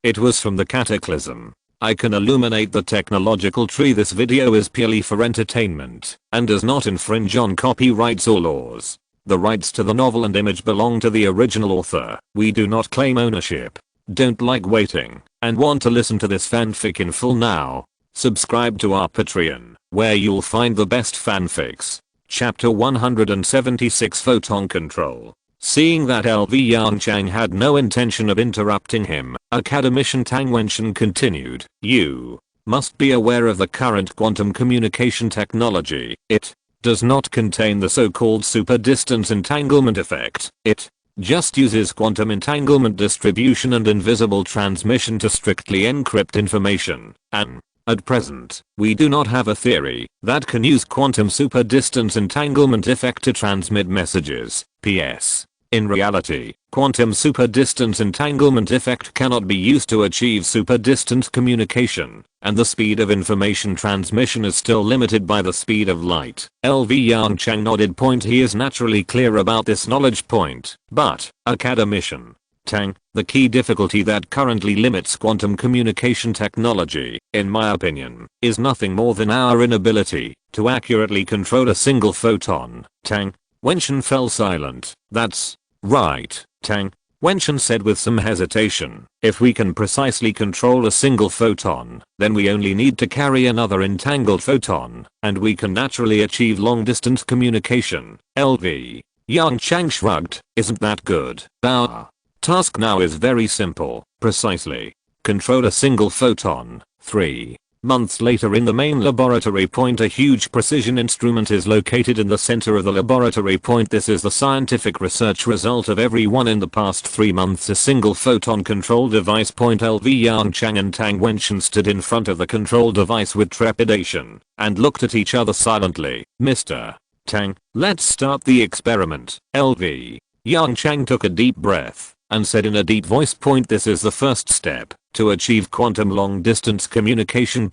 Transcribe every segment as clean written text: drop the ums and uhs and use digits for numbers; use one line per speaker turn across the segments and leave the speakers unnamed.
It was from the Cataclysm. I can illuminate the technological tree. This video is purely for entertainment and does not infringe on copyrights or laws. The rights to the novel and image belong to the original author. We do not claim ownership. Don't like waiting and want to listen to this fanfic in full now? Subscribe to our Patreon, where you'll find the best fanfics. Chapter 176, Photon Control. Seeing that LV Yongchang had no intention of interrupting him, academician Tang Wensheng continued, "You must be aware of the current quantum communication technology. It does not contain the so-called super distance entanglement effect. It just uses quantum entanglement distribution and invisible transmission to strictly encrypt information. And at present, we do not have a theory that can use quantum super distance entanglement effect to transmit messages. P.S. In reality, quantum super distance entanglement effect cannot be used to achieve super distant communication, and the speed of information transmission is still limited by the speed of light." LV Yongchang nodded. He is naturally clear about this knowledge point, but, academician Tang, the key difficulty that currently limits quantum communication technology, in my opinion, is nothing more than our inability to accurately control a single photon. Tang Wensheng fell silent. "That's right, Tang," Wensheng said with some hesitation. "If we can precisely control a single photon, then we only need to carry another entangled photon, and we can naturally achieve long-distance communication." LV Yongchang shrugged. "Isn't that good? Our task now is very simple. Precisely control a single photon." 3 months later, in the main laboratory. A huge precision instrument is located in the center of the laboratory. This is the scientific research result of everyone in the past 3 months. A single photon control device. LV Yongchang and Tang Wensheng stood in front of the control device with trepidation and looked at each other silently. "Mr. Tang, let's start the experiment." LV Yongchang took a deep breath and said in a deep voice, "This is the first step to achieve quantum long-distance communication.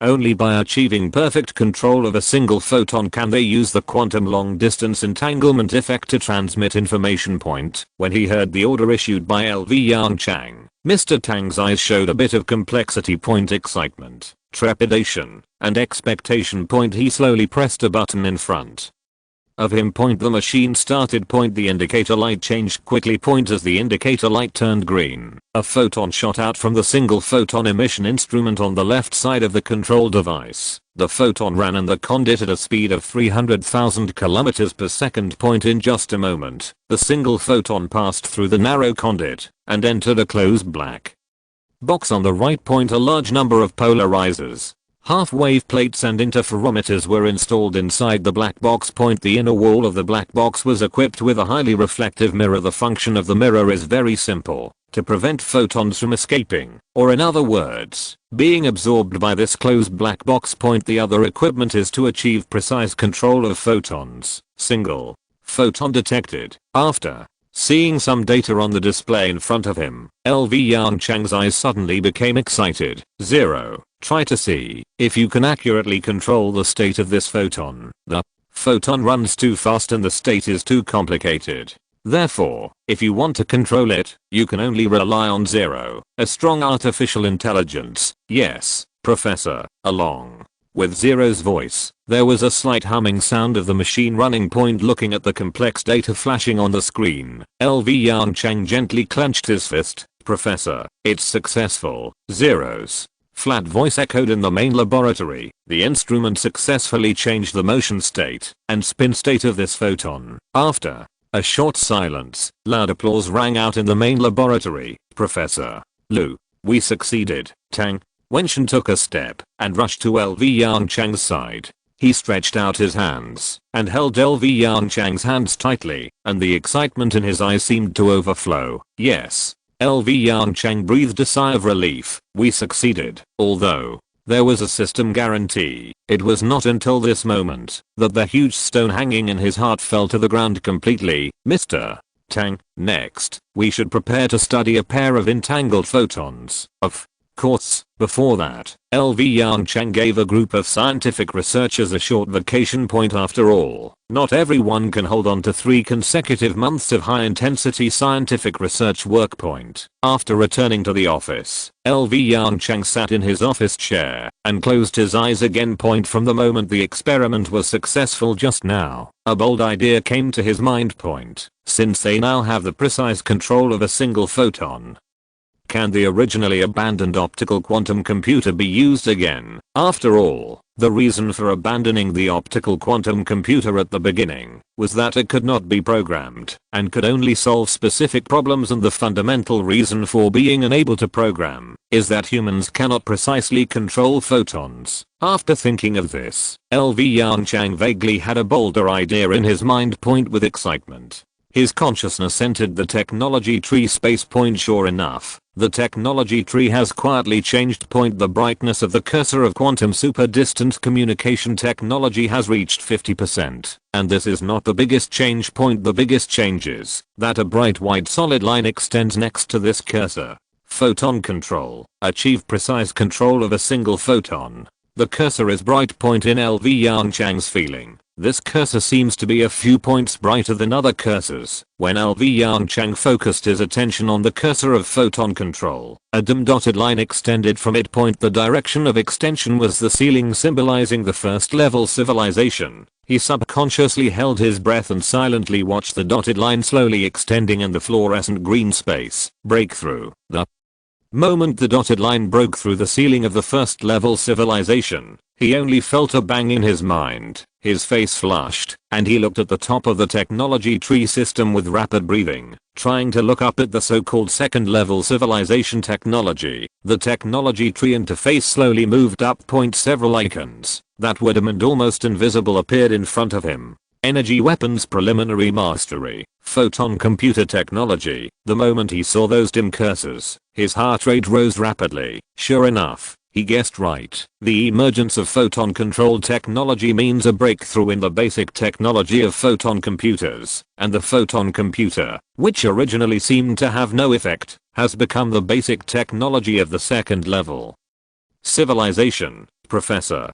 Only by achieving perfect control of a single photon can they use the quantum long-distance entanglement effect to transmit information." When he heard the order issued by LV Yongchang, Mr. Tang's eyes showed a bit of complexity. Excitement, trepidation, and expectation. He slowly pressed a button in front of him. The machine started. The indicator light changed quickly. As the indicator light turned green, a photon shot out from the single photon emission instrument on the left side of the control device. The photon ran in the conduit at a speed of 300,000 kilometers per second. In just a moment, the single photon passed through the narrow conduit and entered a closed black box on the right. A large number of polarizers, half-wave plates and interferometers were installed inside the black box. The inner wall of the black box was equipped with a highly reflective mirror. The function of the mirror is very simple: to prevent photons from escaping, or in other words, being absorbed by this closed black box. The other equipment is to achieve precise control of photons. Single photon detected. After seeing some data on the display in front of him, LV Yongchang's eyes suddenly became excited. 0. Try to see if you can accurately control the state of this photon. The photon runs too fast and the state is too complicated. Therefore, if you want to control it, you can only rely on 0, a strong artificial intelligence. Yes, Professor. Along with 0's voice, there was a slight humming sound of the machine running. Looking at the complex data flashing on the screen, LV Yongchang gently clenched his fist. "Professor, it's successful." 0's flat voice echoed in the main laboratory. "The instrument successfully changed the motion state and spin state of this photon." After a short silence, loud applause rang out in the main laboratory. "Professor Lu, we succeeded." Tang Wensheng took a step and rushed to LV Yongchang's side. He stretched out his hands and held LV Yongchang's hands tightly, and the excitement in his eyes seemed to overflow. "Yes." LV Yongchang breathed a sigh of relief. "We succeeded." Although there was a system guarantee, it was not until this moment that the huge stone hanging in his heart fell to the ground completely. "Mr. Tang, next, we should prepare to study a pair of entangled photons. Of course, before that, LV Yongchang gave a group of scientific researchers a short vacation point. After all, not everyone can hold on to 3 consecutive months of high-intensity scientific research work. Point. After returning to the office, LV Yongchang sat in his office chair and closed his eyes again. Point. From the moment the experiment was successful just now, a bold idea came to his mind. Point. Since they now have the precise control of a single photon, can the originally abandoned optical quantum computer be used again? After all, the reason for abandoning the optical quantum computer at the beginning was that it could not be programmed and could only solve specific problems, and the fundamental reason for being unable to program is that humans cannot precisely control photons. After thinking of this, LV Yongchang vaguely had a bolder idea in his mind. Point. With excitement, his consciousness entered the technology tree space. Point. Sure enough, the technology tree has quietly changed. Point. The brightness of the cursor of quantum super distant communication technology has reached 50%. And this is not the biggest change. Point. The biggest change is that a bright white solid line extends next to this cursor. Photon control. Achieve precise control of a single photon. The cursor is bright. Point. In LV Yongchang's feeling, this cursor seems to be a few points brighter than other cursors. When LV Yongchang focused his attention on the cursor of photon control, a dim dotted line extended from it. Point. The direction of extension was the ceiling, symbolizing the first level civilization. He subconsciously held his breath and silently watched the dotted line slowly extending in the fluorescent green space. Breakthrough. The moment the dotted line broke through the ceiling of the first level civilization, he only felt a bang in his mind. His face flushed, and he looked at the top of the technology tree system with rapid breathing, trying to look up at the so-called second level civilization technology. The technology tree interface slowly moved up. Point. Several icons that were dim and almost invisible appeared in front of him. Energy weapons preliminary mastery, photon computer technology. The moment he saw those dim cursors, his heart rate rose rapidly. Sure enough, he guessed right. The emergence of photon controlled technology means a breakthrough in the basic technology of photon computers, and the photon computer, which originally seemed to have no effect, has become the basic technology of the second level civilization. Professor,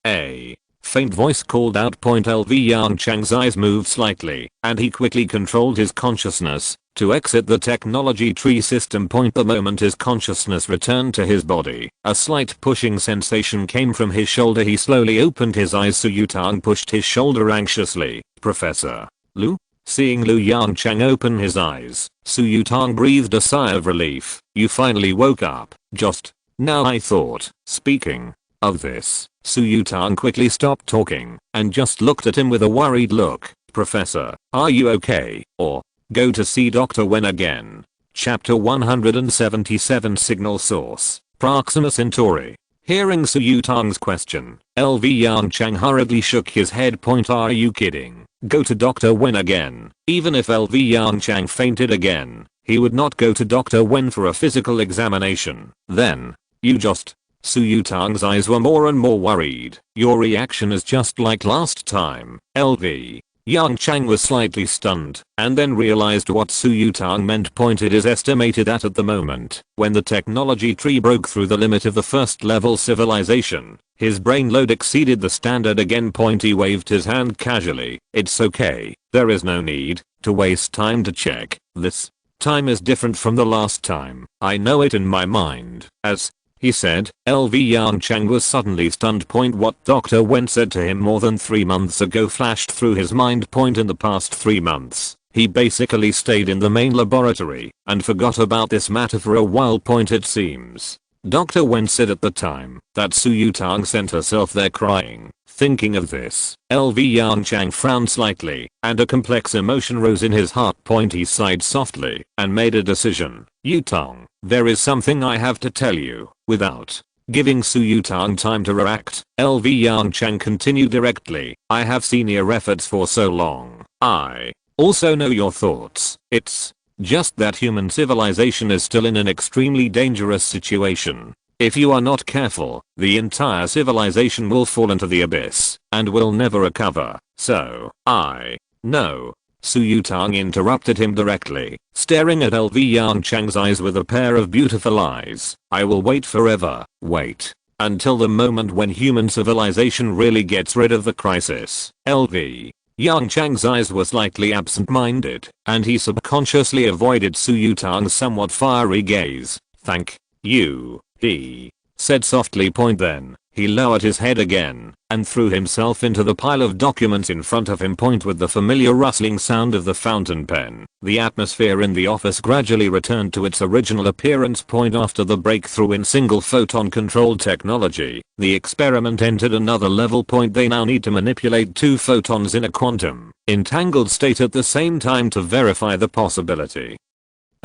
a faint voice called out. Point. LV Yongchang's eyes moved slightly, and he quickly controlled his consciousness to exit the technology tree system. Point. The moment his consciousness returned to his body, a slight pushing sensation came from his shoulder. He slowly opened his eyes. Su Yutang pushed his shoulder anxiously. Professor Lu? Seeing Lu Yongchang open his eyes, Su Yutang breathed a sigh of relief. You finally woke up. Just now, I thought. Speaking of this, Su Yutang quickly stopped talking and just looked at him with a worried look. Professor, are you okay? Or go to see Dr. Wen again. Chapter 177. Signal source, Proxima Centauri. Hearing Su Yutang's question, LV Yongchang hurriedly shook his head. Point. Are you kidding? Go to Dr. Wen again? Even if LV Yongchang fainted again, he would not go to Dr. Wen for a physical examination. Then, you just... Su Yutang's eyes were more and more worried. Your reaction is just like last time. LV Yongchang was slightly stunned, and then realized what Su Yutang meant. Point. It is estimated that at the moment when the technology tree broke through the limit of the first level civilization, his brain load exceeded the standard again. Point. He waved his hand casually. It's okay, there is no need to waste time to check. This time is different from the last time. I know it in my mind. As he said, LV Yongchang was suddenly stunned. Point. What Dr. Wen said to him more than 3 months ago flashed through his mind. Point. In the past 3 months, he basically stayed in the main laboratory and forgot about this matter for a while. Point. It seems Dr. Wen said at the time that Su Yutang sent herself there crying. Thinking of this, LV Yongchang frowned slightly, and a complex emotion rose in his heart. Point. He sighed softly and made a decision. Yutang, there is something I have to tell you. Without giving Su Yutang time to react, LV Yongchang continued directly. I have seen your efforts for so long. I also know your thoughts. It's just that human civilization is still in an extremely dangerous situation. If you are not careful, the entire civilization will fall into the abyss and will never recover. So, I know Su Yutang interrupted him directly, staring at LV Yongchang's eyes with a pair of beautiful eyes. I will wait forever. Wait. Until the moment when human civilization really gets rid of the crisis. LV Yongchang's eyes were slightly absent-minded, and he subconsciously avoided Su Yutang's somewhat fiery gaze. Thank you, he said softly. Then, he lowered his head again, and threw himself into the pile of documents in front of him. With the familiar rustling sound of the fountain pen, the atmosphere in the office gradually returned to its original appearance. After the breakthrough in single photon controlled technology, the experiment entered another level. They now need to manipulate two photons in a quantum entangled state at the same time to verify the possibility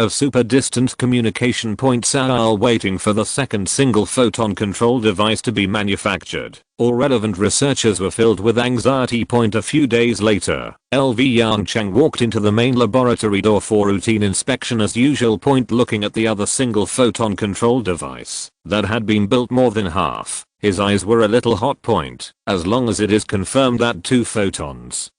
of super distant communication. While waiting for the second single photon control device to be manufactured, all relevant researchers were filled with anxiety. A few days later, LV Yongchang walked into the main laboratory door for routine inspection as usual. Looking at the other single photon control device that had been built more than half, his eyes were a little hot. As long as it is confirmed that two photons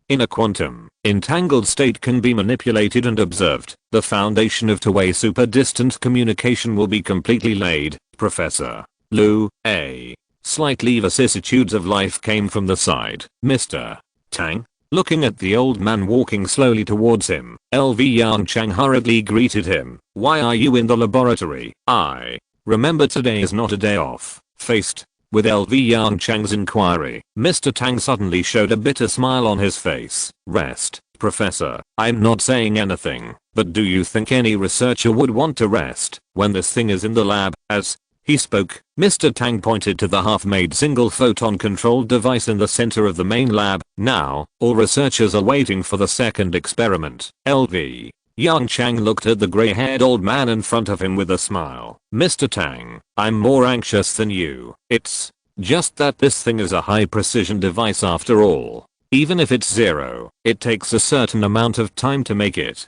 in a quantum entangled state can be manipulated and observed, the foundation of two-way super distant communication will be completely laid. Professor Lu, a slightly vicissitudes of life came from the side. Mr. Tang, looking at the old man walking slowly towards him, LV Yongchang hurriedly greeted him. Why are you in the laboratory? I remember today is not a day off. Faced with LV Yongchang's inquiry, Mr. Tang suddenly showed a bitter smile on his face. Rest, Professor. I'm not saying anything, but do you think any researcher would want to rest when this thing is in the lab? As he spoke, Mr. Tang pointed to the half-made single photon controlled device in the center of the main lab. Now, all researchers are waiting for the second experiment. LV Yongchang looked at the gray-haired old man in front of him with a smile. Mr. Tang, I'm more anxious than you. It's just that this thing is a high-precision device after all. Even if it's zero, it takes a certain amount of time to make it.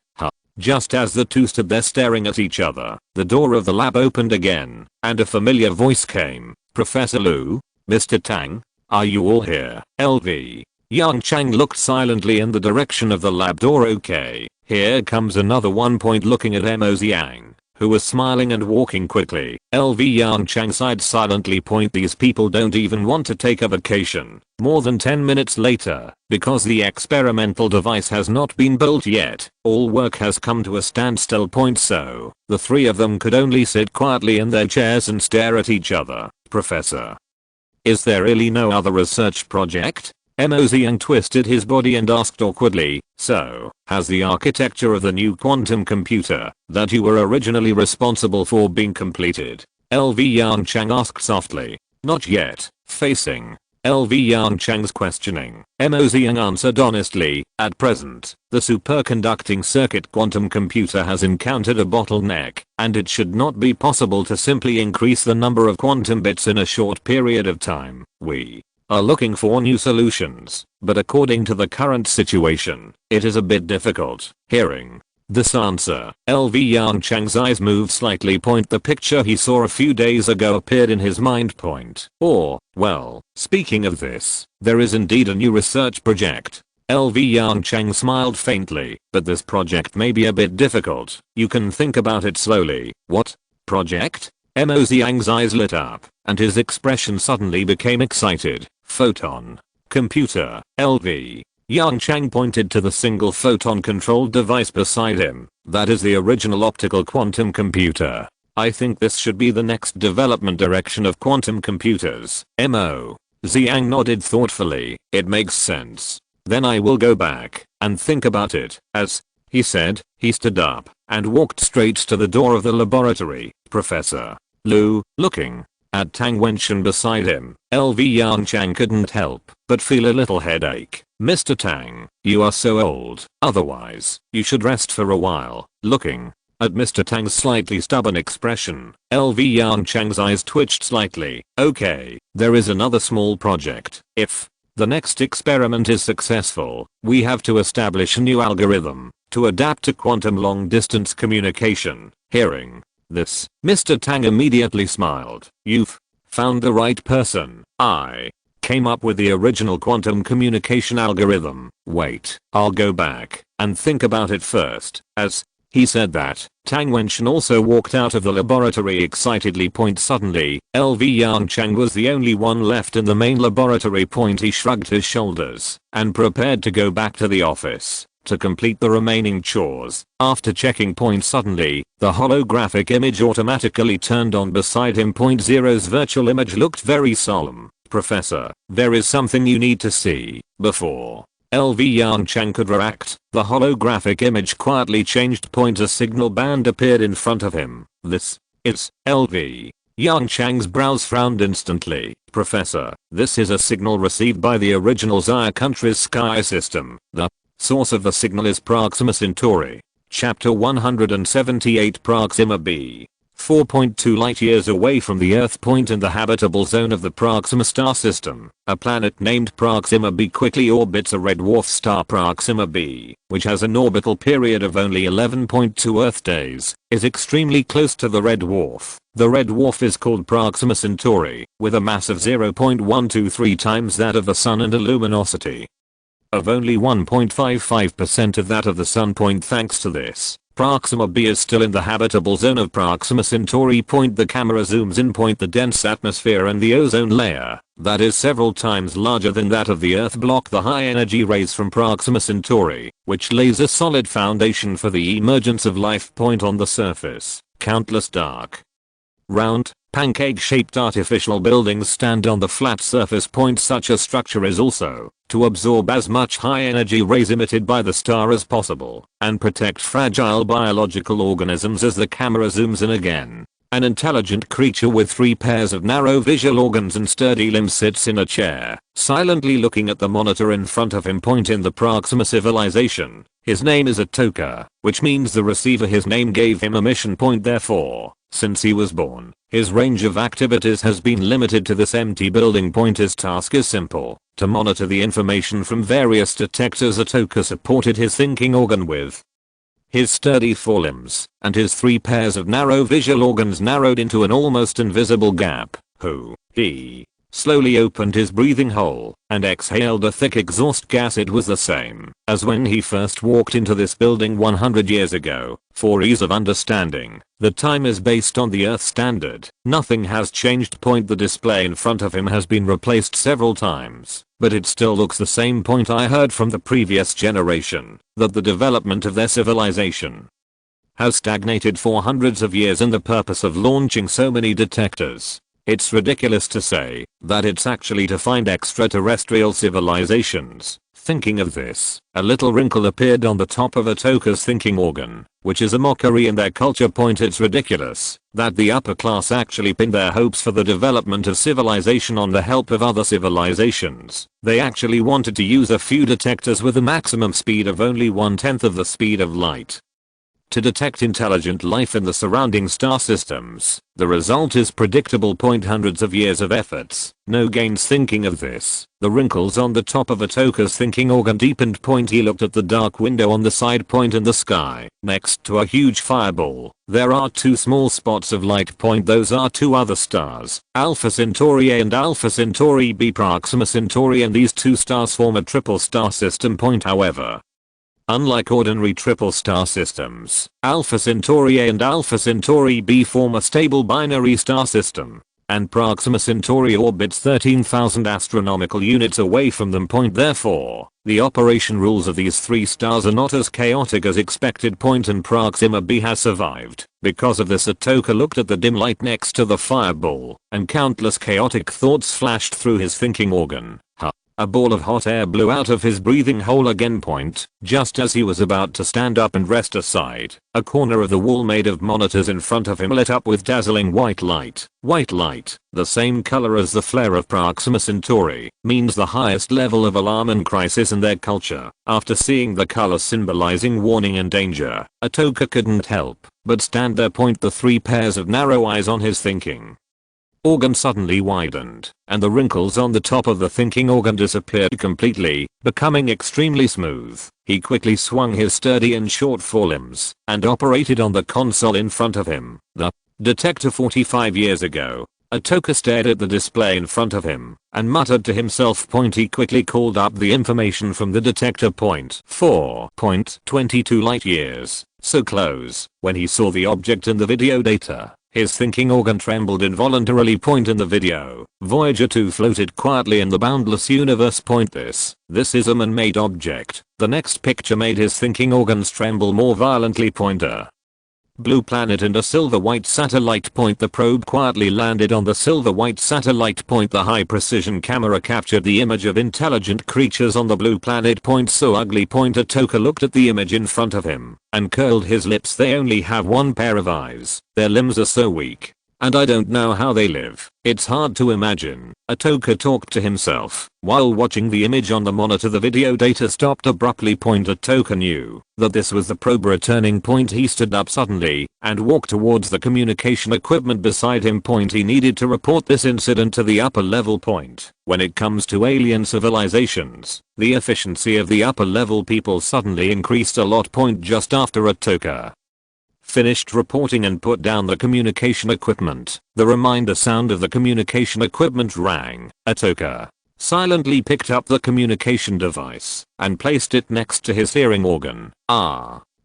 Just as the two stood there staring at each other, the door of the lab opened again, and a familiar voice came. Professor Lu, Mr. Tang, are you all here? LV Yongchang looked silently in the direction of the lab door. Okay, here comes another one. Looking at Mo Xiang, who was smiling and walking quickly, LV Yongchang sighed silently. These people don't even want to take a vacation. More than 10 minutes later, because the experimental device has not been built yet, all work has come to a standstill. So, the three of them could only sit quietly in their chairs and stare at each other. Professor, is there really no other research project? Mo Xiang twisted his body and asked awkwardly. So, has the architecture of the new quantum computer that you were originally responsible for been completed? LV Yongchang asked softly. Not yet. Facing LV Yongchang's questioning, Mo Xiang answered honestly. At present, the superconducting circuit quantum computer has encountered a bottleneck, and it should not be possible to simply increase the number of quantum bits in a short period of time. We are looking for new solutions, but according to the current situation, it is a bit difficult. Hearing this answer, LV Yongchang's eyes moved slightly. The picture he saw a few days ago appeared in his mind. Well, speaking of this, there is indeed a new research project. LV Yongchang smiled faintly, but this project may be a bit difficult. You can think about it slowly. What project? Mo Xiang's eyes lit up, and his expression suddenly became excited. Photon computer. LV Yongchang pointed to the single photon controlled device beside him. That is the original optical quantum computer. I think this should be the next development direction of quantum computers. Mo Xiang nodded thoughtfully. It makes sense. Then I will go back and think about it. As he said, he stood up and walked straight to the door of the laboratory. Professor Lu, looking at Tang Wenchen beside him, LV Yongchang couldn't help but feel a little headache. Mr. Tang, you are so old, otherwise, you should rest for a while. Looking at Mr. Tang's slightly stubborn expression, LV Yongchang's eyes twitched slightly. Okay, there is another small project. If the next experiment is successful, we have to establish a new algorithm to adapt to quantum long-distance communication. Hearing this, Mr. Tang immediately smiled. You've found the right person. I came up with the original quantum communication algorithm. Wait, I'll go back and think about it first. As he said that, Tang Wenchen also walked out of the laboratory excitedly. Suddenly, LV Yongchang was the only one left in the main laboratory. He shrugged his shoulders and prepared to go back to the office to complete the remaining chores. After checking suddenly, the holographic image automatically turned on beside him. Zero's virtual image looked very solemn. Professor, there is something you need to see. Before LV Yongchang could react, the holographic image quietly changed. A signal band appeared in front of him. This is LV. Yongchang's brows frowned instantly. Professor, this is a signal received by the original Xia country's sky system. The source of the signal is Proxima Centauri. Chapter 178 Proxima b. 4.2 light-years away from the Earth. In the habitable zone of the Proxima star system, a planet named Proxima b quickly orbits a red dwarf star. Proxima b, which has an orbital period of only 11.2 Earth days, is extremely close to the red dwarf. The red dwarf is called Proxima Centauri, with a mass of 0.123 times that of the Sun and a luminosity of only 1.55% of that of the Sun. Thanks to this, Proxima b is still in the habitable zone of Proxima Centauri. The camera zooms in. The dense atmosphere and the ozone layer, that is several times larger than that of the Earth, block the high energy rays from Proxima Centauri, which lays a solid foundation for the emergence of life. On the surface, countless dark, round, pancake-shaped artificial buildings stand on the flat surface. Such a structure is also to absorb as much high-energy rays emitted by the star as possible and protect fragile biological organisms. As the camera zooms in again, an intelligent creature with 3 pairs of narrow visual organs and sturdy limbs sits in a chair, silently looking at the monitor in front of him. In the Proxima civilization, his name is Atoka, which means the receiver. His name gave him a mission. Therefore, since he was born, his range of activities has been limited to this empty building. His task is simple: to monitor the information from various detectors. Atoka supported his thinking organ with his sturdy forelimbs, and his 3 pairs of narrow visual organs narrowed into an almost invisible gap. He slowly opened his breathing hole and exhaled a thick exhaust gas. It was the same as when he first walked into this building 100 years ago. For ease of understanding, the time is based on the Earth standard. Nothing has changed. The display in front of him has been replaced several times, but it still looks the same. I heard from the previous generation that the development of their civilization has stagnated for hundreds of years in the purpose of launching so many detectors. It's ridiculous to say that it's actually to find extraterrestrial civilizations. Thinking of this, a little wrinkle appeared on the top of Atoka's thinking organ, which is a mockery in their culture. It's ridiculous that the upper class actually pin their hopes for the development of civilization on the help of other civilizations. They actually wanted to use a few detectors with a maximum speed of only 1/10 of the speed of light to detect intelligent life in the surrounding star systems. The result is predictable. Hundreds of years of efforts, no gains. Thinking of this, the wrinkles on the top of Atoka's thinking organ deepened. He looked at the dark window on the side. In the sky, next to a huge fireball, there are 2 small spots of light. Those are 2 other stars, Alpha Centauri A and Alpha Centauri B. Proxima Centauri and these 2 stars form a triple star system. However, unlike ordinary triple star systems, Alpha Centauri A and Alpha Centauri B form a stable binary star system, and Proxima Centauri orbits 13,000 astronomical units away from them. Therefore, the operation rules of these 3 stars are not as chaotic as expected. And Proxima b has survived. Because of this, Atoka looked at the dim light next to the fireball, and countless chaotic thoughts flashed through his thinking organ. A ball of hot air blew out of his breathing hole again. Just as he was about to stand up and rest aside, a corner of the wall made of monitors in front of him lit up with dazzling white light. White light, the same color as the flare of Proxima Centauri, means the highest level of alarm and crisis in their culture. After seeing the color symbolizing warning and danger, Atoka couldn't help but stand there. The 3 pairs of narrow eyes on his thinking organ suddenly widened, and the wrinkles on the top of the thinking organ disappeared completely, becoming extremely smooth. He quickly swung his sturdy and short forelimbs and operated on the console in front of him. The detector 45 years ago, Atoka stared at the display in front of him and muttered to himself. He quickly called up the information from the detector. 4.22 light years, so close. When he saw the object in the video data, his thinking organ trembled involuntarily. In the video, Voyager 2 floated quietly in the boundless universe. This is a man-made object. The next picture made his thinking organs tremble more violently. Blue planet and a silver white satellite. The probe quietly landed on the silver white satellite. The high precision camera captured the image of intelligent creatures on the blue planet. So ugly. Atoka looked at the image in front of him and curled his lips. They only have one pair of eyes. Their limbs are so weak. And I don't know how they live. It's hard to imagine. Atoka talked to himself while watching the image on the monitor. The video data stopped abruptly. Atoka knew that this was the probe returning. He stood up suddenly and walked towards the communication equipment beside him. He needed to report this incident to the upper level. When it comes to alien civilizations, the efficiency of the upper level people suddenly increased a lot. Just after Atoka finished reporting and put down the communication equipment, the reminder sound of the communication equipment rang. Atoka silently picked up the communication device and placed it next to his hearing organ.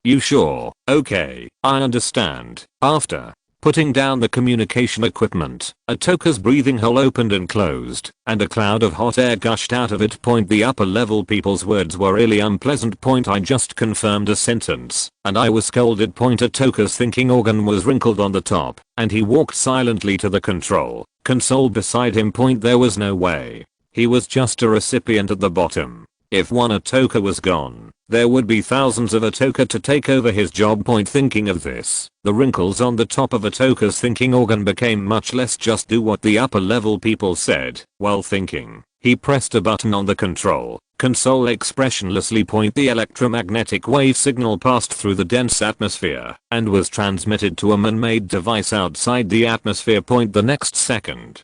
You sure? Okay, I understand. After putting down the communication equipment, Atoka's breathing hole opened and closed, and a cloud of hot air gushed out of it. The upper level people's words were really unpleasant. I just confirmed a sentence, and I was scolded. Atoka's thinking organ was wrinkled on the top, and he walked silently to the control console beside him. There was no way. He was just a recipient at the bottom. If one Atoka was gone, there would be thousands of Atoka to take over his job. Thinking of this, the wrinkles on the top of Atoka's thinking organ became much less. Just do what the upper level people said. While thinking, he pressed a button on the control console expressionlessly. The electromagnetic wave signal passed through the dense atmosphere and was transmitted to a man-made device outside the atmosphere. The next second,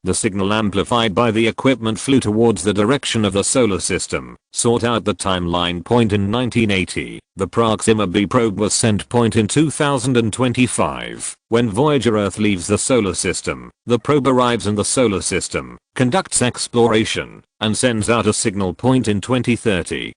the signal amplified by the equipment flew towards the direction of the solar system. Sort out the timeline. In 1980, the Proxima b probe was sent. In 2025, when Voyager Earth leaves the solar system, the probe arrives in the solar system, conducts exploration, and sends out a signal. In 2030,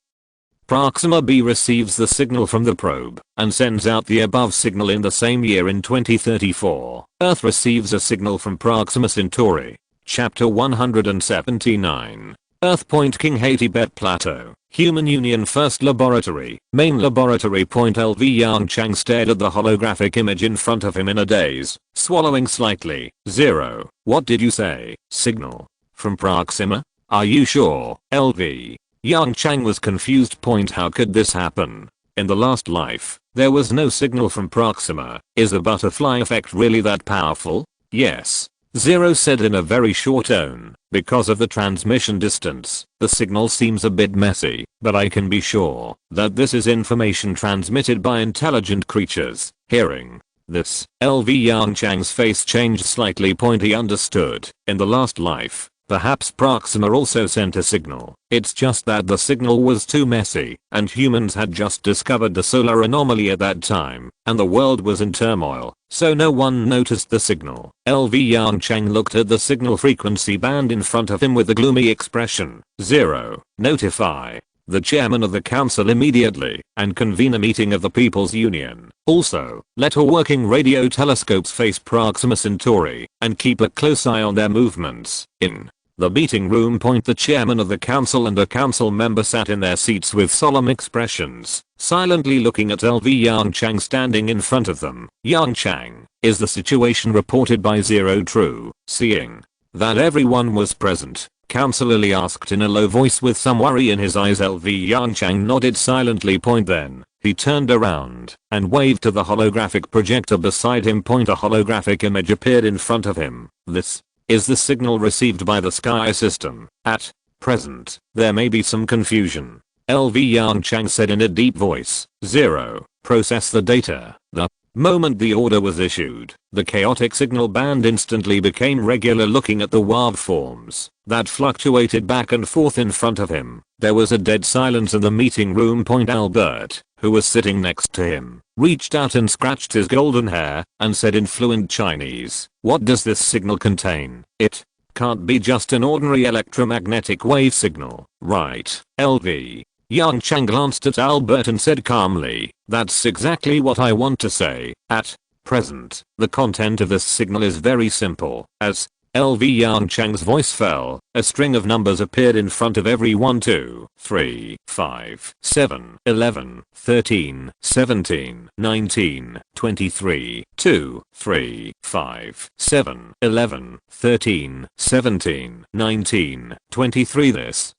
Proxima b receives the signal from the probe and sends out the above signal. In the same year, in 2034, Earth receives a signal from Proxima Centauri. Chapter 179. Earth. King Haiti Bet Plateau. Human Union First Laboratory. Main Laboratory. LV Yongchang stared at the holographic image in front of him in a daze, swallowing slightly. 0. What did you say? Signal from Proxima? Are you sure? LV Yongchang was confused. How could this happen? In the last life, there was no signal from Proxima. Is the butterfly effect really that powerful? Yes. 0 said in a very short tone. Because of the transmission distance, the signal seems a bit messy, but I can be sure that this is information transmitted by intelligent creatures. Hearing this, LV Yongchang's face changed slightly. He understood. In the last life, perhaps Proxima also sent a signal. It's just that the signal was too messy, and humans had just discovered the solar anomaly at that time, and the world was in turmoil, so no one noticed the signal. LV Yongchang looked at the signal frequency band in front of him with a gloomy expression. 0. Notify the chairman of the council immediately and convene a meeting of the People's Union. Also, let all working radio telescopes face Proxima Centauri and keep a close eye on their movements. In the meeting room. The chairman of the council and a council member sat in their seats with solemn expressions, silently looking at LV Yongchang standing in front of them. Yongchang, is the situation reported by 0 true? Seeing that everyone was present, Council Lily asked in a low voice with some worry in his eyes. LV Yongchang nodded silently. Then, he turned around and waved to the holographic projector beside him. A holographic image appeared in front of him. This is the signal received by the sky system. At present, there may be some confusion, LV Yongchang said in a deep voice. 0. Process the data. The moment the order was issued, the chaotic signal band instantly became regular. Looking at the waveforms that fluctuated back and forth in front of him, there was a dead silence in the meeting room. Albert, who was sitting next to him, reached out and scratched his golden hair and said in fluent Chinese, "What does this signal contain? It can't be just an ordinary electromagnetic wave signal, right, LV?" Yongchang glanced at Albert and said calmly, "That's exactly what I want to say. At present, the content of this signal is very simple." As LV Yongchang's voice fell, a string of numbers appeared in front of everyone. 2, 3, 5, 7, 11, 13, 17, 19, 23, 2, 3, 5, 7, 11, 13, 17, 19, 23. This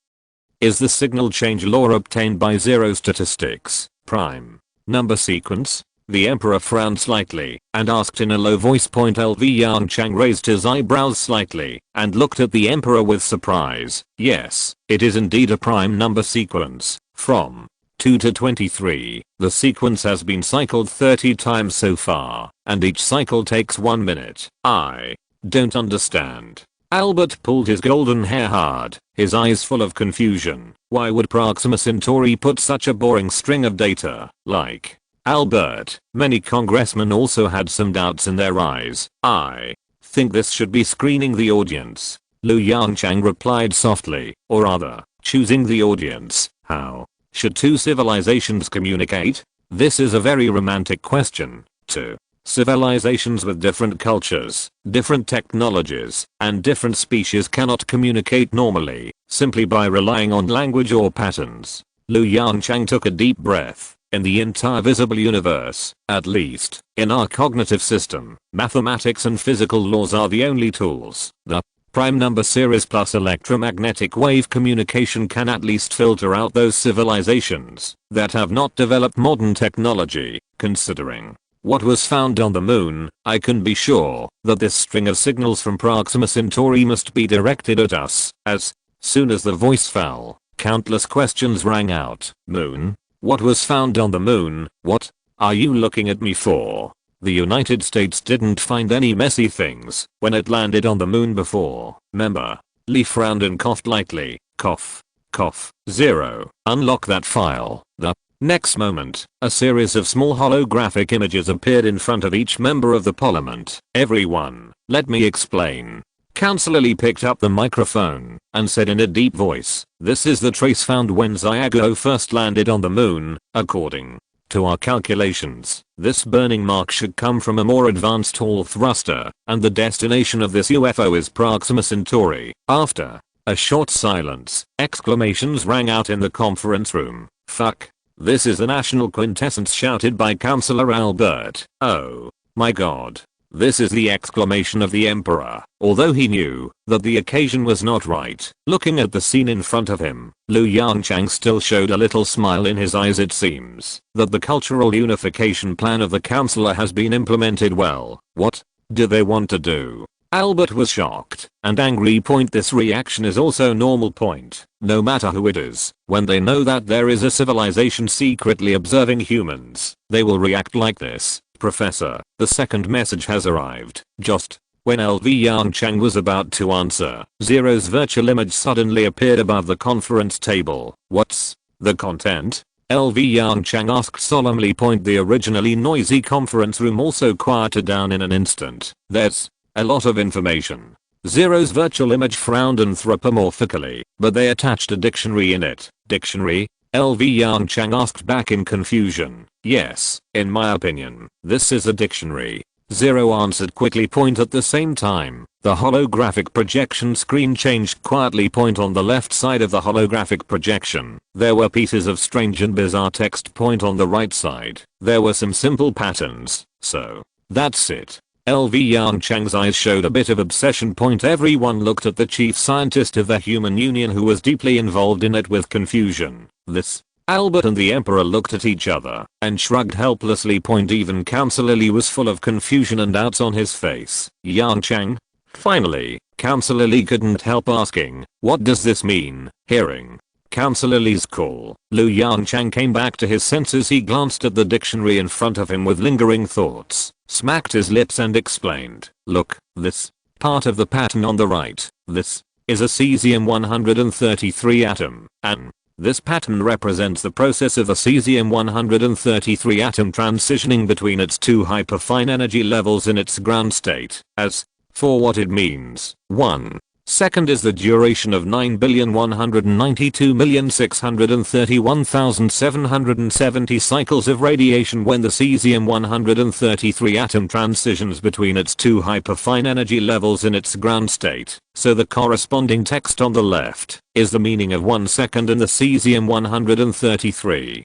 is the signal change law obtained by zero statistics, prime number sequence. The emperor frowned slightly and asked in a low voice. LV Yongchang raised his eyebrows slightly and looked at the emperor with surprise. Yes, it is indeed a prime number sequence, from 2 to 23. The sequence has been cycled 30 times so far, and each cycle takes 1 minute. I don't understand. Albert pulled his golden hair hard, his eyes full of confusion. Why would Proxima Centauri put such a boring string of data, like Albert? Many congressmen also had some doubts in their eyes. "I think this should be screening the audience," Lu Yongchang replied softly, "or rather, choosing the audience. How should two civilizations communicate? This is a very romantic question. Two civilizations with different cultures, different technologies, and different species cannot communicate normally, simply by relying on language or patterns." Lu Yongchang took a deep breath. "In the entire visible universe, at least, in our cognitive system, mathematics and physical laws are the only tools. The prime number series plus electromagnetic wave communication can at least filter out those civilizations that have not developed modern technology. Considering what was found on the moon, I can be sure that this string of signals from Proxima Centauri must be directed at us." As soon as the voice fell, countless questions rang out. "Moon? What was found on the moon? What are you looking at me for? The United States didn't find any messy things when it landed on the moon before, member." Lee frowned and coughed lightly. Cough. Cough. 0. Unlock that file. The next moment, a series of small holographic images appeared in front of each member of the parliament. "Everyone, let me explain." Councillor Lee picked up the microphone and said in a deep voice, "This is the trace found when Zygo first landed on the moon. According to our calculations, this burning mark should come from a more advanced Hall thruster, and the destination of this UFO is Proxima Centauri." After a short silence, exclamations rang out in the conference room. "Fuck. This is the national quintessence," shouted by Councillor Albert. "Oh my god. This is the exclamation of the emperor." Although he knew that the occasion was not right, looking at the scene in front of him, Lu Yongchang still showed a little smile in his eyes. It seems that the cultural unification plan of the counselor has been implemented well. What do they want to do? Albert was shocked and angry. This reaction is also normal. No matter who it is, when they know that there is a civilization secretly observing humans, they will react like this. "Professor, the second message has arrived." Just when LV Yongchang was about to answer, Zero's virtual image suddenly appeared above the conference table. "What's the content?" LV Yongchang asked solemnly. The originally noisy conference room also quieted down in an instant. "There's a lot of information." Zero's virtual image frowned anthropomorphically, "but they attached a dictionary in it." "Dictionary?" LV Yongchang asked back in confusion. "Yes, in my opinion, this is a dictionary." Zero answered quickly. At the same time, the holographic projection screen changed quietly. On the left side of the holographic projection, there were pieces of strange and bizarre text. On the right side, there were some simple patterns. "So, that's it." LV Yongchang's eyes showed a bit of obsession. Everyone looked at the chief scientist of the Human Union, who was deeply involved in it, with confusion. "This?" Albert and the emperor looked at each other and shrugged helplessly. Even Councillor Lee was full of confusion and doubts on his face. "Yongchang?" Finally, Councillor Lee couldn't help asking, "What does this mean?" Hearing Counselor Lee's call. Yongchang came back to his senses. He glanced at the dictionary in front of him with lingering thoughts, smacked his lips and explained, "Look, this part of the pattern on the right, this is a cesium-133 atom, and this pattern represents the process of a cesium-133 atom transitioning between its two hyperfine energy levels in its ground state. As for what it means, 1 second is the duration of 9,192,631,770 cycles of radiation when the cesium-133 atom transitions between its two hyperfine energy levels in its ground state, so the corresponding text on the left is the meaning of 1 second in the cesium-133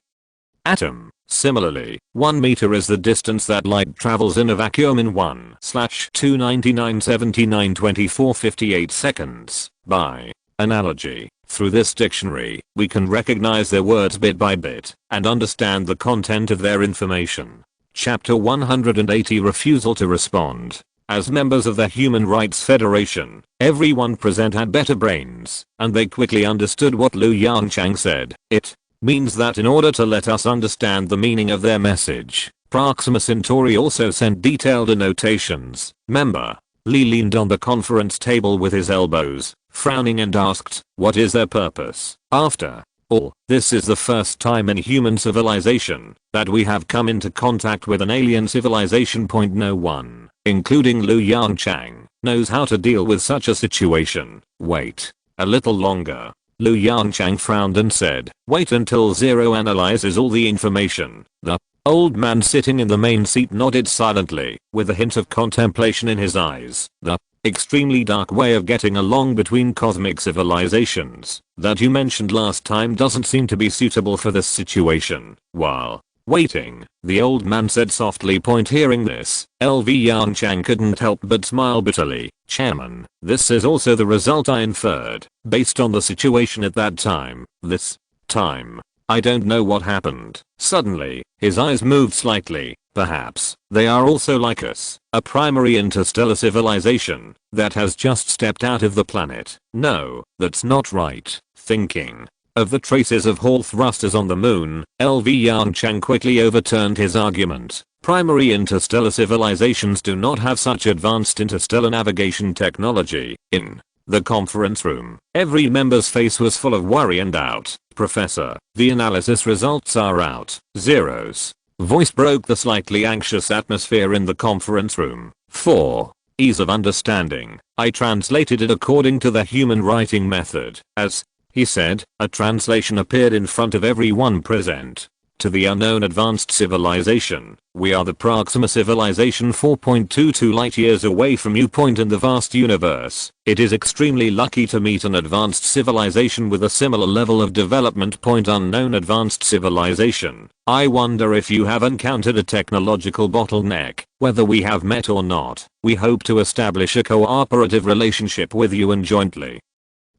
atom. Similarly, 1 meter is the distance that light travels in a vacuum in 1/299792458 seconds. By analogy, through this dictionary, we can recognize their words bit by bit and understand the content of their information. Chapter 180, Refusal to Respond. As members of the Human Rights Federation, everyone present had better brains, and they quickly understood what Yongchang said. It means that in order to let us understand the meaning of their message, Proxima Centauri also sent detailed annotations. Member Lee leaned on the conference table with his elbows, frowning, and asked, "What is their purpose? After all, this is the first time in human civilization that we have come into contact with an alien civilization. No one, including Yongchang, knows how to deal with such a situation." Wait a little longer. Yongchang frowned and said, "Wait until Zero analyzes all the information." The old man sitting in the main seat nodded silently, with a hint of contemplation in his eyes. "The extremely dark way of getting along between cosmic civilizations that you mentioned last time doesn't seem to be suitable for this situation." While waiting, the old man said softly. Hearing this, Yongchang couldn't help but smile bitterly. "Chairman, this is also the result I inferred, based on the situation at that time. This time, I don't know what happened." Suddenly, his eyes moved slightly. "Perhaps they are also like us, a primary interstellar civilization that has just stepped out of the planet." "No, that's not right." Thinking of the traces of Hall thrusters on the moon, Yongchang quickly overturned his argument. Primary interstellar civilizations do not have such advanced interstellar navigation technology. In the conference room, every member's face was full of worry and doubt. "Professor, the analysis results are out." Zero's voice broke the slightly anxious atmosphere in the conference room. "For ease of understanding, I translated it according to the human writing method." As he said, a translation appeared in front of everyone present. "To the unknown advanced civilization, we are the Proxima civilization 4.22 light years away from you. In the vast universe, it is extremely lucky to meet an advanced civilization with a similar level of development. Unknown advanced civilization, I wonder if you have encountered a technological bottleneck. Whether we have met or not, we hope to establish a cooperative relationship with you and jointly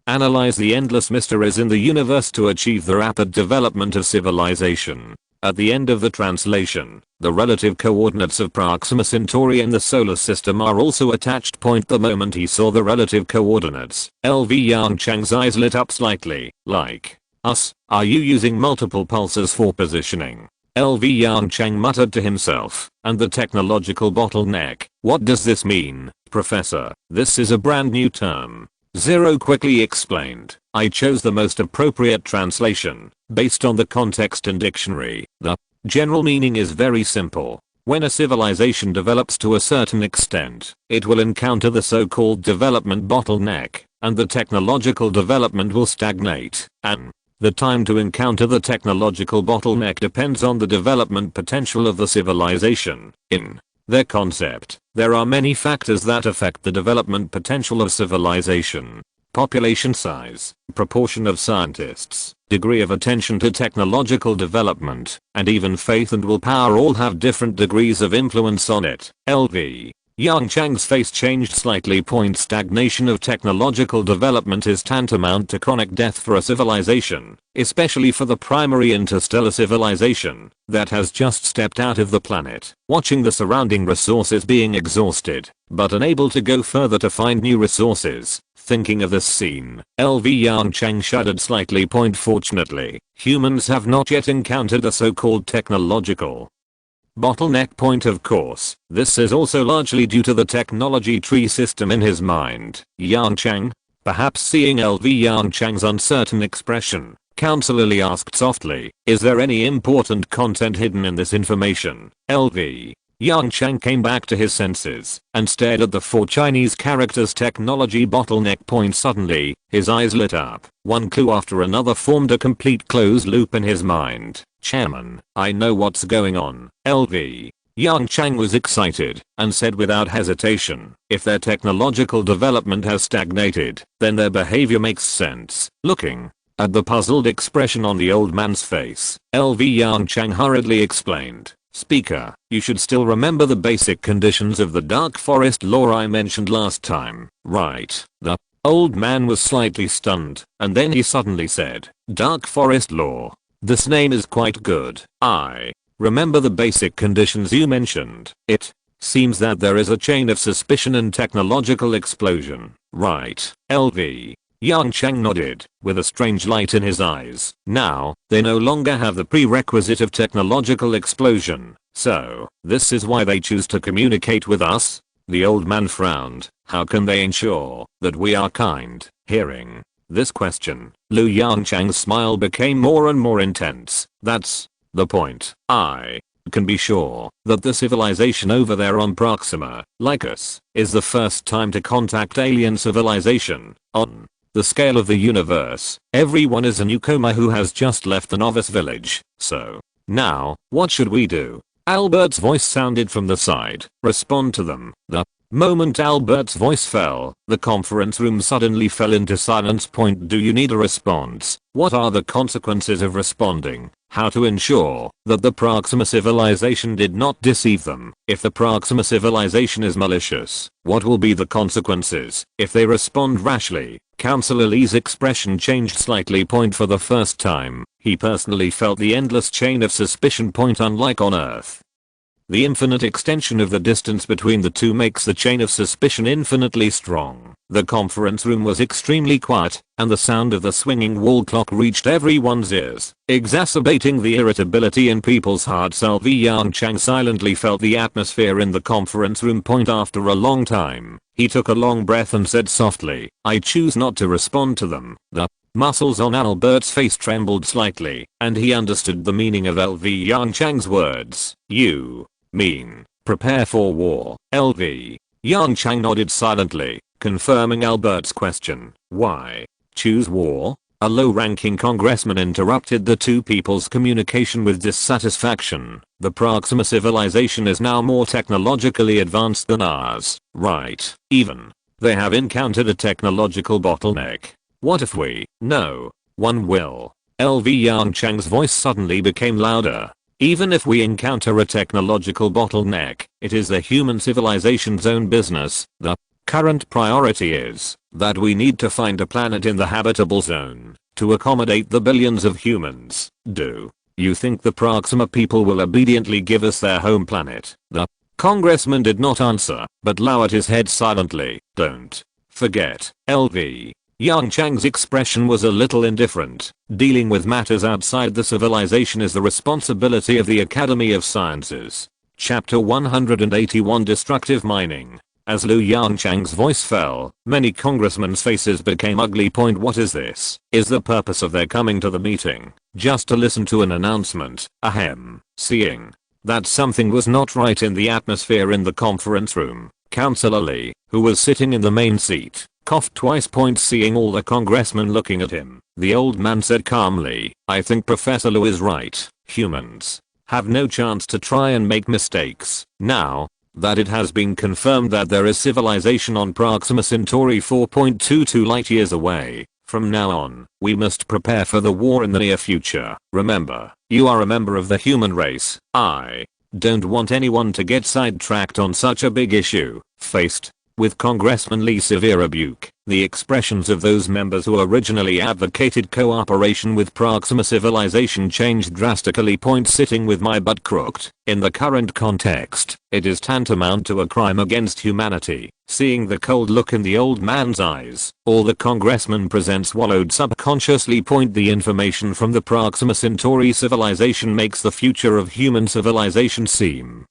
analyze the endless mysteries in the universe to achieve the rapid development of civilization." At the end of the translation, the relative coordinates of Proxima Centauri in the solar system are also attached. The moment he saw the relative coordinates, Yongchang's eyes lit up slightly. "Like us, are you using multiple pulsars for positioning?" Yongchang muttered to himself. "And the technological bottleneck, what does this mean, Professor?" "This is a brand new term," Zero quickly explained. "I chose the most appropriate translation, based on the context and dictionary. The general meaning is very simple. When a civilization develops to a certain extent, it will encounter the so-called development bottleneck, and the technological development will stagnate. And the time to encounter the technological bottleneck depends on the development potential of the civilization. In their concept, there are many factors that affect the development potential of civilization. Population size, proportion of scientists, degree of attention to technological development, and even faith and willpower all have different degrees of influence on it. Yongchang's face changed slightly. Stagnation of technological development is tantamount to chronic death for a civilization, especially for the primary interstellar civilization that has just stepped out of the planet. Watching the surrounding resources being exhausted, but unable to go further to find new resources, Thinking of this scene, LV Yongchang shuddered slightly. Fortunately, humans have not yet encountered a so-called technological bottleneck. Of course, this is also largely due to the technology tree system in his mind. Yongchang, perhaps seeing LV Yongchang's uncertain expression, Counselor Lee asked softly, is there any important content hidden in this information? LV Yongchang came back to his senses and stared at the 4 Chinese characters technology bottleneck. Suddenly, his eyes lit up. One clue after another formed a complete closed loop in his mind. Chairman, I know what's going on. LV Yongchang was excited and said without hesitation, if their technological development has stagnated, then their behavior makes sense. Looking at the puzzled expression on the old man's face, LV Yongchang hurriedly explained, Speaker, you should still remember the basic conditions of the Dark Forest law I mentioned last time, right? The old man was slightly stunned, and then he suddenly said, Dark Forest law. This name is quite good. I remember the basic conditions you mentioned. It seems that there is a chain of suspicion and technological explosion, right? LV Yongchang nodded, with a strange light in his eyes. Now, they no longer have the prerequisite of technological explosion, so this is why they choose to communicate with us? The old man frowned. How can they ensure that we are kind? Hearing this question, Lu Yongchang's smile became more and more intense. That's the point. I can be sure that the civilization over there on Proxima, like us, is the first time to contact alien civilization. On the scale of the universe, everyone is a newcomer who has just left the novice village. So, now, what should we do? Albert's voice sounded from the side. Respond to them. The moment Albert's voice fell, the conference room suddenly fell into silence. Do you need a response? What are the consequences of responding? How to ensure that the Proxima civilization did not deceive them? If the Proxima civilization is malicious, what will be the consequences if they respond rashly? Counselor Lee's expression changed slightly. For the first time, he personally felt the endless chain of suspicion. Unlike on Earth, the infinite extension of the distance between the two makes the chain of suspicion infinitely strong. The conference room was extremely quiet, and the sound of the swinging wall clock reached everyone's ears, exacerbating the irritability in people's hearts. LV Yongchang silently felt the atmosphere in the conference room. After a long time, he took a long breath and said softly, I choose not to respond to them. The muscles on Albert's face trembled slightly, and he understood the meaning of LV Yongchang's words. You mean, prepare for war. LV Yongchang nodded silently, confirming Albert's question. Why choose war? A low-ranking congressman interrupted the two people's communication with dissatisfaction. The Proxima civilization is now more technologically advanced than ours, right? Even they have encountered a technological bottleneck. What if we? No one will. LV Yongchang's voice suddenly became louder. Even if we encounter a technological bottleneck, it is the human civilization's own business. The current priority is that we need to find a planet in the habitable zone to accommodate the billions of humans. Do you think the Proxima people will obediently give us their home planet? The congressman did not answer, but lowered his head silently. Don't forget, LV Yongchang's expression was a little indifferent. Dealing with matters outside the civilization is the responsibility of the Academy of Sciences. Chapter 181 Destructive Mining. As Lu Yongchang's voice fell, many congressmen's faces became ugly. What is this? Is the purpose of their coming to the meeting just to listen to an announcement? Ahem. Seeing that something was not right in the atmosphere in the conference room, Counselor Lee, who was sitting in the main seat, coughed twice. Seeing all the congressmen looking at him, the old man said calmly, I think Professor Lu is right. Humans have no chance to try and make mistakes. Now that it has been confirmed that there is civilization on Proxima Centauri 4.22 light years away, from now on, we must prepare for the war in the near future. Remember, you are a member of the human race. I don't want anyone to get sidetracked on such a big issue. Faced with Congressman Lee's severe rebuke. The expressions of those members who originally advocated cooperation with Proxima civilization changed drastically. Sitting with my butt crooked. In the current context, it is tantamount to a crime against humanity. Seeing the cold look in the old man's eyes, all the congressman presents swallowed subconsciously. The information from the Proxima Centauri civilization makes the future of human civilization seem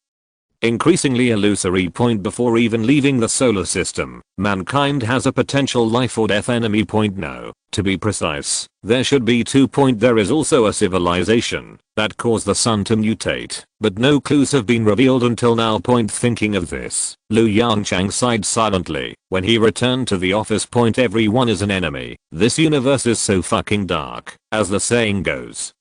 increasingly illusory. Before even leaving the solar system, mankind has a potential life or death enemy. No, to be precise, there should be two. There is also a civilization that caused the sun to mutate, but no clues have been revealed until now. Thinking of this, Yongchang sighed silently when he returned to the office. Everyone is an enemy. This universe is so fucking dark, as the saying goes.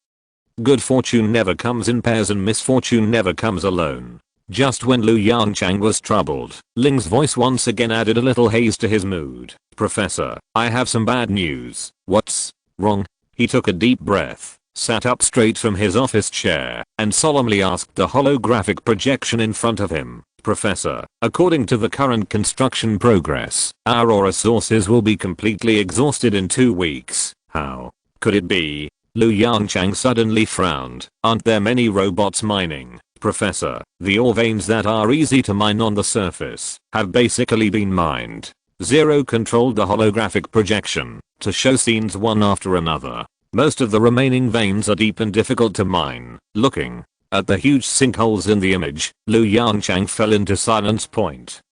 Good fortune never comes in pairs and misfortune never comes alone. Just when Yongchang was troubled, Ling's voice once again added a little haze to his mood. Professor, I have some bad news. What's wrong? He took a deep breath, sat up straight from his office chair, and solemnly asked the holographic projection in front of him. Professor, according to the current construction progress, our aura sources will be completely exhausted in 2 weeks. How could it be? Yongchang suddenly frowned. Aren't there many robots mining? Professor, the ore veins that are easy to mine on the surface have basically been mined. Zero controlled the holographic projection to show scenes one after another. Most of the remaining veins are deep and difficult to mine. Looking at the huge sinkholes in the image, Yongchang fell into silence.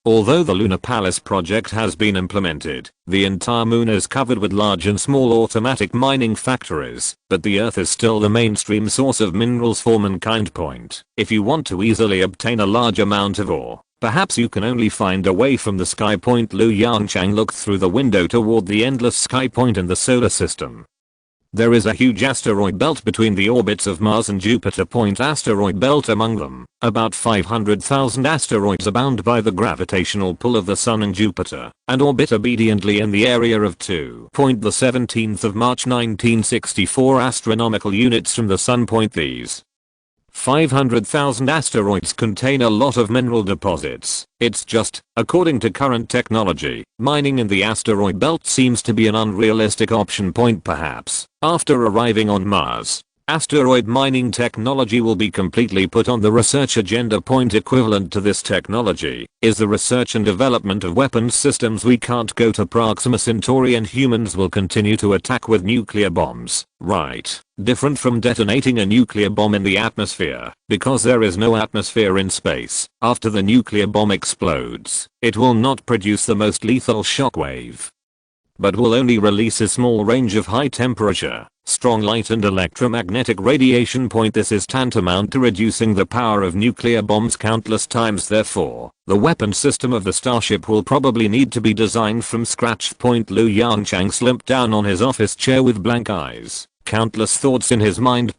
Although the Lunar Palace project has been implemented, the entire moon is covered with large and small automatic mining factories, but the Earth is still the mainstream source of minerals for mankind. If you want to easily obtain a large amount of ore, perhaps you can only find a way from the sky. Yongchang looked through the window toward the endless sky. In the solar system, there is a huge asteroid belt between the orbits of Mars and Jupiter. Asteroid belt among them, about 500,000 asteroids are bound by the gravitational pull of the Sun and Jupiter, and orbit obediently in the area of 2. The 17th of March 1964 astronomical units from the Sun. These 500,000 asteroids contain a lot of mineral deposits. It's just, according to current technology, mining in the asteroid belt seems to be an unrealistic option. Perhaps, after arriving on Mars, asteroid mining technology will be completely put on the research agenda. Equivalent to this technology is the research and development of weapons systems. We can't go to Proxima Centauri and humans will continue to attack with nuclear bombs, right? Different from detonating a nuclear bomb in the atmosphere, because there is no atmosphere in space. After the nuclear bomb explodes, it will not produce the most lethal shockwave, but will only release a small range of high temperature, strong light and electromagnetic radiation. This is tantamount to reducing the power of nuclear bombs countless times. Therefore, the weapon system of the Starship will probably need to be designed from scratch. Yongchang slumped down on his office chair with blank eyes, countless thoughts in his mind.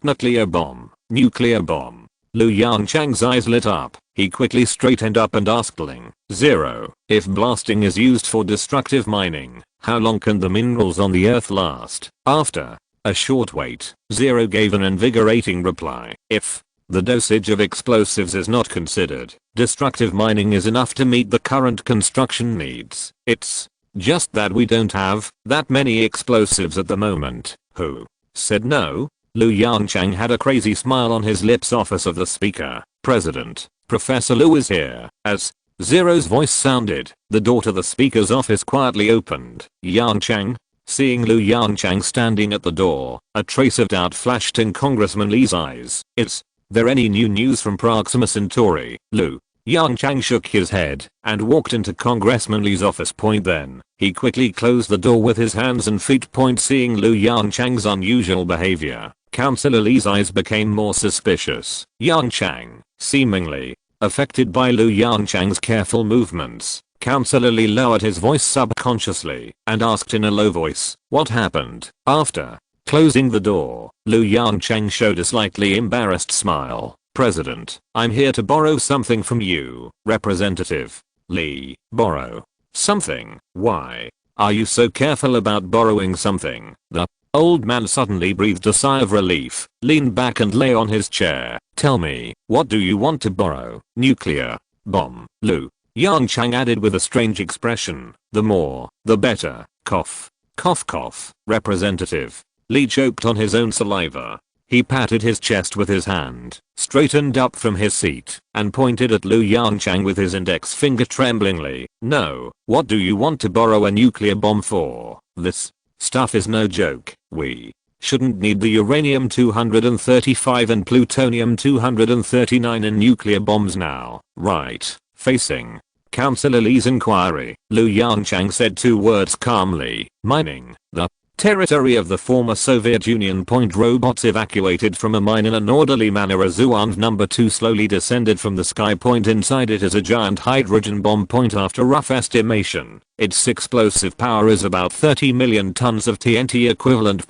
Nuclear bomb, nuclear bomb. Yongchang's eyes lit up. He quickly straightened up and asked Ling, Zero, if blasting is used for destructive mining, how long can the minerals on the Earth last? After a short wait, Zero gave an invigorating reply. If the dosage of explosives is not considered, destructive mining is enough to meet the current construction needs. It's just that we don't have that many explosives at the moment. Who said no? Yongchang had a crazy smile on his lips. Office of the Speaker, President, Professor Liu is here. As Zero's voice sounded, the door to the Speaker's office quietly opened. Yongchang? Seeing Yongchang standing at the door, a trace of doubt flashed in Congressman Lee's eyes. Is there any new news from Proxima Centauri, Liu? Yongchang shook his head and walked into Congressman Lee's office. Then, he quickly closed the door with his hands and feet. Seeing Yongchang's unusual behavior, Councillor Lee's eyes became more suspicious. Yongchang, seemingly affected by Yongchang's careful movements, Councillor Lee lowered his voice subconsciously and asked in a low voice, what happened? After closing the door, Yongchang showed a slightly embarrassed smile. President, I'm here to borrow something from you, Representative Lee. Borrow something? Why are you so careful about borrowing something? The old man suddenly breathed a sigh of relief, leaned back and lay on his chair. Tell me, what do you want to borrow? Nuclear bomb, Liu. Yongchang added with a strange expression. The more, the better. Cough. Cough cough. Representative. Li choked on his own saliva. He patted his chest with his hand, straightened up from his seat, and pointed at Lu Yongchang with his index finger tremblingly. No, what do you want to borrow a nuclear bomb for? This stuff is no joke. We shouldn't need the uranium-235 and plutonium-239 in nuclear bombs now, right? Facing Councillor Li's inquiry, Lu Yongchang said 2 words calmly. Mining the territory of the former Soviet Union. Robots evacuated from a mine in an orderly manner as Zuand No. 2 slowly descended from the sky. Inside it is a giant hydrogen bomb. After rough estimation, its explosive power is about 30 million tons of TNT equivalent.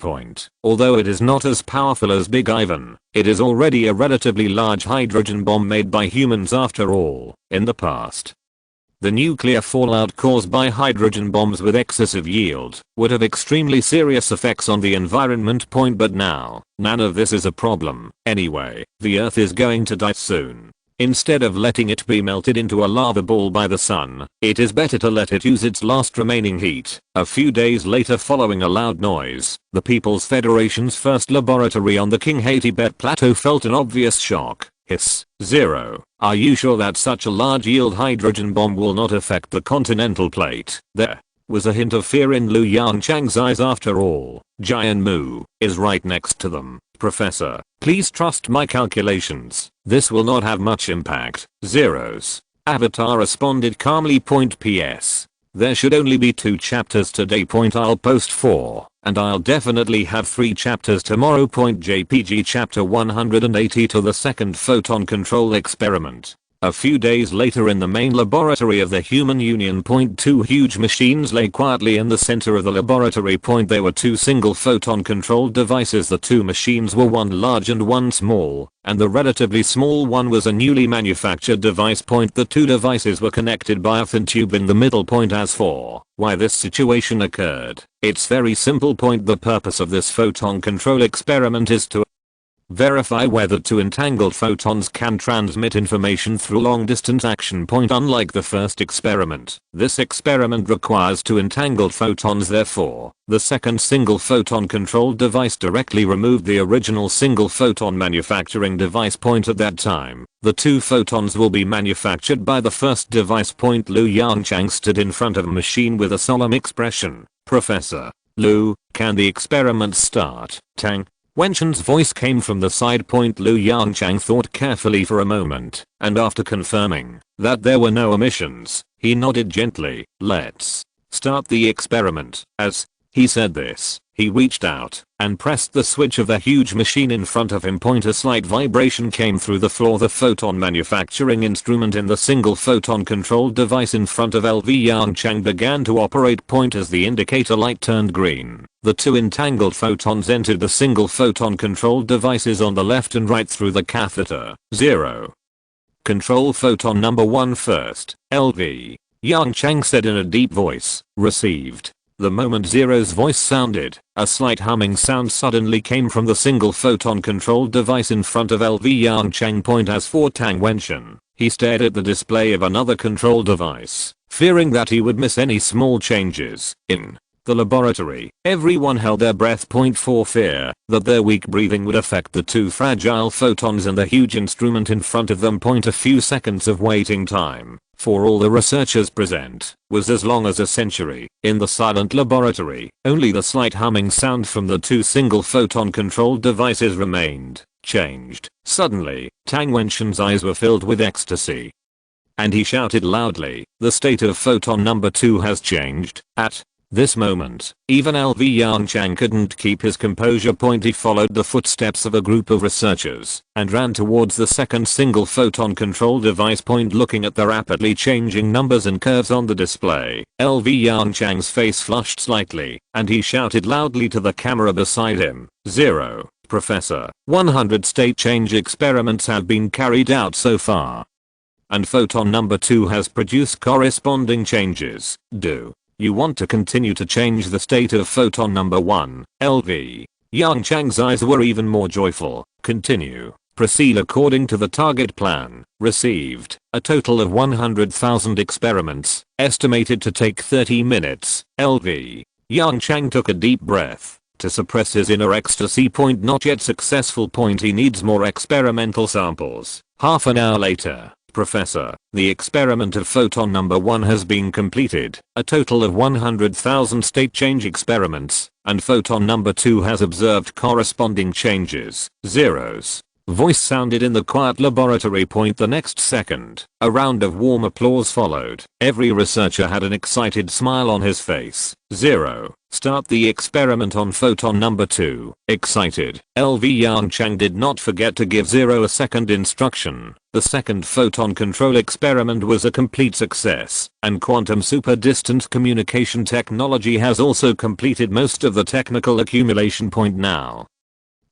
Although it is not as powerful as Big Ivan, it is already a relatively large hydrogen bomb made by humans after all. In the past, the nuclear fallout caused by hydrogen bombs with excessive yield would have extremely serious effects on the environment. But now, none of this is a problem. Anyway, the Earth is going to die soon. Instead of letting it be melted into a lava ball by the sun, it is better to let it use its last remaining heat. A few days later, following a loud noise, the People's Federation's first laboratory on the Qinghai Tibet Plateau felt an obvious shock. Hiss. 0. Are you sure that such a large yield hydrogen bomb will not affect the continental plate? There was a hint of fear in Lu Yongchang's eyes. After all, Jian Mu is right next to them. Professor, please trust my calculations. This will not have much impact. Zeros. Avatar responded calmly. P.S. There should only be 2 chapters today. I'll post 4. And I'll definitely have 3 chapters tomorrow. JPG Chapter 180 to the second photon control experiment. A few days later, in the main laboratory of the Human Union. 2 huge machines lay quietly in the center of the laboratory. There were 2 single photon controlled devices. The 2 machines were one large and one small, and the relatively small one was a newly manufactured device. The 2 devices were connected by a thin tube in the middle. As for why this situation occurred, it's very simple. The purpose of this photon control experiment is to verify whether 2 entangled photons can transmit information through long-distance action. Unlike the first experiment, this experiment requires 2 entangled photons. Therefore, the second single photon controlled device directly removed the original single photon manufacturing device. At that time, the 2 photons will be manufactured by the first device. Lu Yongchang stood in front of a machine with a solemn expression. Professor Lu, can the experiment start? Tang Wenshan's voice came from the side. Lu Yongchang thought carefully for a moment, and after confirming that there were no emissions, he nodded gently. Let's start the experiment. As he said this, he reached out and pressed the switch of the huge machine in front of him. A slight vibration came through the floor. The photon manufacturing instrument in the single photon controlled device in front of LV Yongchang began to operate. As the indicator light turned green, the 2 entangled photons entered the single photon controlled devices on the left and right through the catheter. 0. Control photon number 1 first. LV Yongchang said in a deep voice. Received. The moment Zero's voice sounded, a slight humming sound suddenly came from the single photon controlled device in front of LV Yongchang. As for Tang Wenshan, he stared at the display of another control device, fearing that he would miss any small changes. In the laboratory, everyone held their breath. For fear that their weak breathing would affect the 2 fragile photons and the huge instrument in front of them. A few seconds of waiting time for all the researchers present was as long as a century. In the silent laboratory, only the slight humming sound from the 2 single photon controlled devices remained changed. Suddenly, Tang Wenshan's eyes were filled with ecstasy, and he shouted loudly, the state of photon number 2 has changed. At this moment, even LV Yongchang couldn't keep his composure. He followed the footsteps of a group of researchers and ran towards the second single photon control device. Looking at the rapidly changing numbers and curves on the display, LV Yongchang's face flushed slightly, and he shouted loudly to the camera beside him. 0. Professor, 100 state change experiments have been carried out so far, and photon number 2 has produced corresponding changes. Do you want to continue to change the state of photon number 1, LV? Yongchang's eyes were even more joyful. Continue. Proceed according to the target plan. Received a total of 100,000 experiments, estimated to take 30 minutes. LV. Yongchang took a deep breath. To suppress his inner ecstasy. Not yet successful. He needs more experimental samples. Half an hour later. Professor, the experiment of photon number 1 has been completed. A total of 100,000 state change experiments, and photon number 2 has observed corresponding changes. Zeros. Voice sounded in the quiet laboratory. The next second, a round of warm applause followed. Every researcher had an excited smile on his face. 0. Start the experiment on photon number 2. Excited. LV Yongchang did not forget to give 0 a second instruction. The second photon control experiment was a complete success, and quantum super distance communication technology has also completed most of the technical accumulation. Now,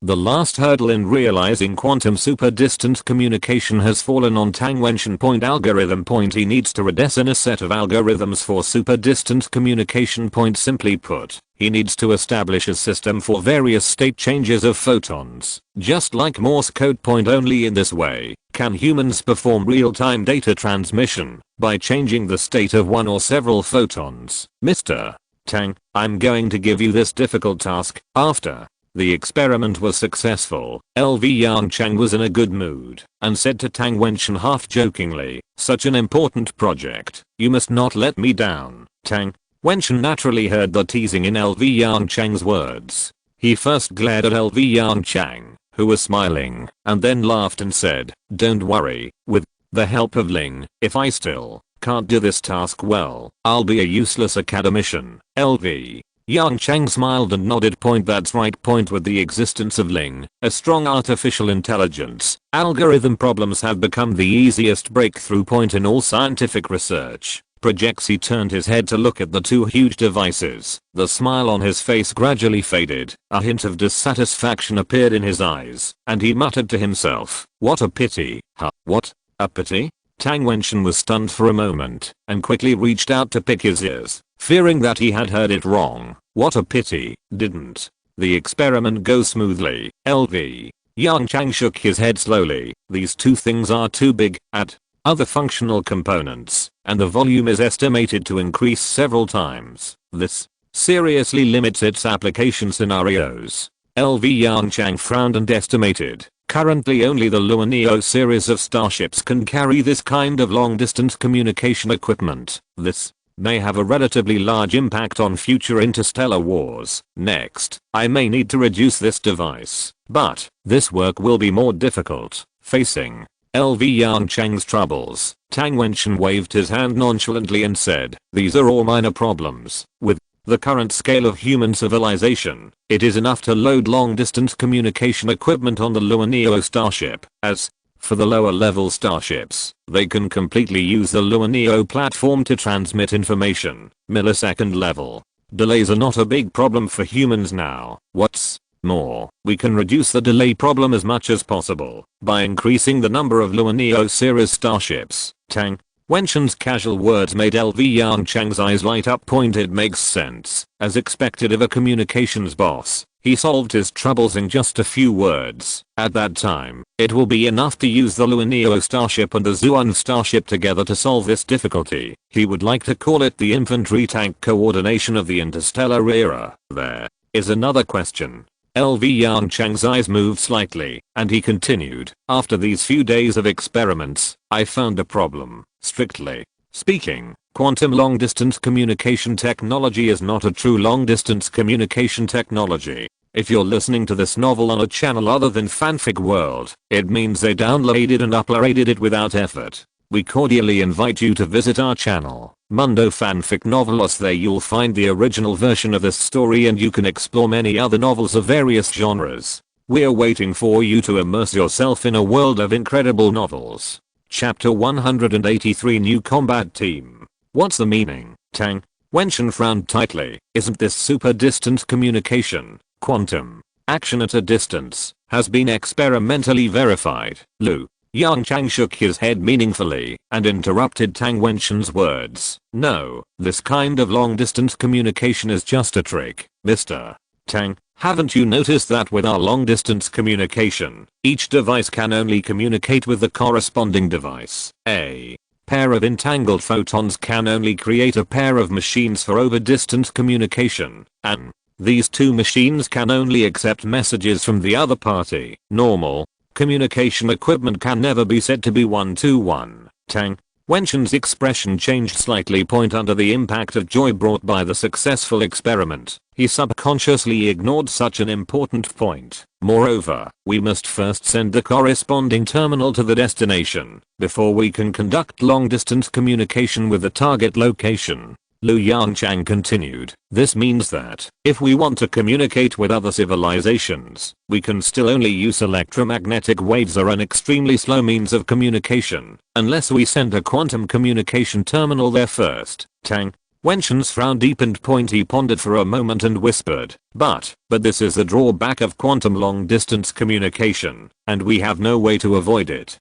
the last hurdle in realizing quantum super distance communication has fallen on Tang Wenshun. Algorithm. He needs to redesign a set of algorithms for super distance communication. Simply put, he needs to establish a system for various state changes of photons, just like Morse code. Only in this way can humans perform real-time data transmission by changing the state of one or several photons. Mr. Tang, I'm going to give you this difficult task. After the experiment was successful, LV Yongchang was in a good mood and said to Tang Wenshun half jokingly, "Such an important project, you must not let me down." Tang Wenshun naturally heard the teasing in LV Yongchang's words. He first glared at LV Yongchang, who was smiling, and then laughed and said, "Don't worry, with the help of Ling, if I still can't do this task well, I'll be a useless academician." LV Yongchang smiled and nodded. That's right. With the existence of Ling, a strong artificial intelligence, algorithm problems have become the easiest breakthrough point in all scientific research. Projects. He turned his head to look at the two huge devices. The smile on his face gradually faded. A hint of dissatisfaction appeared in his eyes, and he muttered to himself, "What a pity." Huh? What? A pity? Tang Wenshun was stunned for a moment, and quickly reached out to pick his ears, fearing that he had heard it wrong. What a pity. Didn't the experiment go smoothly? LV Yongchang shook his head slowly. These two things are too big, at other functional components, and the volume is estimated to increase several times. This seriously limits its application scenarios. LV Yongchang frowned and estimated. Currently only the Luaneo series of starships can carry this kind of long-distance communication equipment. This may have a relatively large impact on future interstellar wars. Next, I may need to reduce this device, but this work will be more difficult. Facing LV Yongchang's troubles, Tang Wenshun waved his hand nonchalantly and said, "These are all minor problems. With the current scale of human civilization, it is enough to load long-distance communication equipment on the Luaneo starship. As for the lower-level starships, they can completely use the Luaneo platform to transmit information. Millisecond level delays are not a big problem for humans now. What's more, we can reduce the delay problem as much as possible by increasing the number of Luaneo series starships." Tang Wenshun's casual words made LV Yongchang's eyes light up. It makes sense. As expected of a communications boss, he solved his troubles in just a few words. At that time, it will be enough to use the Luaneo starship and the Zhuan starship together to solve this difficulty. He would like to call it the infantry tank coordination of the interstellar era. There is another question. LV Yongchang's eyes moved slightly, and he continued, "After these few days of experiments, I found a problem. Strictly speaking, quantum long-distance communication technology is not a true long-distance communication technology. If you're listening to this novel on a channel other than Fanfic World, it means they downloaded and uploaded it without effort. We cordially invite you to visit our channel, Mundo Fanfic Novelos. There you'll find the original version of this story and you can explore many other novels of various genres. We're waiting for you to immerse yourself in a world of incredible novels." Chapter 183 New Combat Team. What's the meaning? Tang Wenshun frowned tightly. Isn't this super distant communication? Quantum action at a distance has been experimentally verified. Lu Yongchang shook his head meaningfully and interrupted Tang Wenshun's words. "No, this kind of long-distance communication is just a trick, Mr. Tang, haven't you noticed that with our long distance communication, each device can only communicate with the corresponding device? A pair of entangled photons can only create a pair of machines for over distance communication, and these two machines can only accept messages from the other party. Normal communication equipment can never be said to be one-to-one. Tang. Wenshun's expression changed slightly. Under the impact of joy brought by the successful experiment, he subconsciously ignored such an important point. Moreover, we must first send the corresponding terminal to the destination before we can conduct long-distance communication with the target location. Yongchang continued. This means that if we want to communicate with other civilizations, we can still only use electromagnetic waves or an extremely slow means of communication, unless we send a quantum communication terminal there first. Tang. Wenshun's frown deepened. He pondered for a moment and whispered, but this is the drawback of quantum long-distance communication, and we have no way to avoid it.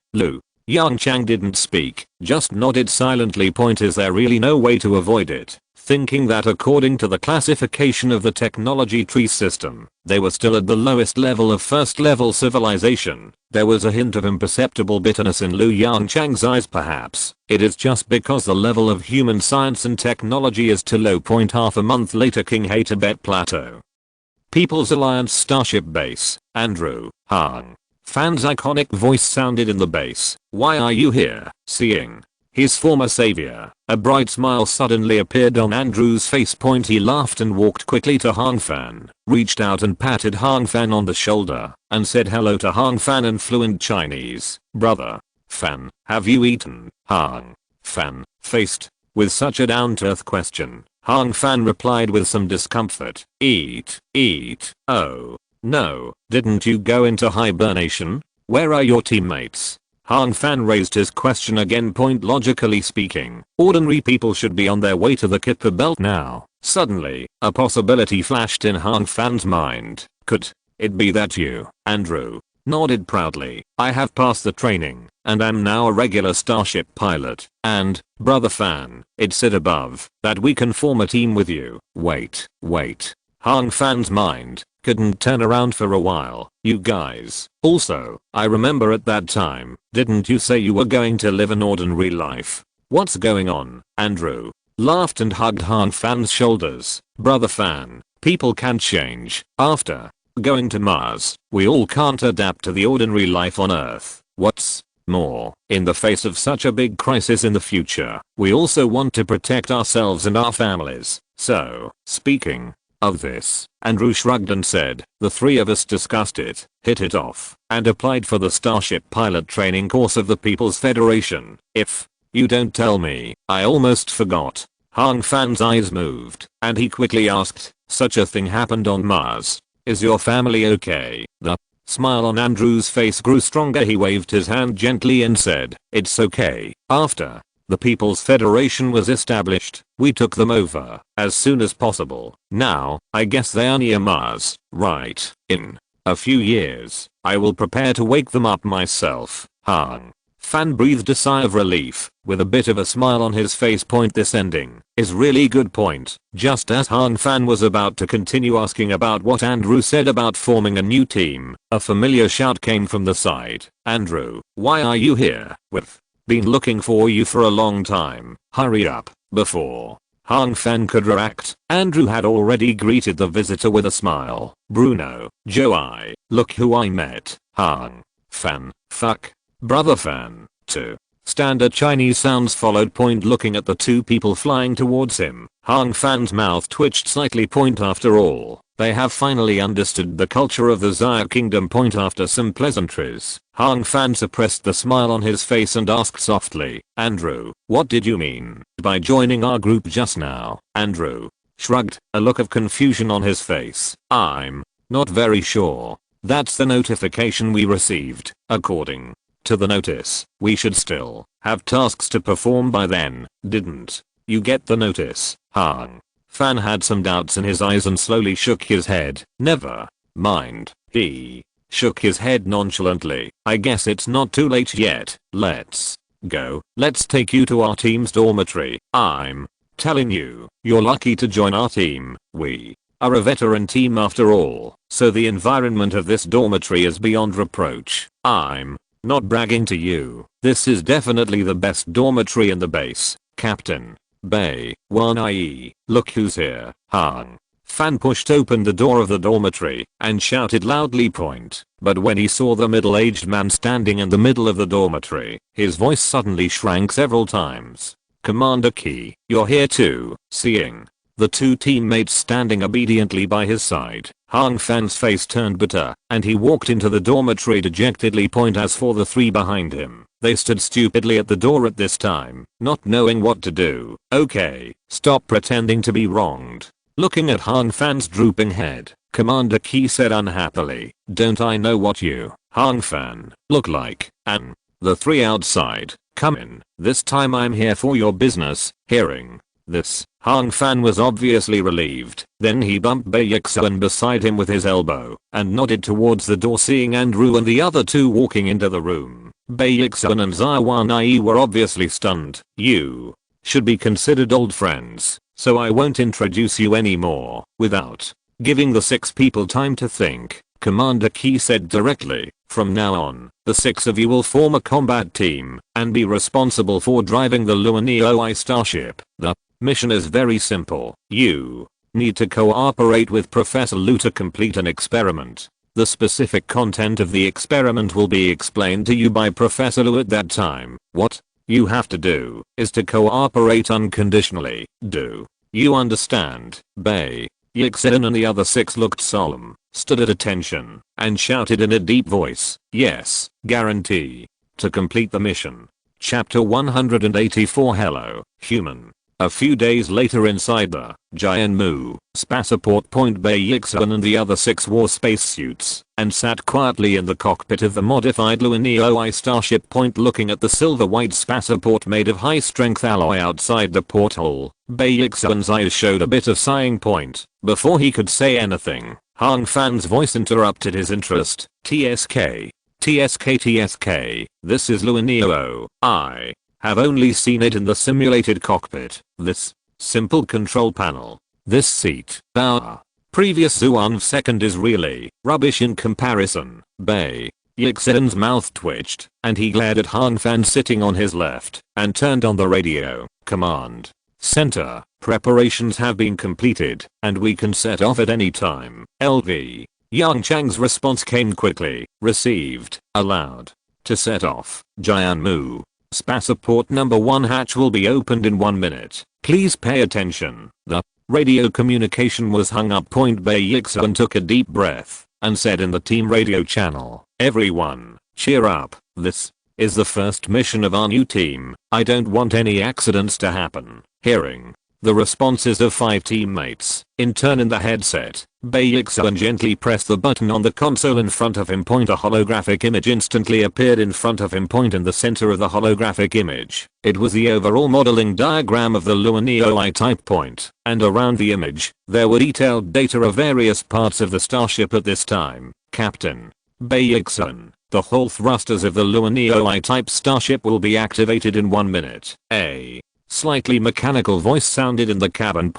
Yongchang didn't speak, just nodded silently. Is there really no way to avoid it? Thinking that according to the classification of the technology tree system, they were still at the lowest level of first level civilization, there was a hint of imperceptible bitterness in Yongchang's eyes. Perhaps it is just because the level of human science and technology is too low. Half a month later, Qinghai Tibet Plateau. People's Alliance Starship Base. Andrew Han Fan's iconic voice sounded in the base. Why are you here? Seeing his former savior, a bright smile suddenly appeared on Andrew's face. He laughed and walked quickly to Han Fan, reached out and patted Han Fan on the shoulder, and said hello to Han Fan in fluent Chinese. Brother Fan, have you eaten? Han Fan faced with such a down-to-earth question. Han Fan replied with some discomfort. Eat. Oh. No, didn't you go into hibernation? Where are your teammates? Han Fan raised his question again. Logically speaking, ordinary people should be on their way to the Kuiper belt now. Suddenly, a possibility flashed in Han Fan's mind. Could it be that you, Andrew, nodded proudly. I have passed the training, and am now a regular starship pilot, and, Brother Fan, it said above that we can form a team with you. Wait. Han Fan's mind couldn't turn around for a while. You guys. Also, I remember at that time, didn't you say you were going to live an ordinary life? What's going on? Andrew laughed and hugged Han Fan's shoulders. Brother Fan, people can change. After going to Mars, we all can't adapt to the ordinary life on Earth. What's more, in the face of such a big crisis in the future, we also want to protect ourselves and our families. So, speaking of this, Andrew shrugged and said, the three of us discussed it, hit it off, and applied for the Starship Pilot Training course of the People's Federation. If you don't tell me, I almost forgot. Han Fan's eyes moved, and he quickly asked, such a thing happened on Mars. Is your family okay? The smile on Andrew's face grew stronger. He waved his hand gently and said, it's okay. After the People's Federation was established, we took them over as soon as possible. Now, I guess they are near Mars, right? In a few years, I will prepare to wake them up myself. Han Fan breathed a sigh of relief, with a bit of a smile on his face. This ending is really good. Just as Han Fan was about to continue asking about what Andrew said about forming a new team, a familiar shout came from the side. Andrew, why are you here? We've been looking for you for a long time. Hurry up. Before Han Fan could react, Andrew had already greeted the visitor with a smile. Bruno, Joey, look who I met. Han Fan, fuck. Brother Fan, too. Standard Chinese sounds followed. Looking at the two people flying towards him, Han Fan's mouth twitched slightly. After all, they have finally understood the culture of the Xia Kingdom. After some pleasantries, Han Fan suppressed the smile on his face and asked softly, Andrew, what did you mean by joining our group just now? Andrew shrugged, a look of confusion on his face. I'm not very sure. That's the notification we received. According to the notice, we should still have tasks to perform by then. Didn't you get the notice? Han Fan had some doubts in his eyes and slowly shook his head. Never mind. He shook his head nonchalantly. I guess it's not too late yet. Let's go. Let's take you to our team's dormitory. I'm telling you, you're lucky to join our team. We are a veteran team after all, so the environment of this dormitory is beyond reproach. I'm not bragging to you. This is definitely the best dormitory in the base, Captain. Bay 1IE, look who's here. Hung Fan pushed open the door of the dormitory and shouted loudly point, but when he saw the middle-aged man standing in the middle of the dormitory, his voice suddenly shrank several times. Commander Key, you're here too. Seeing the two teammates standing obediently by his side, Hung Fan's face turned bitter, and he walked into the dormitory dejectedly. Point as for the three behind him, they stood stupidly at the door at this time, not knowing what to do. Okay, stop pretending to be wronged. Looking at Hung Fan's drooping head, Commander Key said unhappily, don't I know what you, Hung Fan, look like? And the three outside, come in, this time I'm here for your business. Hearing this, Hung Fan was obviously relieved. Then he bumped Bai Yixuan beside him with his elbow and nodded towards the door, seeing Andrew and the other two walking into the room. Bai Yixuan and Zai were obviously stunned. You should be considered old friends, so I won't introduce you anymore. Without giving the six people time to think, Commander Key said directly, from now on, the six of you will form a combat team and be responsible for driving the Luaneo starship. The mission is very simple. You need to cooperate with Professor Lu to complete an experiment. The specific content of the experiment will be explained to you by Professor Lu at that time. What you have to do is to cooperate unconditionally. Do you understand? Bai Yixuan and the other six looked solemn, stood at attention, and shouted in a deep voice, yes, guarantee. To complete the mission. Chapter 184. Hello, human. A few days later inside the Jianmu spaceport point, Bai Yixuan and the other six wore spacesuits and sat quietly in the cockpit of the modified Luaneo starship point, looking at the silver-white spaceport made of high-strength alloy outside the porthole. Bai Yixuan's eyes showed a bit of sighing point. Before he could say anything, Hung Fan's voice interrupted his interest. TSK. TSK. This is Luaneo. I have only seen it in the simulated cockpit. This simple control panel. This seat. Our previous Zuan second is really rubbish in comparison. Bai Yixuan's mouth twitched, and he glared at Hung Fan sitting on his left, and turned on the radio. Command Center, preparations have been completed, and we can set off at any time. LV. Yongchang's response came quickly. Received. Allowed to set off. Jianmu spaceport number 1 hatch will be opened in 1 minute. Please pay attention. The radio communication was hung up. Point Bai Yixuan took a deep breath and said in the team radio channel, everyone, cheer up. This is the first mission of our new team. I don't want any accidents to happen. Hearing the responses of 5 teammates in turn in the headset, Bai Yixuan gently pressed the button on the console in front of him. A holographic image instantly appeared in front of him. In the center of the holographic image, it was the overall modeling diagram of the Luaneo type point, and around the image, there were detailed data of various parts of the starship at this time. Captain Bai Yixuan, the whole thrusters of the Luaneo type starship will be activated in 1 minute. A slightly mechanical voice sounded in the cabin.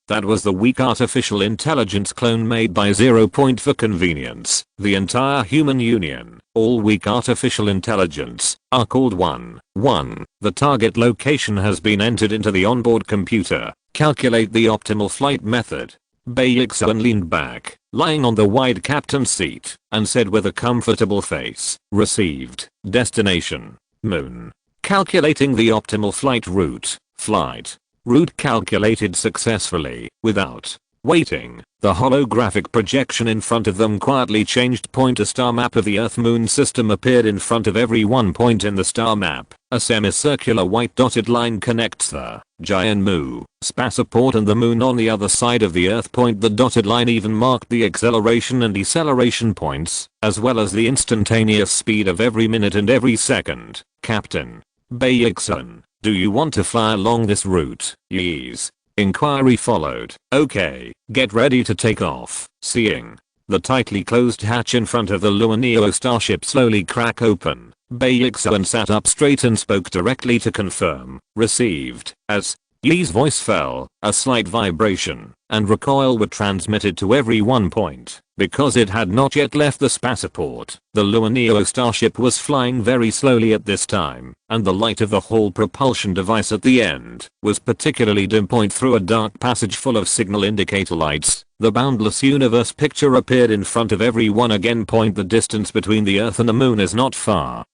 That was the weak artificial intelligence clone made by 0. For convenience, the entire human union, all weak artificial intelligence, are called 1. The target location has been entered into the onboard computer. Calculate the optimal flight method. Bai Yixuan leaned back, lying on the wide captain's seat, and said with a comfortable face, received. Destination Moon. Calculating the optimal flight route. Flight route calculated successfully. Without waiting, the holographic projection in front of them quietly changed. A star map of the Earth-Moon system appeared in front of every one point in the star map. A semicircular white dotted line connects the Jianmu spaceport and the moon on the other side of the Earth. The dotted line even marked the acceleration and deceleration points, as well as the instantaneous speed of every minute and every second. Captain Bai Yixuan, do you want to fly along this route? Yes. Inquiry followed. Okay, get ready to take off. Seeing the tightly closed hatch in front of the Luaneo starship slowly crack open, Bai Yixuan sat up straight and spoke directly to confirm. Received. As Yi's voice fell, a slight vibration, and recoil were transmitted to every one point. Because it had not yet left the spaceport, the Luaneo starship was flying very slowly at this time, and the light of the Hall propulsion device at the end was particularly dim. Through a dark passage full of signal indicator lights, the boundless universe picture appeared in front of everyone again. The distance between the Earth and the Moon is not far.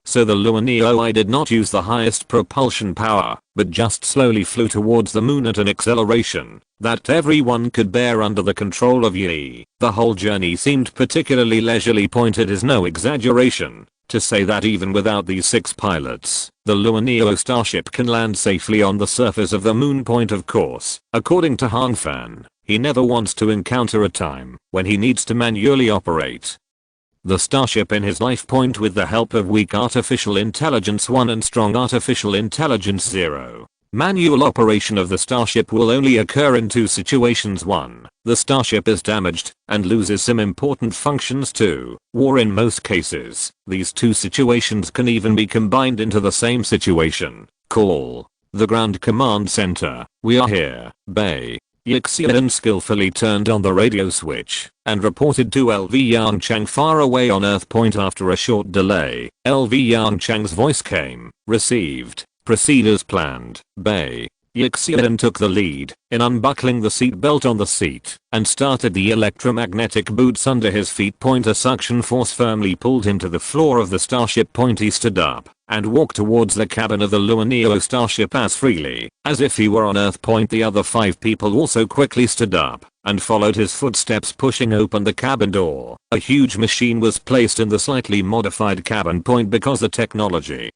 So the Luaneo I did not use the highest propulsion power, but just slowly flew towards the moon at an acceleration that everyone could bear under the control of Yi. The whole journey seemed particularly leisurely. It is no exaggeration to say that even without these 6 pilots, the Luaneo starship can land safely on the surface of the moon. Of course, according to Han Fan, he never wants to encounter a time when he needs to manually operate the starship in his life. With the help of weak artificial intelligence 1 and strong artificial intelligence 0. Manual operation of the starship will only occur in 2 situations. 1. The starship is damaged and loses some important functions. 2. War. In most cases, these 2 situations can even be combined into the same situation. Call the ground command center. We are here. Bay. Yongchang skillfully turned on the radio switch and reported to LV Yongchang far away on Earth. After a short delay, LV Yongchang's voice came. Received. Proceed as planned. Bay. Yongchang took the lead in unbuckling the seat belt on the seat and started the electromagnetic boots under his feet. A suction force firmly pulled him to the floor of the starship. He stood up and walked towards the cabin of the Luaneo starship as freely as if he were on Earth. The other 5 people also quickly stood up and followed his footsteps, pushing open the cabin door. A huge machine was placed in the slightly modified cabin. Because the technology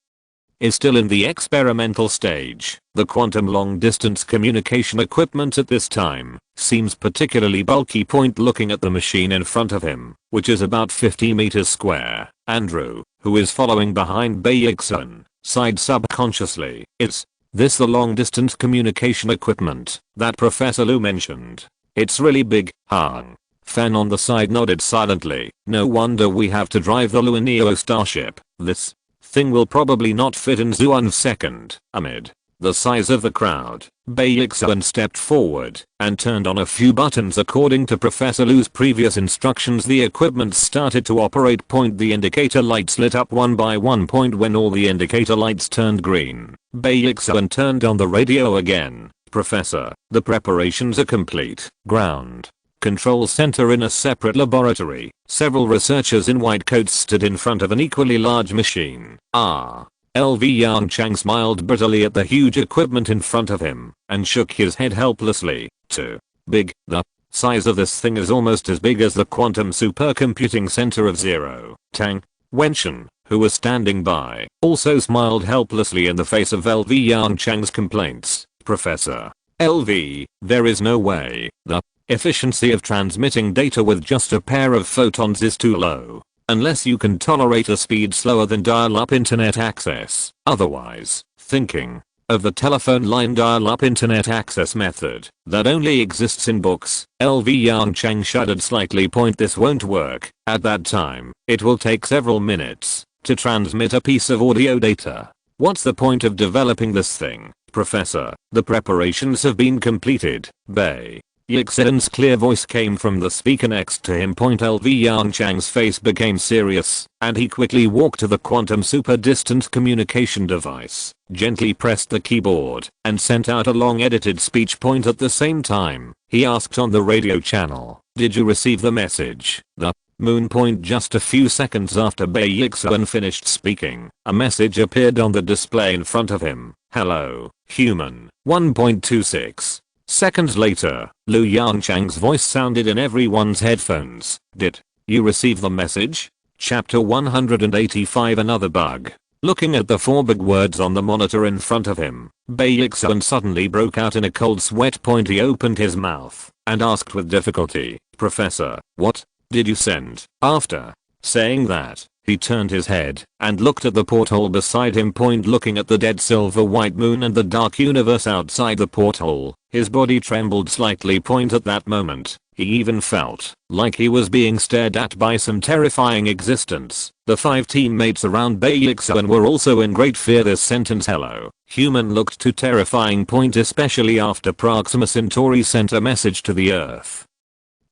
is still in the experimental stage, the quantum long-distance communication equipment at this time seems particularly bulky. Looking at the machine in front of him, which is about 50 meters square, Andrew, who is following behind Bay Yongchang, sighed subconsciously. Is this the long-distance communication equipment that Professor Lu mentioned? It's really big. Han Fan on the side nodded silently. No wonder we have to drive the Luaneo starship. This thing will probably not fit in Zuan's second. Amid the size of the crowd, Bay Yongchang stepped forward and turned on a few buttons. According to Professor Lu's previous instructions, the equipment started to operate. The indicator lights lit up one by one. When all the indicator lights turned green, Bay Yongchang turned on the radio again. Professor, the preparations are complete. Ground control center in a separate laboratory. Several researchers in white coats stood in front of an equally large machine. LV Yongchang smiled bitterly at the huge equipment in front of him and shook his head helplessly. Too big. The size of this thing is almost as big as the quantum supercomputing center of Zero. Tang Wenchen, who was standing by, also smiled helplessly in the face of LV Yongchang's complaints. Professor LV, there is no way. The efficiency of transmitting data with just a pair of photons is too low. Unless you can tolerate a speed slower than dial-up internet access. Otherwise, thinking of the telephone line dial-up internet access method that only exists in books. LV Yongchang shuddered slightly. This won't work. At that time, it will take several minutes to transmit a piece of audio data. What's the point of developing this thing, Professor? The preparations have been completed. Bay Yongchang's clear voice came from the speaker next to him. LV Yongchang's face became serious, and he quickly walked to the quantum super distant communication device, gently pressed the keyboard, and sent out a long edited speech. At the same time, he asked on the radio channel, "Did you receive the message?" The moon. Just a few seconds after Bay Yongchang finished speaking, a message appeared on the display in front of him. "Hello, human." 1.26 seconds later, Lu Yongchang's voice sounded in everyone's headphones. "Did you receive the message?" Chapter 185. Another bug. Looking at the 4 big words on the monitor in front of him, Bay Yongchang suddenly broke out in a cold sweat. He opened his mouth and asked with difficulty, "Professor, what did you send?" After saying that, he turned his head and looked at the porthole beside him. Looking at the dead silver white moon and the dark universe outside the porthole, his body trembled slightly. At that moment, He even felt like he was being stared at by some terrifying existence. The 5 teammates around Bailixoan were also in great fear. This sentence "hello, human" looked too terrifying, especially after Proxima Centauri sent a message to the Earth.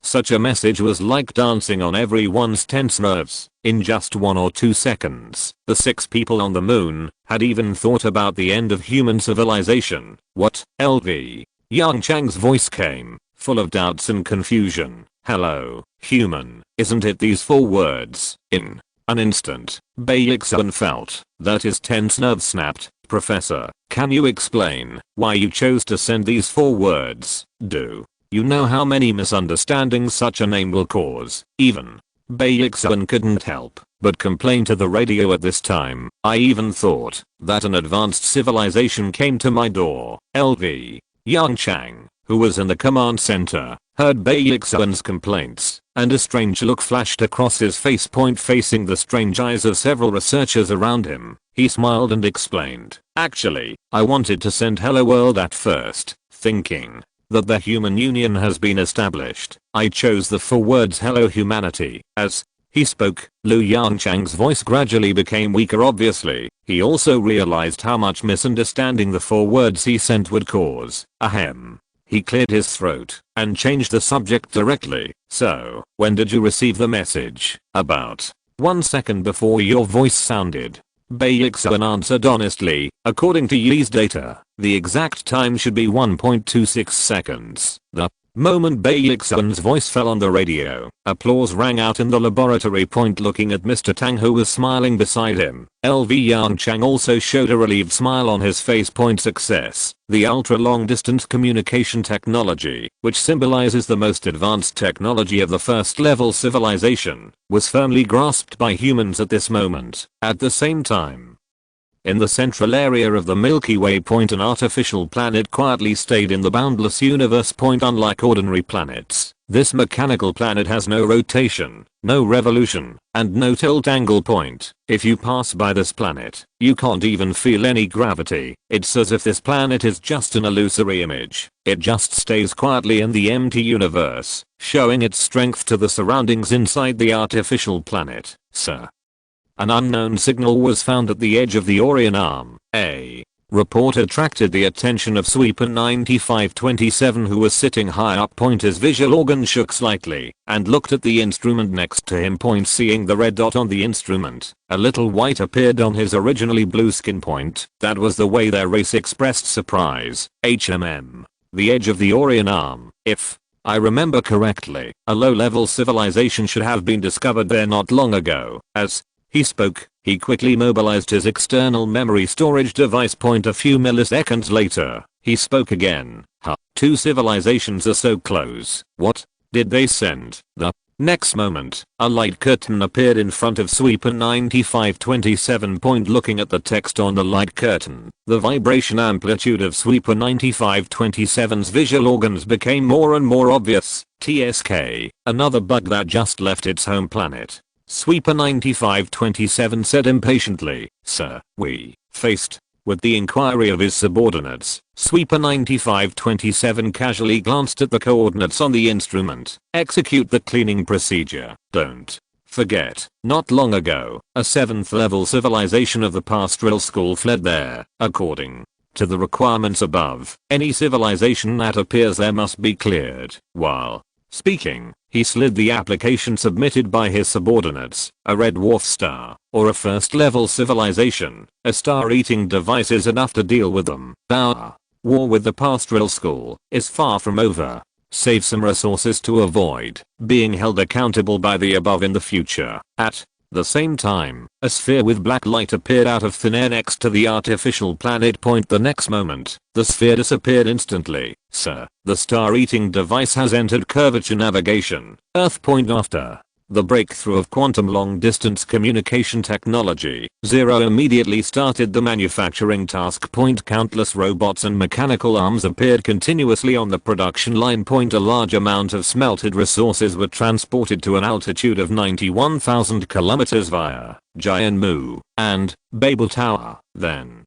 Such a message was like dancing on everyone's tense nerves. In just 1 or 2 seconds, the 6 people on the moon had even thought about the end of human civilization. What? LV. Yongchang's voice came, full of doubts and confusion. "Hello, human, isn't it these 4 words?" In an instant, Bailixoan felt that his tense nerves snapped. "Professor, can you explain why you chose to send these 4 words? Do you know how many misunderstandings such a name will cause?" Even Bailixoan couldn't help but complain to the radio at this time. "I even thought that an advanced civilization came to my door." LV. Yongchang, who was in the command center, heard Bailixoan's complaints, and a strange look flashed across his face. Facing the strange eyes of several researchers around him, he smiled and explained, "Actually, I wanted to send hello world at first, thinking that the human union has been established. I chose the 4 words hello humanity." As he spoke, Lu Yongchang's voice gradually became weaker. Obviously, he also realized how much misunderstanding the 4 words he sent would cause. Ahem. He cleared his throat and changed the subject directly. "So, when did you receive the message?" "About 1 second before your voice sounded." Bailixoan answered honestly. According to Yi's data, the exact time should be 1.26 seconds. The moment Bailixoan's voice fell on the radio, applause rang out in the laboratory. Looking at Mr. Tang, who was smiling beside him, LV Yongchang also showed a relieved smile on his face. Success. The ultra-long distance communication technology, which symbolizes the most advanced technology of the first level civilization, was firmly grasped by humans at this moment. At the same time, in the central area of the Milky Way, an artificial planet quietly stayed in the boundless universe. Unlike ordinary planets, this mechanical planet has no rotation, no revolution, and no tilt angle. If you pass by this planet, you can't even feel any gravity. It's as if this planet is just an illusory image. It just stays quietly in the empty universe, showing its strength to the surroundings inside the artificial planet. Sir. An unknown signal was found at the edge of the Orion Arm. A report attracted the attention of Sweeper 9527, who was sitting high up. His visual organ shook slightly and looked at the instrument next to him. Seeing the red dot on the instrument, a little white appeared on his originally blue skin. That was the way their race expressed surprise. The edge of the Orion Arm. If I remember correctly, a low-level civilization should have been discovered there not long ago. As he spoke, he quickly mobilized his external memory storage device. A few milliseconds later, he spoke again. 2 civilizations are so close. What did they send? The next moment, a light curtain appeared in front of Sweeper 9527. Looking at the text on the light curtain, the vibration amplitude of Sweeper 9527's visual organs became more and more obvious. TSK, another bug that just left its home planet. Sweeper 9527 said impatiently. "Sir, we faced with the inquiry of his subordinates." Sweeper 9527 casually glanced at the coordinates on the instrument. "Execute the cleaning procedure. Don't forget, not long ago, a 7th level civilization of the pastoral school fled there. According to the requirements above, any civilization that appears there must be cleared." While speaking, he slid the application submitted by his subordinates. A red dwarf star, or a first-level civilization. A star-eating device is enough to deal with them. Our war with the pastoral school is far from over. Save some resources to avoid being held accountable by the above in the future. At the same time, a sphere with black light appeared out of thin air next to the artificial planet. The next moment, the sphere disappeared instantly. "Sir, the star-eating device has entered curvature navigation, Earth." After the breakthrough of quantum long-distance communication technology, Zero immediately started the manufacturing task. Countless robots and mechanical arms appeared continuously on the production line. A large amount of smelted resources were transported to an altitude of 91,000 kilometers via Jianmu and Babel Tower. Then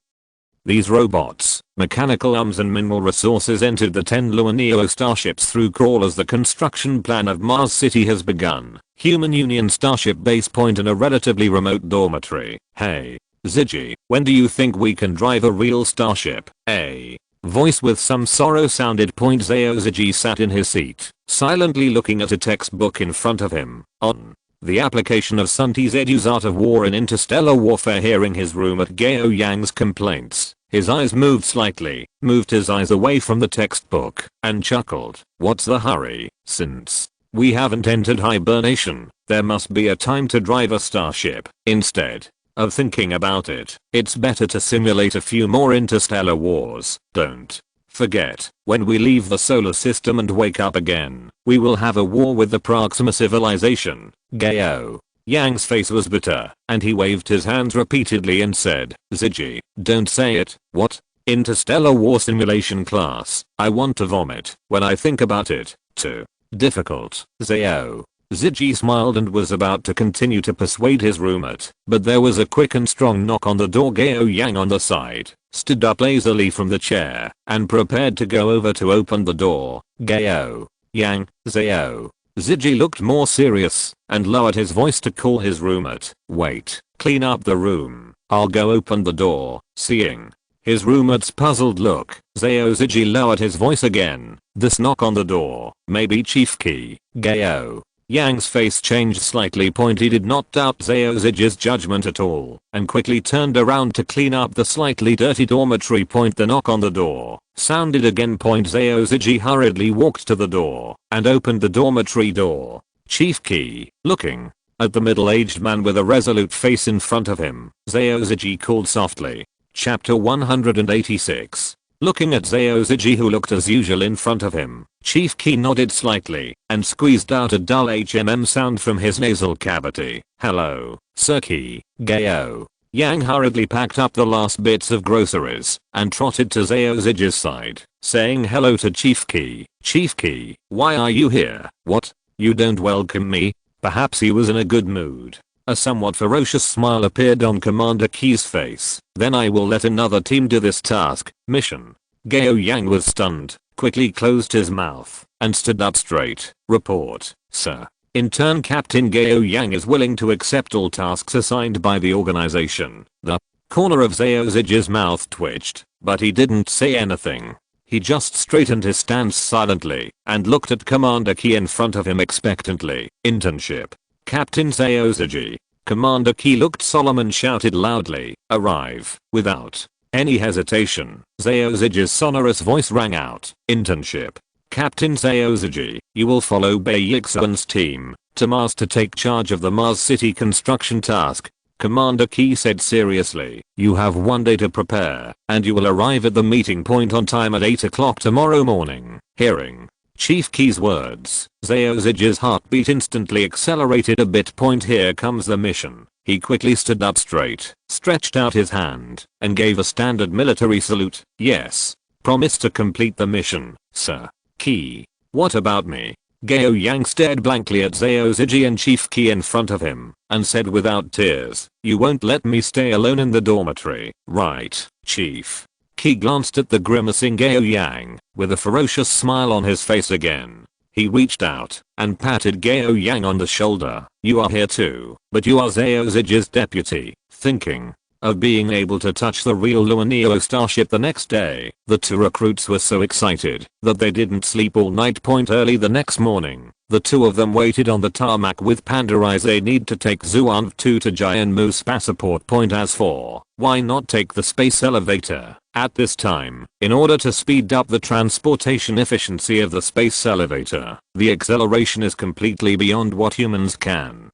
These robots, mechanical arms and mineral resources entered the 10 Luaneo starships through crawlers. The construction plan of Mars City has begun. Human Union Starship base point in a relatively remote dormitory. Hey, Ziggy, when do you think we can drive a real starship? A voice with some sorrow sounded. Zao Ziggy sat in his seat, silently looking at a textbook in front of him. On the application of Sun Tzu's art of war in interstellar warfare. Hearing his roommate Gao Yang's complaints, his eyes moved slightly, moved his eyes away from the textbook, and chuckled. What's the hurry? Since we haven't entered hibernation, there must be a time to drive a starship. Instead of thinking about it, it's better to simulate a few more interstellar wars. Don't forget, when we leave the solar system and wake up again, we will have a war with the Proxima civilization. Gao Yang's face was bitter, and he waved his hands repeatedly and said, Ziggy, don't say it. What? Interstellar war simulation class? I want to vomit when I think about it. Too difficult. Zao Ziggy smiled and was about to continue to persuade his roommate, but there was a quick and strong knock on the door. Gao Yang on the side stood up lazily from the chair and prepared to go over to open the door. Gao Yang, Zao Ziggy looked more serious and lowered his voice to call his roommate. Wait, clean up the room. I'll go open the door. Seeing his roommate's puzzled look, Zao Ziggy lowered his voice again. This knock on the door, maybe Chief Key. Gao Yang's face changed slightly. He did not doubt Zao Ziggy's judgment at all, and quickly turned around to clean up the slightly dirty dormitory. The knock on the door sounded again. Zao Ziggy hurriedly walked to the door and opened the dormitory door. Chief Key, looking at the middle-aged man with a resolute face in front of him, Zao Ziggy called softly. Chapter 186. Looking at Zao Ziggy, who looked as usual in front of him, Chief Key nodded slightly and squeezed out a dull HMM sound from his nasal cavity. Hello, Sir Key. Gao Yang hurriedly packed up the last bits of groceries and trotted to Zao Ziggy's side, saying hello to Chief Key. Chief Key, why are you here? What? You don't welcome me? Perhaps he was in a good mood. A somewhat ferocious smile appeared on Commander Key's face. Then I will let another team do this task. Mission. Gao Yang was stunned, quickly closed his mouth, and stood up straight. Report, sir. In turn, Captain Gao Yang is willing to accept all tasks assigned by the organization. The corner of Zao Ziggy's mouth twitched, but he didn't say anything. He just straightened his stance silently and looked at Commander Key in front of him expectantly. Internship. Captain Zao Ziggy. Commander Key looked solemn and shouted loudly, arrive. Without any hesitation, Zao Ziggy's sonorous voice rang out. Internship. Captain Zao Ziggy, you will follow Bei Yixuan's team to Mars to take charge of the Mars City construction task. Commander Key said seriously, you have one day to prepare, and you will arrive at the meeting point on time at 8 o'clock tomorrow morning. Hearing Chief Key's words, Zao Ziggy's heartbeat instantly accelerated a bit. Here comes the mission. He quickly stood up straight, stretched out his hand, and gave a standard military salute. Yes. Promise to complete the mission, sir. Key. What about me? Gao Yang stared blankly at Zao Ziggy and Chief Key in front of him, and said without tears, you won't let me stay alone in the dormitory, right, Chief? Key glanced at the grimacing Gao Yang, with a ferocious smile on his face again. He reached out and patted Gao Yang on the shoulder. You are here too, but you are Zao Ziggy's deputy. Thinking of being able to touch the real Luaneo starship the next day, the two recruits were so excited that they didn't sleep all night. Early the next morning, the two of them waited on the tarmac with Panda eyes. They need to take Zhuan 2 to Jianmu spaceport. As for why not take the space elevator at this time, in order to speed up the transportation efficiency of the space elevator. The acceleration is completely beyond what humans can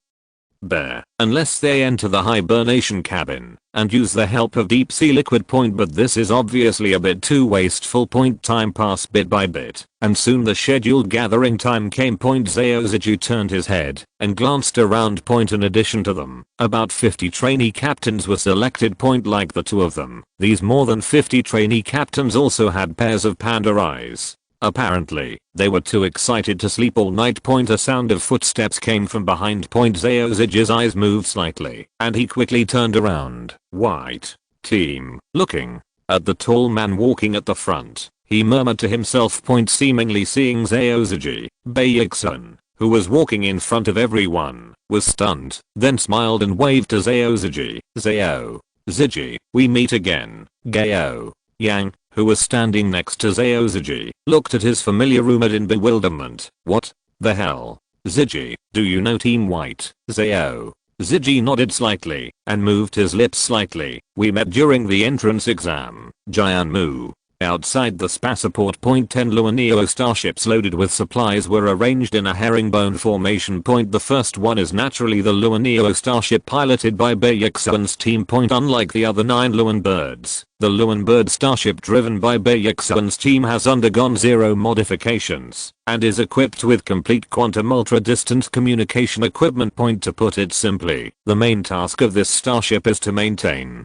bear, unless they enter the hibernation cabin and use the help of deep sea liquid. But this is obviously a bit too wasteful. Time passed bit by bit, and soon the scheduled gathering time came. Zao Ziggy turned his head and glanced around. In addition to them, about 50 trainee captains were selected. Like the two of them, these more than 50 trainee captains also had pairs of panda eyes. Apparently, they were too excited to sleep all night. A sound of footsteps came from behind. Zao Ziggy's eyes moved slightly, and he quickly turned around. White team. Looking at the tall man walking at the front. He murmured to himself, seemingly seeing Zaoziji. Baeksun, who was walking in front of everyone, was stunned, then smiled and waved to Zaoziji. Zao. Ziji, we meet again. Gao. Yang, who was standing next to Zaoziji, looked at his familiar roommate in bewilderment. What the hell? Ziji, do you know Team White? Zao. Ziji nodded slightly and moved his lips slightly. We met during the entrance exam. Jianmu. Outside the spaceport. 10 Luaneo starships loaded with supplies were arranged in a herringbone formation. The first one is naturally the Luaneo starship piloted by Baeksun's team. Unlike the other 9 Luan birds, the Luan bird starship driven by Baeksun's team has undergone 0 modifications and is equipped with complete quantum ultra-distance communication equipment. To put it simply, the main task of this starship is to maintain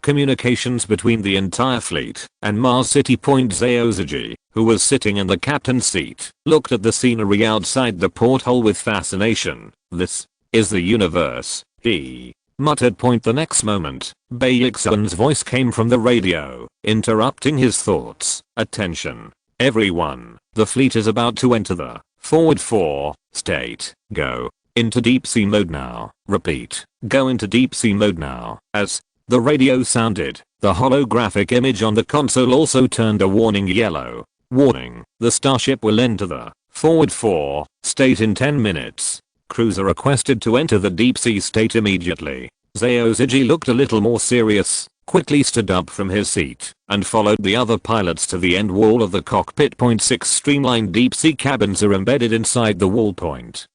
communications between the entire fleet and Mars City. Zaoziji, who was sitting in the captain's seat, looked at the scenery outside the porthole with fascination. This is the universe, he muttered. The next moment, Baeksun's voice came from the radio, interrupting his thoughts. Attention, everyone, the fleet is about to enter the forward 4 state. Go into deep sea mode now. Repeat, go into deep sea mode now. As the radio sounded, the holographic image on the console also turned a warning yellow. Warning, the starship will enter the forward 4 state in 10 minutes. Crews are requested to enter the deep sea state immediately. Zaoziji looked a little more serious, quickly stood up from his seat, and followed the other pilots to the end wall of the cockpit. 6 streamlined deep sea cabins are embedded inside the wall.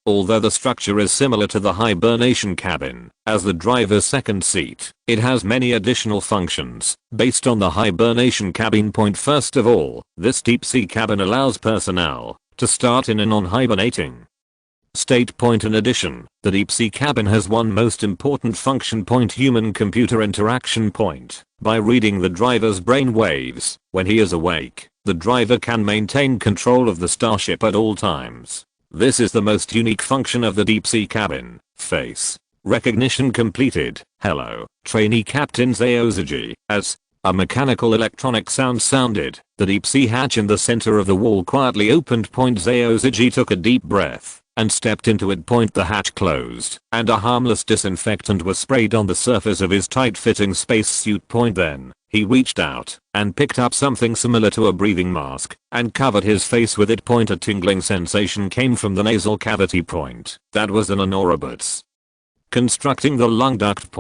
Although the structure is similar to the hibernation cabin, as the driver's second seat, it has many additional functions based on the hibernation cabin. First of all, this deep sea cabin allows personnel to start in a non-hibernating state. In addition, the deep sea cabin has one most important function. Human-computer interaction. By reading the driver's brain waves when he is awake, the driver can maintain control of the starship at all times. This is the most unique function of the deep sea cabin. Face recognition completed. Hello, trainee Captain Zaoziji. As a mechanical electronic sound sounded, the deep sea hatch in the center of the wall quietly opened. Zaoziji took a deep breath and stepped into it. The hatch closed, and a harmless disinfectant was sprayed on the surface of his tight-fitting spacesuit. Then, he reached out and picked up something similar to a breathing mask and covered his face with it. A tingling sensation came from the nasal cavity. That was an anorobus constructing the lung duct.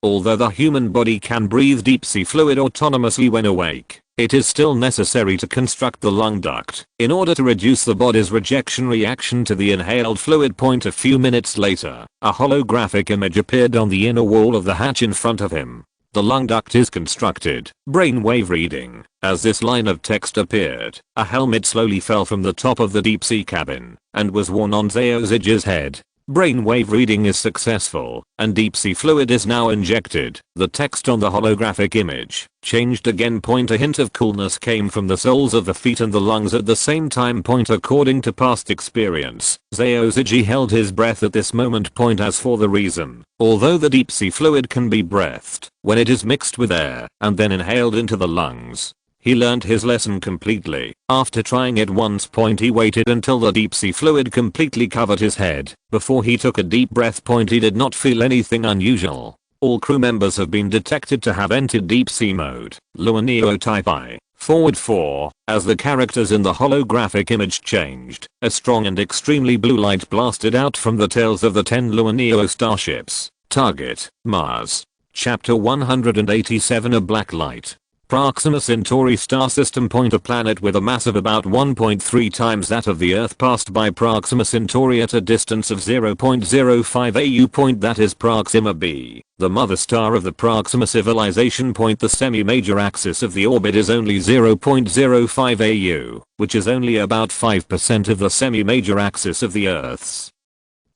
Although the human body can breathe deep sea fluid autonomously when awake, it is still necessary to construct the lung duct in order to reduce the body's rejection reaction to the inhaled fluid. A few minutes later, a holographic image appeared on the inner wall of the hatch in front of him. The lung duct is constructed. Brainwave reading. As this line of text appeared, a helmet slowly fell from the top of the deep sea cabin and was worn on Zaoziji's head. Brainwave reading is successful, and deep sea fluid is now injected. The text on the holographic image changed again. A hint of coolness came from the soles of the feet and the lungs at the same time. According to past experience, Zaoziji held his breath at this moment. As for the reason, although the deep sea fluid can be breathed when it is mixed with air and then inhaled into the lungs, he learned his lesson completely. After trying it once. He waited until the deep sea fluid completely covered his head before he took a deep breath. He did not feel anything unusual. All crew members have been detected to have entered deep sea mode. Luaneo Type I, forward 4. As the characters in the holographic image changed, a strong and extremely blue light blasted out from the tails of the 10 Luaneo starships. Target, Mars. Chapter 187. A black light. Proxima Centauri star system. A planet with a mass of about 1.3 times that of the Earth passed by Proxima Centauri at a distance of 0.05 AU. That is Proxima b, the mother star of the Proxima civilization. The semi-major axis of the orbit is only 0.05 AU, which is only about 5% of the semi-major axis of the Earth's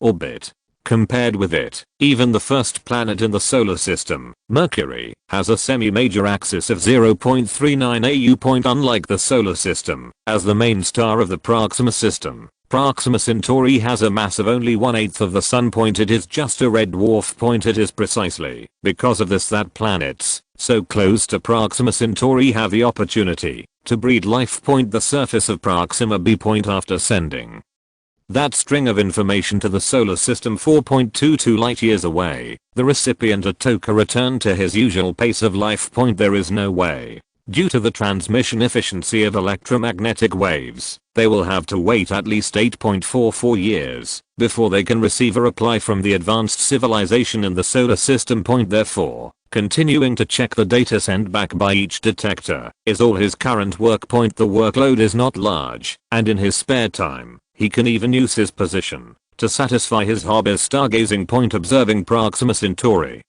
orbit. Compared with it, even the first planet in the solar system, Mercury, has a semi-major axis of 0.39 AU. Unlike the solar system, as the main star of the Proxima system, Proxima Centauri has a mass of only 1/8 of the sun. It is just a red dwarf. It is precisely because of this that planets so close to Proxima Centauri have the opportunity to breed life. The surface of Proxima B. After sending that string of information to the solar system 4.22 light years away, the recipient Atoka returned to his usual pace of life. There is no way. Due to the transmission efficiency of electromagnetic waves, they will have to wait at least 8.44 years before they can receive a reply from the advanced civilization in the solar system. Therefore, continuing to check the data sent back by each detector is all his current work. The workload is not large, and in his spare time, he can even use his position to satisfy his hobby stargazing. Observing Proxima Centauri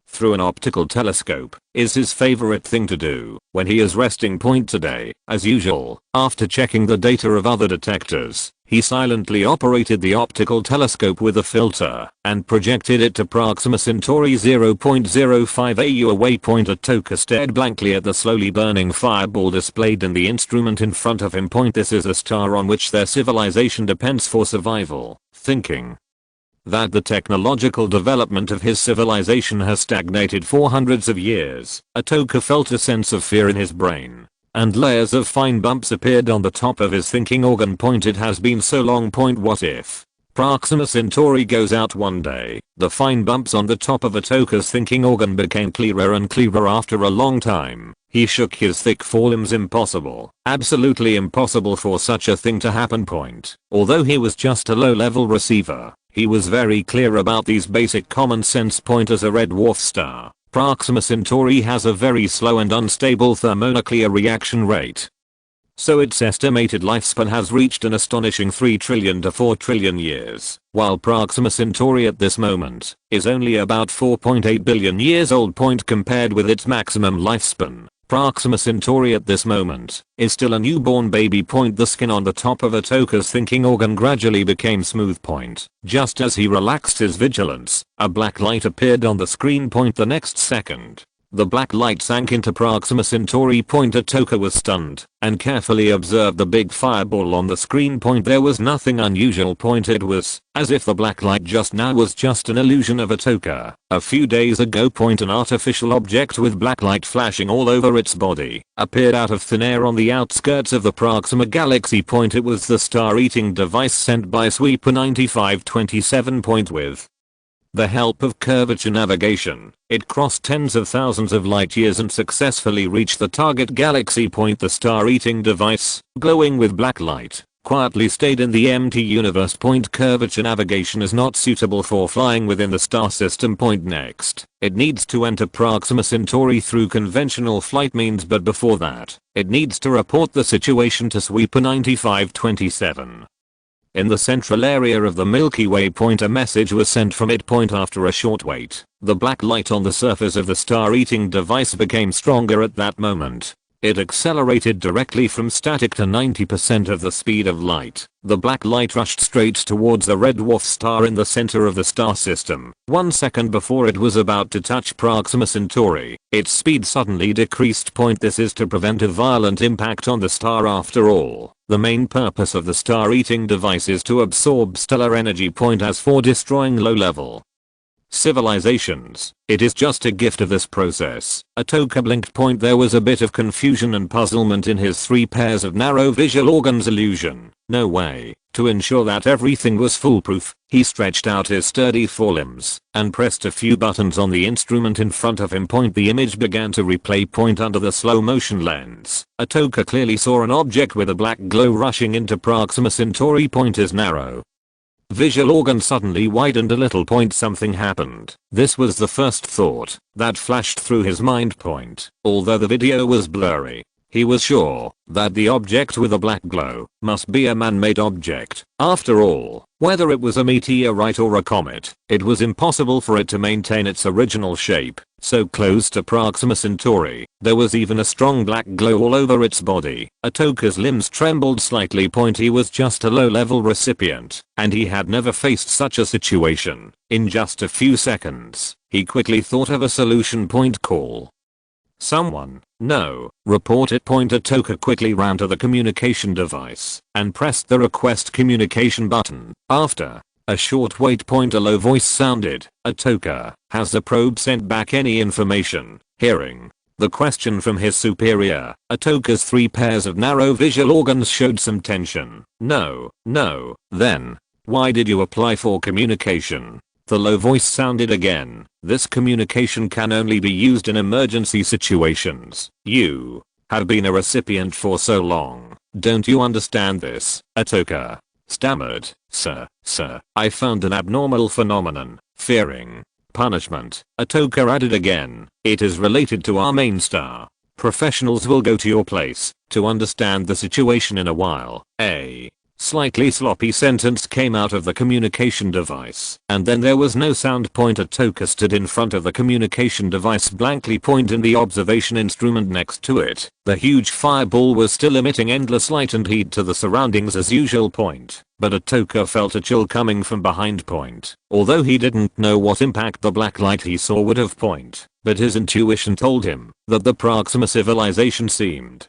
through an optical telescope is his favorite thing to do when he is resting. Today, as usual, after checking the data of other detectors, he silently operated the optical telescope with a filter and projected it to Proxima Centauri 0.05 AU away. Atoka stared blankly at the slowly burning fireball displayed in the instrument in front of him. This is a star on which their civilization depends for survival, thinking that the technological development of his civilization has stagnated for hundreds of years. Atoka felt a sense of fear in his brain, and layers of fine bumps appeared on the top of his thinking organ. It has been so long. What if Proxima Centauri goes out one day? The fine bumps on the top of Atoka's thinking organ became clearer and clearer after a long time. He shook his thick forelimbs. Impossible. Absolutely impossible for such a thing to happen. Although he was just a low-level receiver, he was very clear about these basic common sense. As a red dwarf star, Proxima Centauri has a very slow and unstable thermonuclear reaction rate. So its estimated lifespan has reached an astonishing 3 trillion to 4 trillion years, while Proxima Centauri at this moment is only about 4.8 billion years old. Compared with its maximum lifespan, Proxima Centauri at this moment is still a newborn baby. The skin on the top of Atoka's thinking organ gradually became smooth. Just as he relaxed his vigilance, a black light appeared on the screen. The next second, the black light sank into Proxima Centauri. Atoka was stunned and carefully observed the big fireball on the screen. There was nothing unusual. It was as if the black light just now was just an illusion of Atoka. A few days ago, an artificial object with black light flashing all over its body appeared out of thin air on the outskirts of the Proxima galaxy. It was the star-eating device sent by Sweeper 9527. With the help of curvature navigation, it crossed tens of thousands of light years and successfully reached the target galaxy. The star-eating device, glowing with black light, quietly stayed in the empty universe. Curvature navigation is not suitable for flying within the star system. Next, it needs to enter Proxima Centauri through conventional flight means, but before that, it needs to report the situation to Sweeper 9527. In the central area of the Milky Way. A message was sent from it. After a short wait, the black light on the surface of the star-eating device became stronger. At that moment, it accelerated directly from static to 90% of the speed of light. The black light rushed straight towards the red dwarf star in the center of the star system. 1 second before it was about to touch Proxima Centauri, its speed suddenly decreased. This is to prevent a violent impact on the star. After all, the main purpose of the star-eating device is to absorb stellar energy. As for destroying low-level civilizations, it is just a gift of this process. Atoka blinked. There was a bit of confusion and puzzlement in his 3 pairs of narrow visual organs. Illusion? No way. To ensure that everything was foolproof, he stretched out his sturdy forelimbs and pressed a few buttons on the instrument in front of him. The image began to replay. Under the slow motion lens, Atoka clearly saw an object with a black glow rushing into Proxima Centauri. His narrow visual organ suddenly widened a little. Something happened. This was the first thought that flashed through his mind. Although the video was blurry, he was sure that the object with a black glow must be a man-made object. After all, whether it was a meteorite or a comet, it was impossible for it to maintain its original shape. So close to Proxima Centauri, there was even a strong black glow all over its body. Atoka's limbs trembled slightly. He was just a low-level recipient, and he had never faced such a situation. In just a few seconds, he quickly thought of a solution. Call Someone, no, report it. Atoka quickly ran to the communication device and pressed the request communication button. After a short wait, a low voice sounded. Atoka, has the probe sent back any information? Hearing the question from his superior, Atoka's 3 pairs of narrow visual organs showed some tension. No. Then why did you apply for communication? The low voice sounded again. This communication can only be used in emergency situations. You have been a recipient for so long. Don't you understand this? Atoka stammered. Sir, I found an abnormal phenomenon. Fearing punishment. Atoka added again. It is related to our main star. Professionals will go to your place to understand the situation in a while. A slightly sloppy sentence came out of the communication device, and then there was no sound. Atoka stood in front of the communication device, blankly pointing the observation instrument next to it. The huge fireball was still emitting endless light and heat to the surroundings as usual. But Atoka felt a chill coming from behind. Although he didn't know what impact the black light he saw would have. But his intuition told him that the Proxima civilization seemed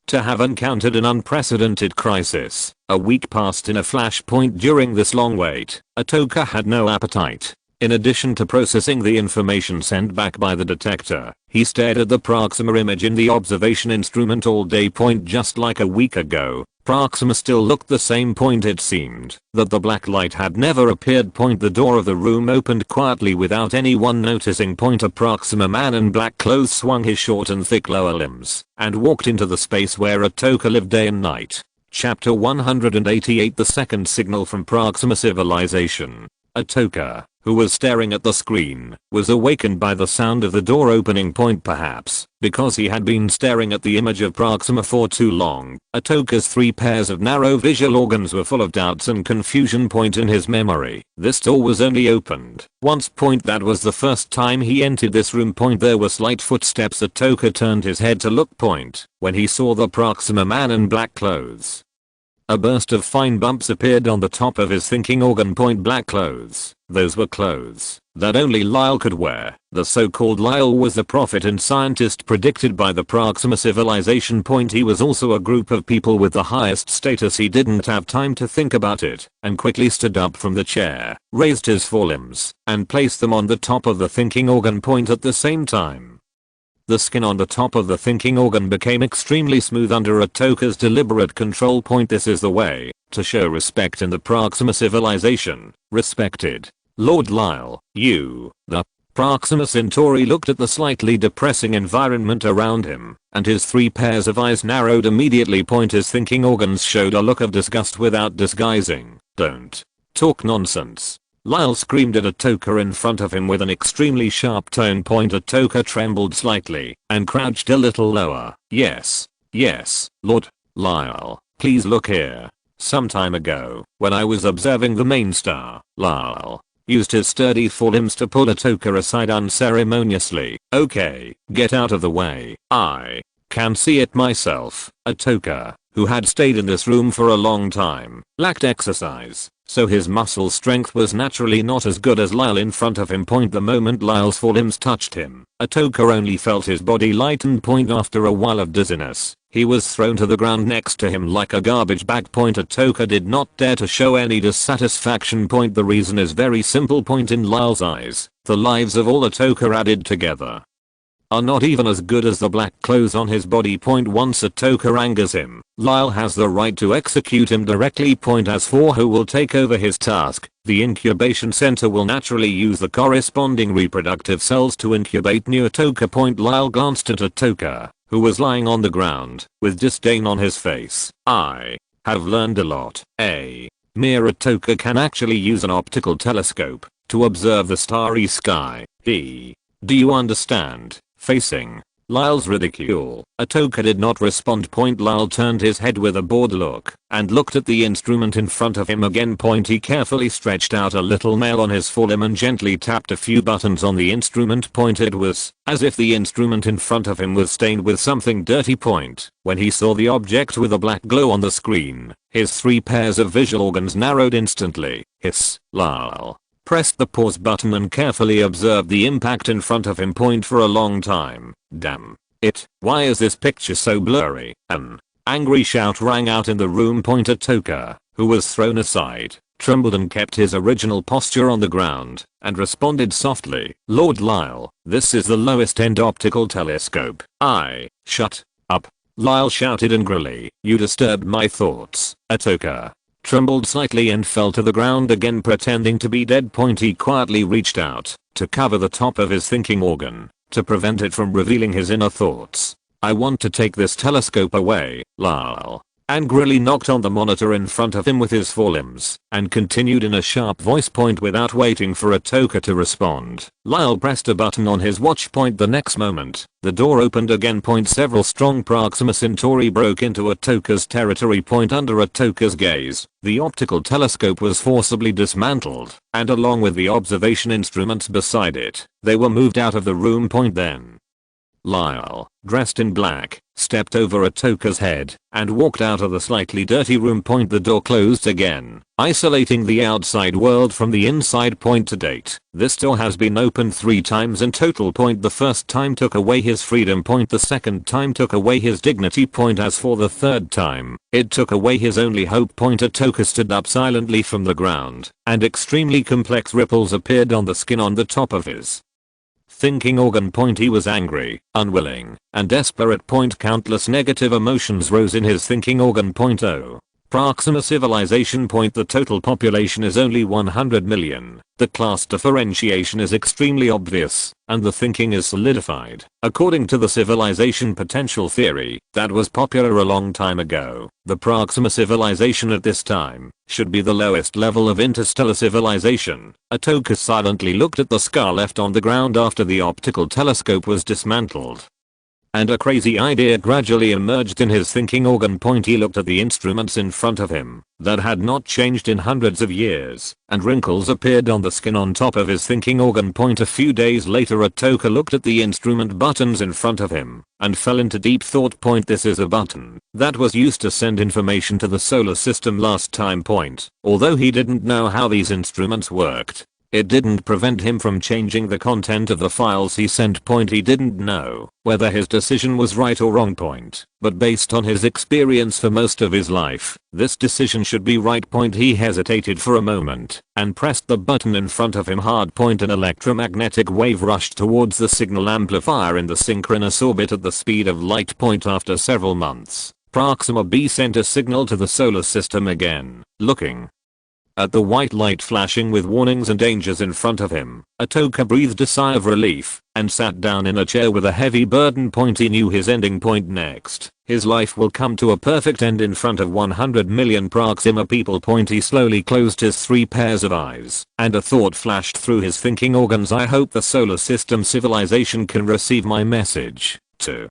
to have encountered an unprecedented crisis. A week passed in a flash. During this long wait, Atoka had no appetite. In addition to processing the information sent back by the detector, he stared at the Proxima image in the observation instrument all day. Just like a week ago, Proxima still looked the same. It seemed that the black light had never appeared. The door of the room opened quietly without anyone noticing. A Proxima man in black clothes swung his short and thick lower limbs and walked into the space where Atoka lived day and night. Chapter 188. The second signal from Proxima civilization. Atoka, who was staring at the screen, was awakened by the sound of the door opening. Perhaps because he had been staring at the image of Proxima for too long, Atoka's 3 pairs of narrow visual organs were full of doubts and confusion. In his memory, this door was only opened once. That was the first time he entered this room. There were slight footsteps. Atoka turned his head to look. When he saw the Proxima man in black clothes, a burst of fine bumps appeared on the top of his thinking organ. Black clothes. Those were clothes that only Lyle could wear. The so-called Lyle was the prophet and scientist predicted by the Proxima civilization. He was also a group of people with the highest status. He didn't have time to think about it and quickly stood up from the chair, raised his forelimbs, and placed them on the top of the thinking organ. At the same time, the skin on the top of the thinking organ became extremely smooth under Atoka's deliberate control. This is the way to show respect in the Proxima civilization. Respected Lord Lyle, you. The Proxima Centauri looked at the slightly depressing environment around him, and his 3 pairs of eyes narrowed immediately. His thinking organs showed a look of disgust without disguising. Don't talk nonsense, Lyle screamed at Atoka in front of him with an extremely sharp tone. Atoka trembled slightly and crouched a little lower. Yes, Lord Lyle, please look here. Some time ago, when I was observing the main star, Lyle used his sturdy forelimbs to pull Atoka aside unceremoniously. Okay, get out of the way. I can see it myself. Atoka, who had stayed in this room for a long time, lacked exercise, so his muscle strength was naturally not as good as Lyle in front of him. The moment Lyle's forelimbs touched him, Atoka only felt his body lighten. After a while of dizziness, he was thrown to the ground next to him like a garbage bag. Atoka did not dare to show any dissatisfaction. The reason is very simple. In Lyle's eyes, the lives of all Atoka added together are not even as good as the black clothes on his body. Once Atoka angers him, Lyle has the right to execute him directly. As for who will take over his task, the incubation center will naturally use the corresponding reproductive cells to incubate new Atoka. Lyle glanced at Atoka, who was lying on the ground, with disdain on his face. I have learned a lot. Mere Atoka can actually use an optical telescope to observe the starry sky. Do you understand? Facing Lyle's ridicule, Atoka did not respond. Lyle turned his head with a bored look and looked at the instrument in front of him again. He carefully stretched out a little nail on his forelimb and gently tapped a few buttons on the instrument. It was as if the instrument in front of him was stained with something dirty. When he saw the object with a black glow on the screen, his 3 pairs of visual organs narrowed instantly. Hiss, Lyle. pressed the pause button and carefully observed the impact in front of him for a long time. Damn it, why is this picture so blurry? An angry shout rang out in the room. Atoka, who was thrown aside, trembled and kept his original posture on the ground, and responded softly, "Lord Lyle, this is the lowest end optical telescope." Shut up, Lyle shouted angrily. "You disturbed my thoughts." Atoka trembled slightly and fell to the ground again, pretending to be dead. He quietly reached out to cover the top of his thinking organ to prevent it from revealing his inner thoughts. "I want to take this telescope away." Lyle angrily knocked on the monitor in front of him with his forelimbs and continued in a sharp voice. Without waiting for Atoka to respond, Lyle pressed a button on his watch. The next moment, the door opened again. Several strong Proxima Centauri broke into Atoka's territory. Under Atoka's gaze, the optical telescope was forcibly dismantled, and along with the observation instruments beside it, they were moved out of the room. Then Lyle, dressed in black, stepped over Atoka's head and walked out of the slightly dirty room. The door closed again, isolating the outside world from the inside. To date, this door has been opened 3 times in total. The first time took away his freedom. The second time took away his dignity. As for the third time, it took away his only hope. Atoka stood up silently from the ground, and extremely complex ripples appeared on the skin on the top of his thinking organ. He was angry, unwilling, and desperate. Countless negative emotions rose in his thinking organ. Proxima civilization. The total population is only 100 million. The class differentiation is extremely obvious, and the thinking is solidified. According to the civilization potential theory that was popular a long time ago, the Proxima civilization at this time should be the lowest level of interstellar civilization. Atoka silently looked at the scar left on the ground after the optical telescope was dismantled, and a crazy idea gradually emerged in his thinking organ. He looked at the instruments in front of him that had not changed in hundreds of years, and wrinkles appeared on the skin on top of his thinking organ. A few days later, Atoka looked at the instrument buttons in front of him and fell into deep thought. This is a button that was used to send information to the solar system last time. Although he didn't know how these instruments worked, it didn't prevent him from changing the content of the files he sent. He didn't know whether his decision was right or wrong. But based on his experience for most of his life, this decision should be right. He hesitated for a moment and pressed the button in front of him hard. An electromagnetic wave rushed towards the signal amplifier in the synchronous orbit at the speed of light. After several months, Proxima B sent a signal to the solar system again. Looking at the white light flashing with warnings and dangers in front of him, Atoka breathed a sigh of relief and sat down in a chair with a heavy burden. He knew his ending. Next, his life will come to a perfect end in front of 100 million Proxima people. He slowly closed his 3 pairs of eyes, and a thought flashed through his thinking organs. I hope the solar system civilization can receive my message. To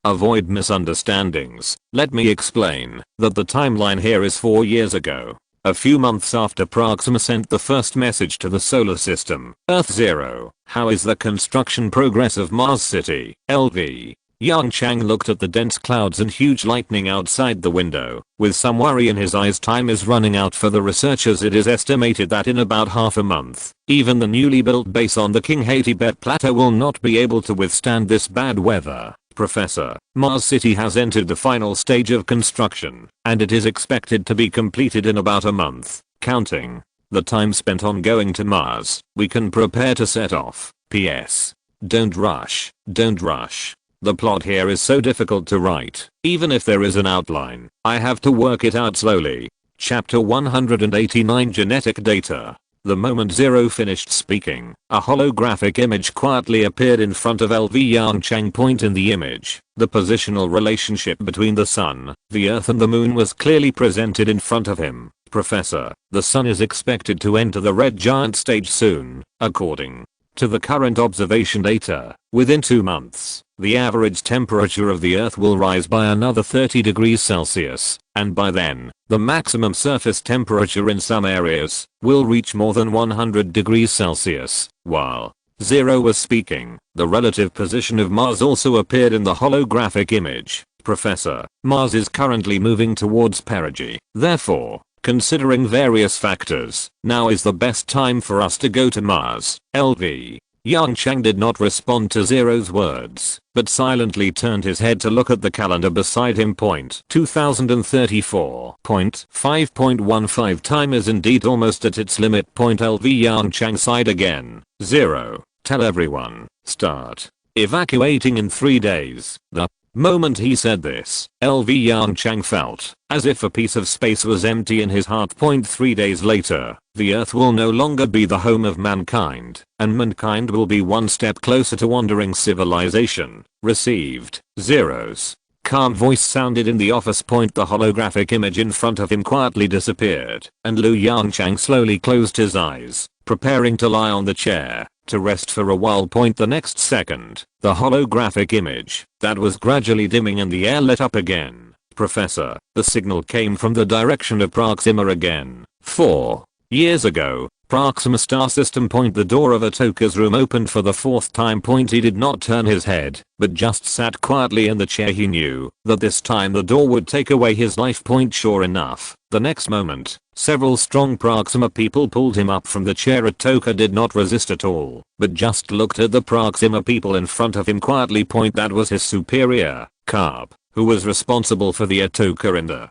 avoid misunderstandings, let me explain that the timeline here is 4 years ago. A few months after Proxima sent the first message to the solar system. Earth 0. How is the construction progress of Mars City? LV. Yongchang looked at the dense clouds and huge lightning outside the window, with some worry in his eyes. Time is running out for the researchers. It is estimated that in about half a month, even the newly built base on the King Tibet plateau will not be able to withstand this bad weather. Professor, Mars City has entered the final stage of construction, and it is expected to be completed in about a month, counting the time spent on going to Mars. We can prepare to set off. P.S. Don't rush. Don't rush. The plot here is so difficult to write. Even if there is an outline, I have to work it out slowly. Chapter 189 Genetic Data. The moment Zero finished speaking, a holographic image quietly appeared in front of LV Yongchang. In the image, the positional relationship between the sun, the earth and the moon was clearly presented in front of him. Professor, the sun is expected to enter the red giant stage soon, according to the current observation data. Within 2 months, the average temperature of the earth will rise by another 30 degrees Celsius, and by then, the maximum surface temperature in some areas will reach more than 100 degrees Celsius. While Zero was speaking, the relative position of Mars also appeared in the holographic image. Professor, Mars is currently moving towards perigee. Therefore, Considering various factors, now is the best time for us to go to Mars, LV. Yongchang did not respond to Zero's words, but silently turned his head to look at the calendar beside him. 2034.5.15 time is indeed almost at its limit. LV Yongchang sighed again. Zero. Tell everyone. Start evacuating in 3 days. The moment he said this, LV Yongchang felt as if a piece of space was empty in his heart. 3 days later, the Earth will no longer be the home of mankind, and mankind will be one step closer to wandering civilization. Received. Zeros. Calm voice sounded in the office. The holographic image in front of him quietly disappeared, and Lu Yongchang slowly closed his eyes, preparing to lie on the chair to rest for a while. The next second, the holographic image that was gradually dimming in the air lit up again. Professor, the signal came from the direction of Proxima again. 4 years ago, Proxima star system. The door of Atoka's room opened for the 4th time. He did not turn his head, but just sat quietly in the chair. He knew that this time the door would take away his life. Sure enough, the next moment, several strong Proxima people pulled him up from the chair. Atoka did not resist at all, but just looked at the Proxima people in front of him quietly. That was his superior, Carp, who was responsible for the Atoka and the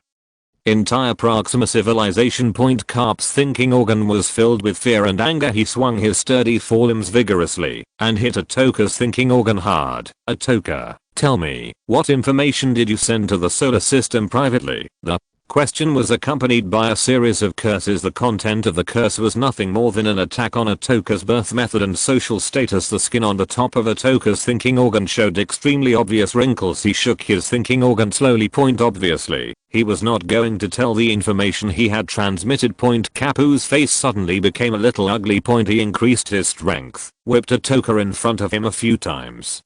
entire Proxima civilization. Carp's thinking organ was filled with fear and anger. He swung his sturdy forelimbs vigorously and hit Atoka's thinking organ hard. Atoka, tell me, what information did you send to the solar system privately? The question was accompanied by a series of curses. The content of the curse was nothing more than an attack on Atoka's birth method and social status. The skin on the top of Atoka's thinking organ showed extremely obvious wrinkles. He shook his thinking organ slowly. Obviously, he was not going to tell the information he had transmitted. Kapu's face suddenly became a little ugly. He increased his strength, whipped Atoka in front of him a few times,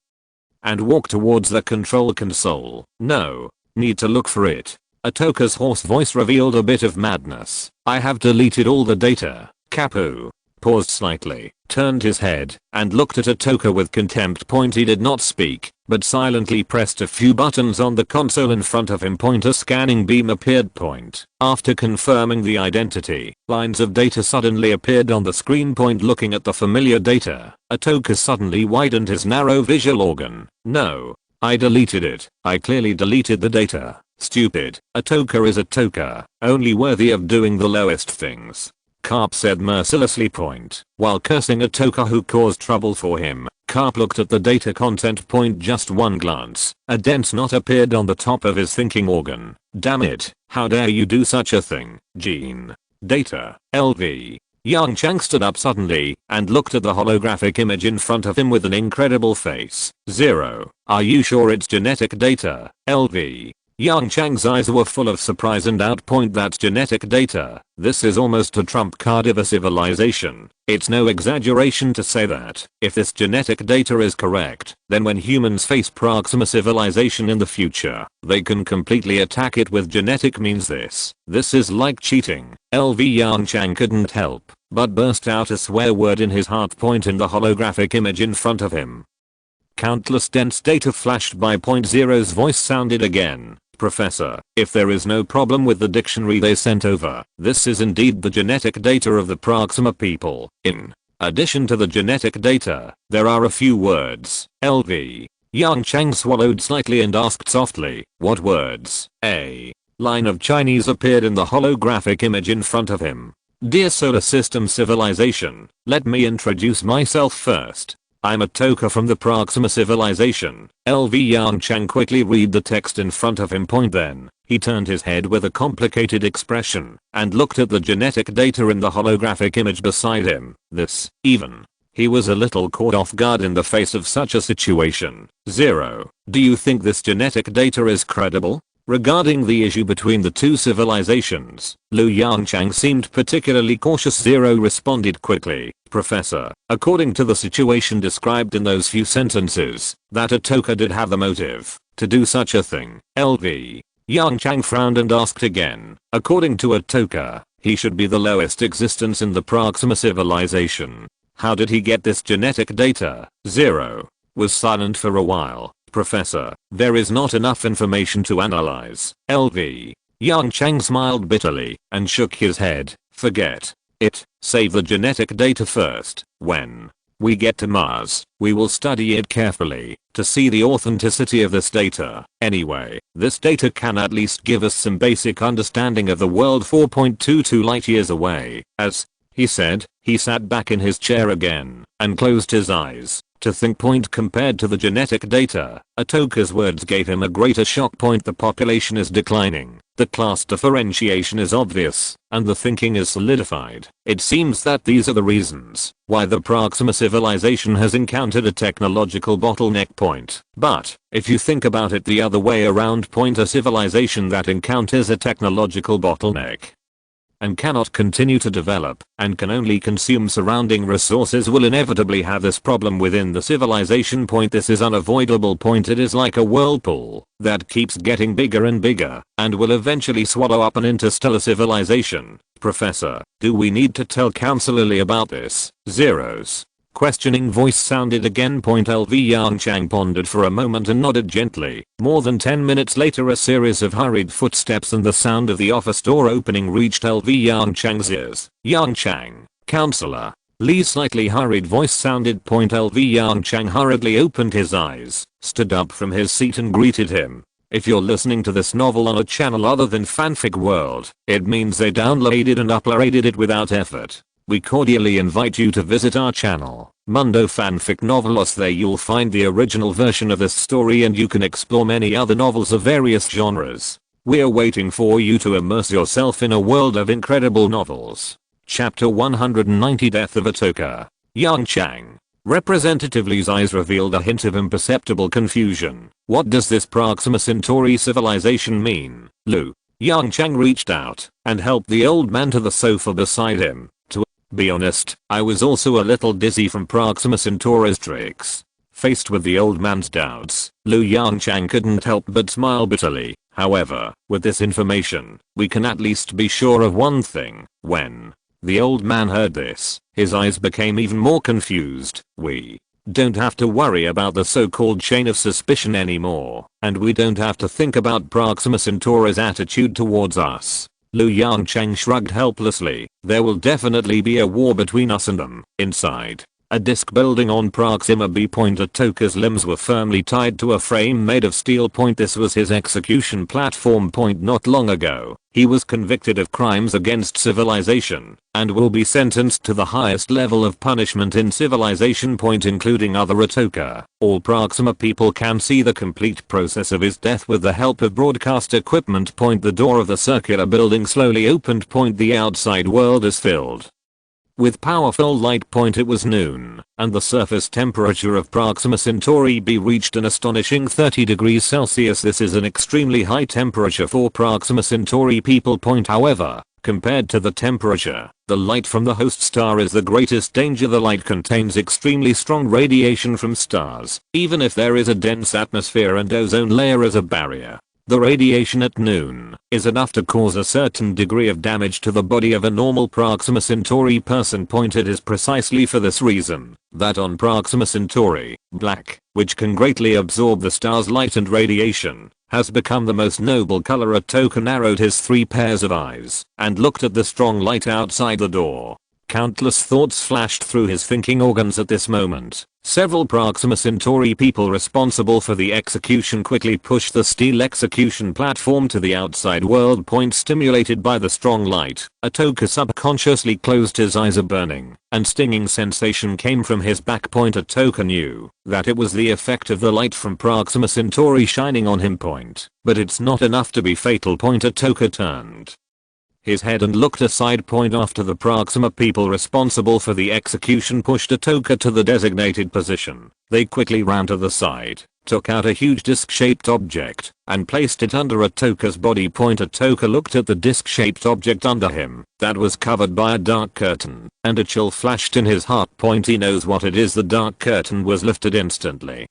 and walked towards the control console. No need to look for it. Atoka's hoarse voice revealed a bit of madness. I have deleted all the data. Kapu paused slightly, turned his head, and looked at Atoka with contempt. He did not speak, but silently pressed a few buttons on the console in front of him. A scanning beam appeared. After confirming the identity, lines of data suddenly appeared on the screen. Looking at the familiar data, Atoka suddenly widened his narrow visual organ. No. I deleted it. I clearly deleted the data. Stupid. Atoka is Atoka, only worthy of doing the lowest things. Carp said mercilessly. While cursing Atoka who caused trouble for him, Carp looked at the data content. Just one glance, a dent knot appeared on the top of his thinking organ. Damn it, how dare you do such a thing, Gene. Data, LV. Yongchang stood up suddenly and looked at the holographic image in front of him with an incredible face. Zero. Are you sure it's genetic data, LV? Yongchang's eyes were full of surprise and doubt. That's genetic data. This is almost a trump card of a civilization. It's no exaggeration to say that if this genetic data is correct, then when humans face Proxima civilization in the future, they can completely attack it with genetic means. This is like cheating. LV Yongchang couldn't help but burst out a swear word in his heart. In the holographic image in front of him, countless dense data flashed by. Zero's voice sounded again. Professor, if there is no problem with the dictionary they sent over, this is indeed the genetic data of the Proxima people. In addition to the genetic data, there are a few words. LV. Yongchang swallowed slightly and asked softly, what words? A line of Chinese appeared in the holographic image in front of him. Dear Solar System Civilization, let me introduce myself first. I'm Atoka from the Proxima civilization. LV Yongchang quickly read the text in front of him. Then, he turned his head with a complicated expression and looked at the genetic data in the holographic image beside him. He was a little caught off guard in the face of such a situation. Zero. Do you think this genetic data is credible? Regarding the issue between the two civilizations, Lu Yongchang seemed particularly cautious. Zero responded quickly. Professor, according to the situation described in those few sentences, that Atoka did have the motive to do such a thing. LV. Yongchang frowned and asked again. According to Atoka, he should be the lowest existence in the Proxima civilization. How did he get this genetic data? Zero was silent for a while. Professor, there is not enough information to analyze. LV. Yongchang smiled bitterly and shook his head. Forget it. Save the genetic data first. When we get to Mars, we will study it carefully to see the authenticity of this data. Anyway, this data can at least give us some basic understanding of the world 4.22 light years away. As he said, he sat back in his chair again and closed his eyes. To think. Compared to the genetic data, Atoka's words gave him a greater shock. The population is declining, the class differentiation is obvious, and the thinking is solidified. It seems that these are the reasons why the Proxima civilization has encountered a technological bottleneck. But if you think about it the other way around, a civilization that encounters a technological bottleneck and cannot continue to develop and can only consume surrounding resources will inevitably have this problem within the civilization. This is unavoidable. It is like a whirlpool that keeps getting bigger and bigger and will eventually swallow up an interstellar civilization. Professor, do we need to tell Council Lily about this? Zeros. Questioning voice sounded again. LV Yongchang pondered for a moment and nodded gently. More than 10 minutes later, a series of hurried footsteps and the sound of the office door opening reached LV Yongchang's ears. Yongchang, counselor. Lee's slightly hurried voice sounded. LV Yongchang hurriedly opened his eyes, stood up from his seat and greeted him. If you're listening to this novel on a channel other than Fanfic World, it means they downloaded and uploaded it without effort. We cordially invite you to visit our channel, Mundo Fanfic Novelos. There you'll find the original version of this story and you can explore many other novels of various genres. We're waiting for you to immerse yourself in a world of incredible novels. Chapter 190, Death of Atoka. Yongchang. Representative Lee's eyes revealed a hint of imperceptible confusion. What does this Proxima Centauri civilization mean, Lu? Yongchang reached out and helped the old man to the sofa beside him. Be honest, I was also a little dizzy from Proxima Centauri's tricks. Faced with the old man's doubts, Lu Yongchang couldn't help but smile bitterly. However, with this information, we can at least be sure of one thing. When the old man heard this, his eyes became even more confused. We don't have to worry about the so-called chain of suspicion anymore, and we don't have to think about Proxima Centauri's attitude towards us. Lu Yongchang shrugged helplessly. There will definitely be a war between us and them. Inside a disk building on Proxima B. Atoka's limbs were firmly tied to a frame made of steel. This was his execution platform. Not long ago, he was convicted of crimes against civilization and will be sentenced to the highest level of punishment in civilization. Including other Atoka. All Proxima people can see the complete process of his death with the help of broadcast equipment. The door of the circular building slowly opened. The outside world is filled with powerful light. It was noon, and the surface temperature of Proxima Centauri B reached an astonishing 30 degrees Celsius. This is an extremely high temperature for Proxima Centauri people. However, compared to the temperature, the light from the host star is the greatest danger. The light contains extremely strong radiation from stars. Even if there is a dense atmosphere and ozone layer as a barrier, the radiation at noon is enough to cause a certain degree of damage to the body of a normal Proxima Centauri person. It is precisely for this reason that on Proxima Centauri, black, which can greatly absorb the star's light and radiation, has become the most noble color. Atoka narrowed his 3 pairs of eyes and looked at the strong light outside the door. Countless thoughts flashed through his thinking organs at this moment. Several Proxima Centauri people responsible for the execution quickly pushed the steel execution platform to the outside world. Stimulated by the strong light, Atoka subconsciously closed his eyes. A burning and stinging sensation came from his back. Atoka knew that it was the effect of the light from Proxima Centauri shining on him. But it's not enough to be fatal. Atoka turned his head and looked aside. After the Proxima people responsible for the execution pushed Atoka to the designated position, they quickly ran to the side, took out a huge disc-shaped object, and placed it under Atoka's body. Atoka looked at the disc-shaped object under him that was covered by a dark curtain, and a chill flashed in his heart. He knows what it is. The dark curtain was lifted instantly,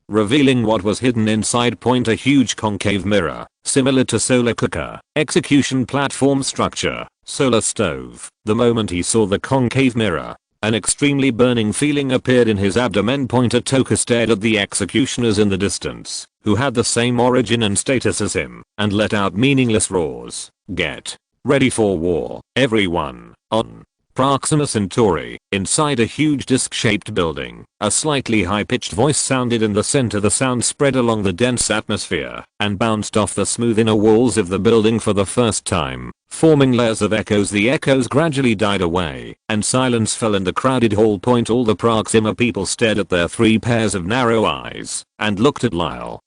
revealing what was hidden inside. A huge concave mirror, similar to solar cooker, execution platform structure, solar stove. The moment he saw the concave mirror, An extremely burning feeling appeared in his abdomen. Atoka stared at the executioners in the distance, who had the same origin and status as him, and let out meaningless roars. Get ready for war, everyone. On Proxima Centauri, inside a huge disc-shaped building, a slightly high-pitched voice sounded in the center. The sound spread along the dense atmosphere and bounced off the smooth inner walls of the building for the first time, forming layers of echoes. The echoes gradually died away, and silence fell in the crowded hall. All the Proxima people stared at their 3 pairs of narrow eyes and looked at Lyle,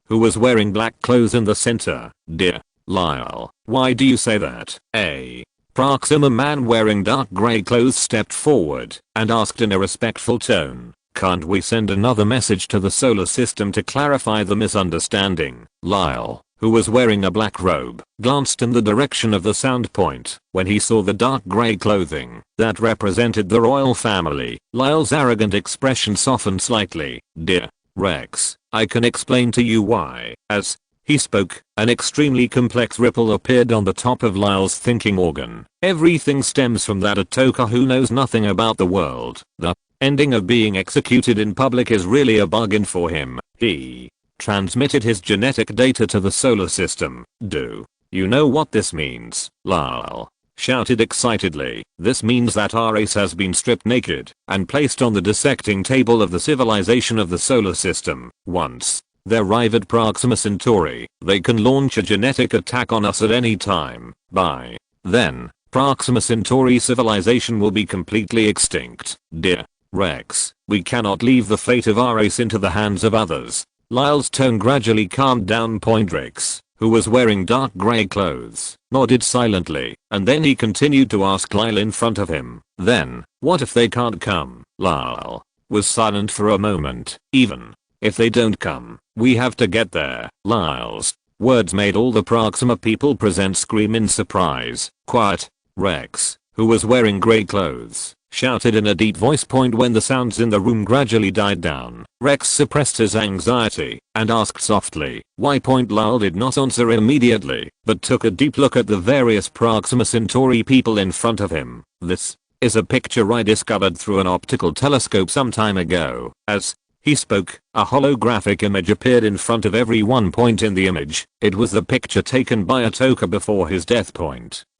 who was wearing black clothes in the center. Dear Lyle, why do you say that? A Proxima man wearing dark grey clothes stepped forward and asked in a respectful tone, can't we send another message to the solar system to clarify the misunderstanding? Lyle, who was wearing a black robe, glanced in the direction of the sound point. When he saw the dark grey clothing that represented the royal family, Lyle's arrogant expression softened slightly. Dear Rex, I can explain to you why. As he spoke, an extremely complex ripple appeared on the top of Lyle's thinking organ. Everything stems from that Atoka who knows nothing about the world. The ending of being executed in public is really a bargain for him. He transmitted his genetic data to the solar system. Do you know what this means? Lyle shouted excitedly. This means that our race has been stripped naked and placed on the dissecting table of the civilization of the solar system. Once they arrive at Proxima Centauri, they can launch a genetic attack on us at any time. By then, Proxima Centauri civilization will be completely extinct. Dear Rex, we cannot leave the fate of our race into the hands of others. Lyle's tone gradually calmed down. Rex, who was wearing dark grey clothes, nodded silently, and then he continued to ask Lyle in front of him, then, what if they can't come? Lyle was silent for a moment. Even if they don't come, we have to get there. Lyle's words made all the Proxima people present scream in surprise. Quiet. Rex, who was wearing grey clothes, shouted in a deep voice. When the sounds in the room gradually died down, Rex suppressed his anxiety and asked softly, why? Lyle did not answer immediately, but took a deep look at the various Proxima Centauri people in front of him. This is a picture I discovered through an optical telescope some time ago. As he spoke, a holographic image appeared in front of everyone. In the image, it was the picture taken by Atoka before his death.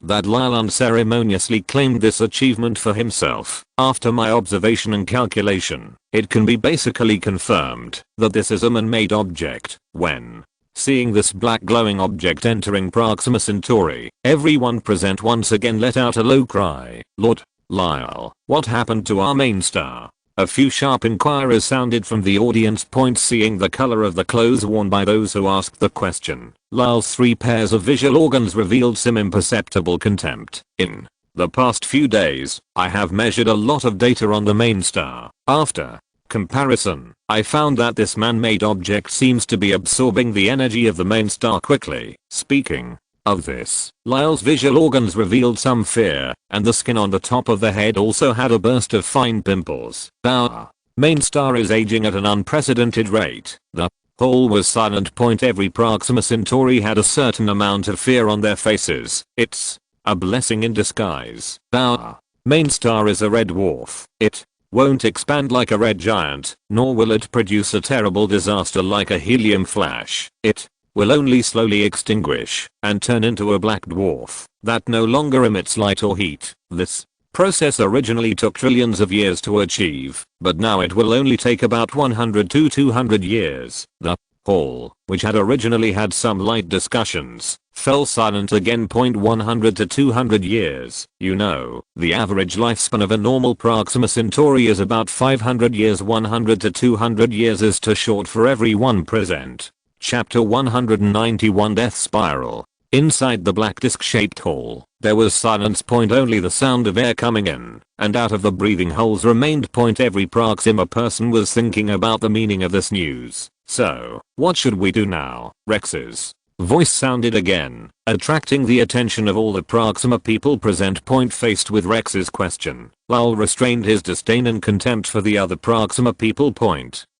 That Lyle unceremoniously claimed this achievement for himself. After my observation and calculation, it can be basically confirmed that this is a man-made object. When seeing this black glowing object entering Proxima Centauri, everyone present once again let out a low cry. Lord Lyle, what happened to our main star? A few sharp inquiries sounded from the audience. Seeing the color of the clothes worn by those who asked the question, Lyle's 3 pairs of visual organs revealed some imperceptible contempt. In the past few days, I have measured a lot of data on the main star. After comparison, I found that this man-made object seems to be absorbing the energy of the main star quickly. Speaking of this, Lyle's visual organs revealed some fear, and the skin on the top of the head also had a burst of fine pimples. Our main star is aging at an unprecedented rate. The hall was silent. Every Proxima Centauri had a certain amount of fear on their faces. It's a blessing in disguise. Our main star is a red dwarf. It won't expand like a red giant, nor will it produce a terrible disaster like a helium flash. It will only slowly extinguish and turn into a black dwarf that no longer emits light or heat. This process originally took trillions of years to achieve, but now it will only take about 100 to 200 years. The hall, which had originally had some light discussions, fell silent again. 100 to 200 years. You know, the average lifespan of a normal Proxima Centauri is about 500 years. 100 to 200 years is too short for everyone present. Chapter 191 Death Spiral. Inside the black disc-shaped hall, there was silence. Only the sound of air coming in and out of the breathing holes remained. Every Proxima person was thinking about the meaning of this news. So, what should we do now? Rex's voice sounded again, attracting the attention of all the Proxima people present. Faced with Rex's question, Lyle restrained his disdain and contempt for the other Proxima people.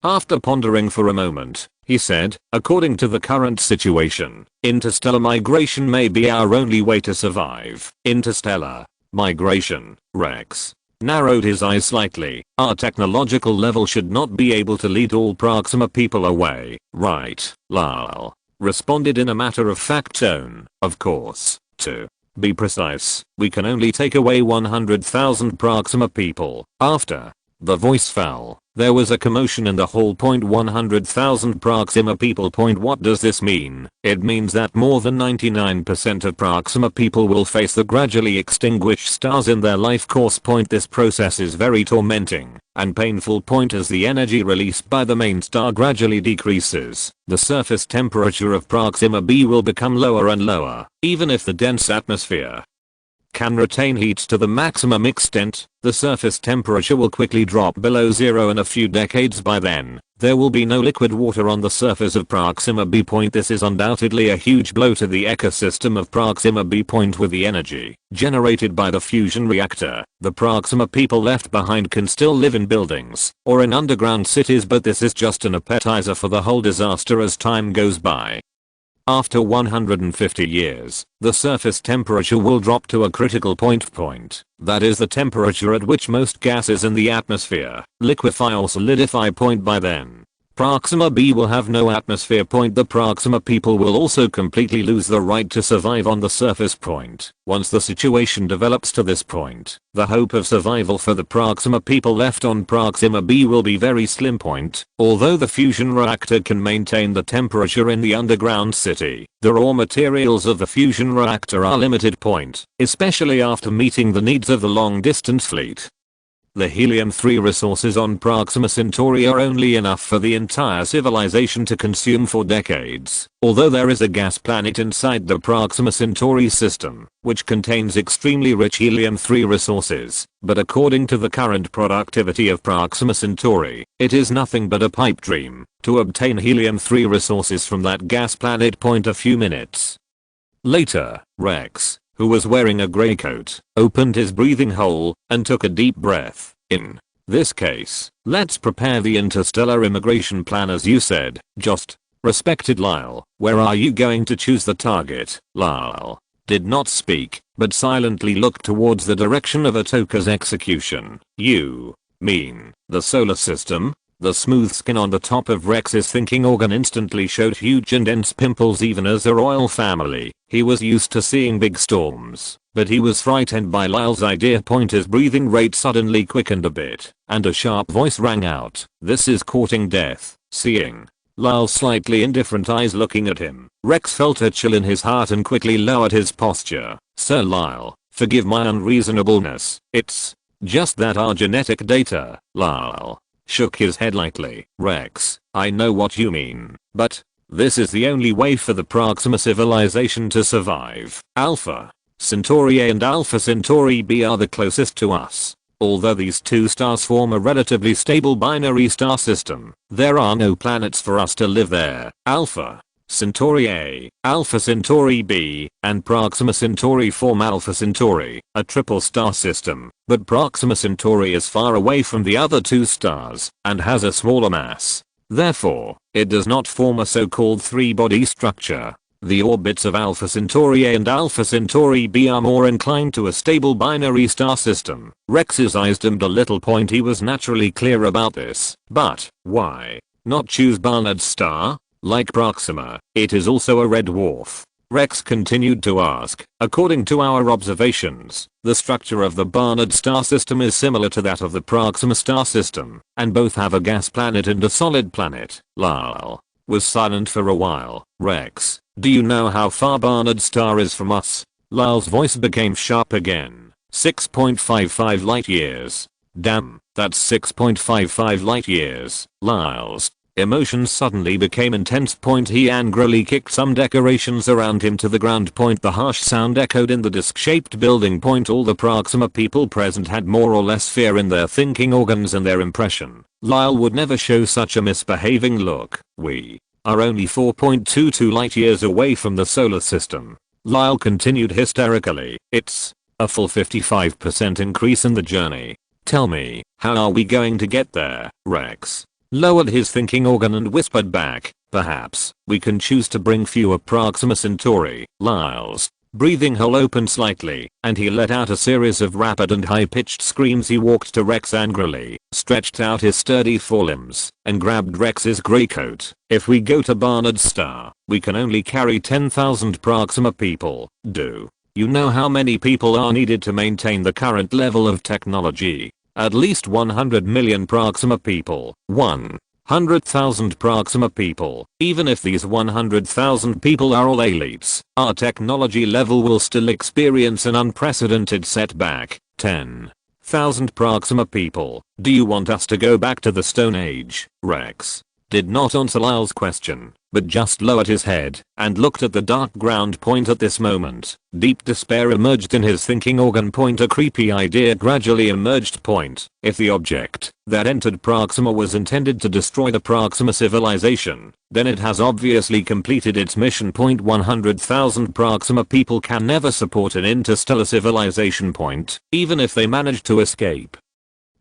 After pondering for a moment, he said, according to the current situation, interstellar migration may be our only way to survive. Interstellar migration, Rex. narrowed his eyes slightly. Our technological level should not be able to lead all Proxima people away, right, Lyle? Responded in a matter-of-fact tone. Of course. To be precise, we can only take away 100,000 Proxima people. After the voice fell, there was a commotion in the hall. 100,000 Proxima people. What does this mean? It means that more than 99% of Proxima people will face the gradually extinguished stars in their life course. This process is very tormenting and painful. As the energy released by the main star gradually decreases, the surface temperature of Proxima b will become lower and lower. Even if the dense atmosphere can retain heat to the maximum extent, the surface temperature will quickly drop below zero in a few decades. By then, there will be no liquid water on the surface of Proxima b. This is undoubtedly a huge blow to the ecosystem of Proxima b. With the energy generated by the fusion reactor, the Proxima people left behind can still live in buildings or in underground cities, but this is just an appetizer for the whole disaster as time goes by. After 150 years, the surface temperature will drop to a critical point. That is the temperature at which most gases in the atmosphere liquefy or solidify. By then, Proxima b will have no atmosphere. The Proxima people will also completely lose the right to survive on the surface. Once the situation develops to this point, the hope of survival for the Proxima people left on Proxima b will be very slim. Although the fusion reactor can maintain the temperature in the underground city, the raw materials of the fusion reactor are limited. Especially after meeting the needs of the long-distance fleet. The helium-3 resources on Proxima Centauri are only enough for the entire civilization to consume for decades. Although there is a gas planet inside the Proxima Centauri system, which contains extremely rich helium-3 resources, but according to the current productivity of Proxima Centauri, it is nothing but a pipe dream to obtain helium-3 resources from that gas planet. A few minutes later, Rex, who was wearing a grey coat, opened his breathing hole and took a deep breath. In this case, let's prepare the interstellar immigration plan as you said. Just respected Lyle, where are you going to choose the target? Lyle did not speak, but silently looked towards the direction of Atoka's execution. You mean the solar system? The smooth skin on the top of Rex's thinking organ instantly showed huge and dense pimples. Even as a royal family, he was used to seeing big storms, but he was frightened by Lyle's idea. His breathing rate suddenly quickened a bit, and a sharp voice rang out. This is courting death. Seeing Lyle's slightly indifferent eyes looking at him, Rex felt a chill in his heart and quickly lowered his posture. Sir Lyle, forgive my unreasonableness. It's just that our genetic data. Lyle shook his head lightly. Rex, I know what you mean, but this is the only way for the Proxima civilization to survive. Alpha Centauri A and Alpha Centauri B are the closest to us. Although these two stars form a relatively stable binary star system, there are no planets for us to live there. Alpha Centauri A, Alpha Centauri B, and Proxima Centauri form Alpha Centauri, a triple star system, but Proxima Centauri is far away from the other two stars and has a smaller mass. Therefore, it does not form a so-called three-body structure. The orbits of Alpha Centauri A and Alpha Centauri B are more inclined to a stable binary star system. Rex's eyes dimmed a little. He was naturally clear about this, but why not choose Barnard's star? Like Proxima, it is also a red dwarf. Rex continued to ask. According to our observations, the structure of the Barnard star system is similar to that of the Proxima star system, and both have a gas planet and a solid planet. Lyle was silent for a while. Rex, do you know how far Barnard star is from us? Lyle's voice became sharp again. 6.55 light years. Damn, that's 6.55 light years. Lyle's emotions suddenly became intense. He angrily kicked some decorations around him to the ground. The harsh sound echoed in the disc-shaped building. All the Proxima people present had more or less fear in their thinking organs, and their impression Lyle would never show such a misbehaving look. We are only 4.22 light years away from the solar system. Lyle continued hysterically. It's a full 55% increase in the journey. Tell me, how are we going to get there? Rex lowered his thinking organ and whispered back, perhaps we can choose to bring fewer Proxima Centauri. Lyle's Breathing hole opened slightly, and he let out a series of rapid and high-pitched screams. He walked to Rex angrily, stretched out his sturdy forelimbs, and grabbed Rex's grey coat. If we go to Barnard's Star, we can only carry 10,000 Proxima people. Do you know how many people are needed to maintain the current level of technology? At least 100 million Proxima people. 100,000 Proxima people. Even if these 100,000 people are all elites, our technology level will still experience an unprecedented setback. 10,000 Proxima people. Do you want us to go back to the Stone Age? Rex did not answer Lyle's question, but just lowered his head and looked at the dark ground point. At this moment, deep despair emerged in his thinking organ. Point. A creepy idea gradually emerged. Point. If the object that entered Proxima was intended to destroy the Proxima civilization, then it has obviously completed its mission. Point. 100,000 Proxima people can never support an interstellar civilization. Point. Even if they managed to escape,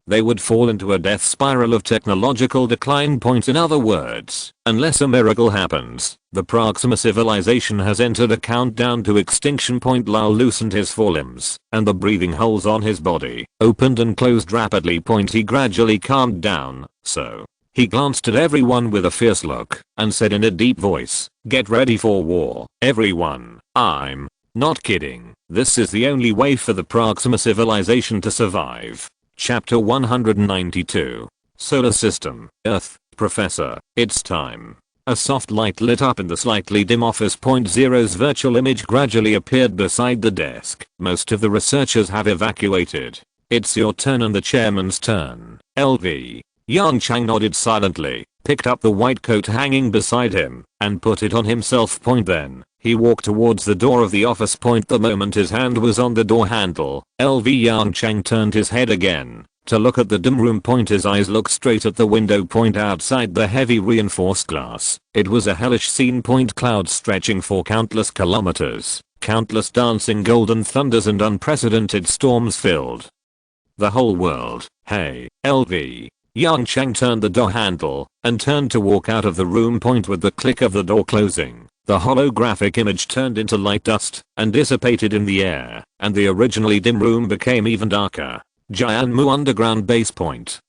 they would fall into a death spiral of technological decline. Point. In other words, unless a miracle happens, the Proxima civilization has entered a countdown to extinction. Point. Lyle loosened his forelimbs, and the breathing holes on his body opened and closed rapidly. Point. He gradually calmed down, so he glanced at everyone with a fierce look and said in a deep voice, "Get ready for war, everyone. I'm not kidding. This is the only way for the Proxima civilization to survive." Chapter 192. Solar System, Earth, Professor, it's time. A soft light lit up in the slightly dim office. Zero's virtual image gradually appeared beside the desk. Most of the researchers have evacuated. It's your turn and the chairman's turn. LV. Yongchang nodded silently, picked up the white coat hanging beside him, and put it on himself. Then he walked towards the door of the office. The moment his hand was on the door handle, LV Yongchang turned his head again to look at the dim room. His eyes looked straight at the window. Outside the heavy reinforced glass, it was a hellish scene. Clouds stretching for countless kilometers, countless dancing golden thunders and unprecedented storms filled the whole world. Hey, LV. Yongchang turned the door handle and turned to walk out of the room. With the click of the door closing, the holographic image turned into light dust and dissipated in the air, and the originally dim room became even darker. Jianmu underground base.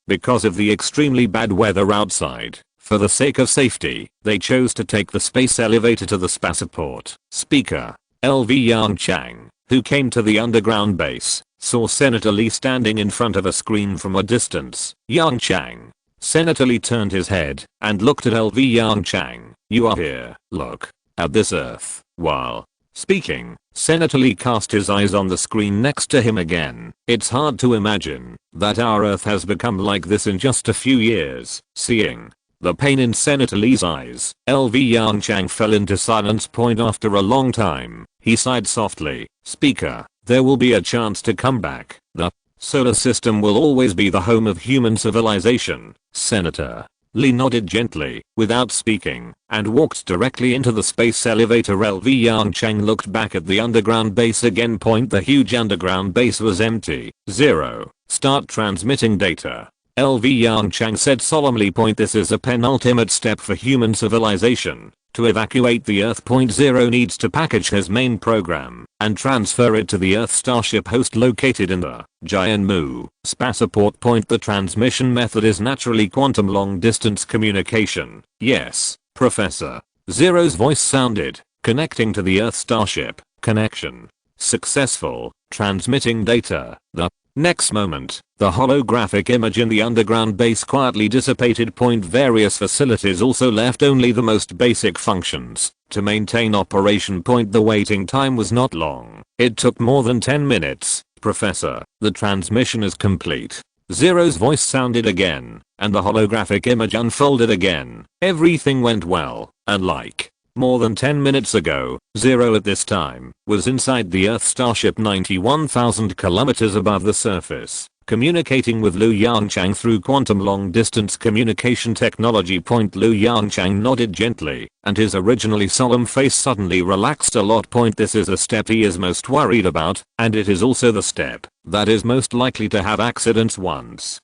Because of the extremely bad weather outside, for the sake of safety, they chose to take the space elevator to the spaceport. Speaker. LV Yongchang, who came to the underground base, saw Senator Lee standing in front of a screen from a distance. Yongchang. Senator Lee turned his head and looked at LV Yongchang. You are here. Look at this Earth. While speaking, Senator Lee cast his eyes on the screen next to him again. It's hard to imagine that our Earth has become like this in just a few years. Seeing the pain in Senator Lee's eyes, LV Yongchang fell into silence. After a long time, he sighed softly. Speaker. There will be a chance to come back. The solar system will always be the home of human civilization. Senator Lee nodded gently, without speaking, and walked directly into the space elevator. LV Yongchang looked back at the underground base again. The huge underground base was empty. Zero. Start transmitting data. LV Yongchang said solemnly. This is a penultimate step for human civilization. To evacuate the Earth. Zero needs to package his main program and transfer it to the Earth starship host located in the Jianmu spaceport. The transmission method is naturally quantum long distance communication. Yes, Professor. Zero's voice sounded, connecting to the Earth starship. Connection successful. Transmitting data. The next moment, the holographic image in the underground base quietly dissipated. Various facilities also left only the most basic functions to maintain operation. The waiting time was not long. It took more than 10 minutes. Professor, the transmission is complete. Zero's voice sounded again, and the holographic image unfolded again. Everything went well, and like more than 10 minutes ago, Zero at this time was inside the Earth starship 91,000 kilometers above the surface, communicating with Liu Yongchang through quantum long distance communication technology. Liu Yongchang nodded gently, and his originally solemn face suddenly relaxed a lot. This is a step he is most worried about, and it is also the step that is most likely to have accidents once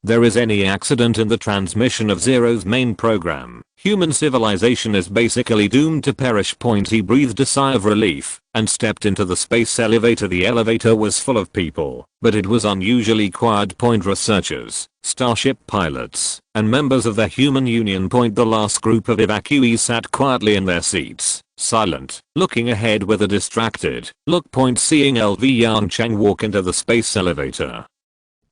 there is any accident in the transmission of Zero's main program. Human civilization is basically doomed to perish. He breathed a sigh of relief and stepped into the space elevator. The elevator was full of people, but it was unusually quiet. Researchers, starship pilots, and members of the Human Union. The last group of evacuees sat quietly in their seats, silent, looking ahead with a distracted look. Seeing LV Yongchang walk into the space elevator.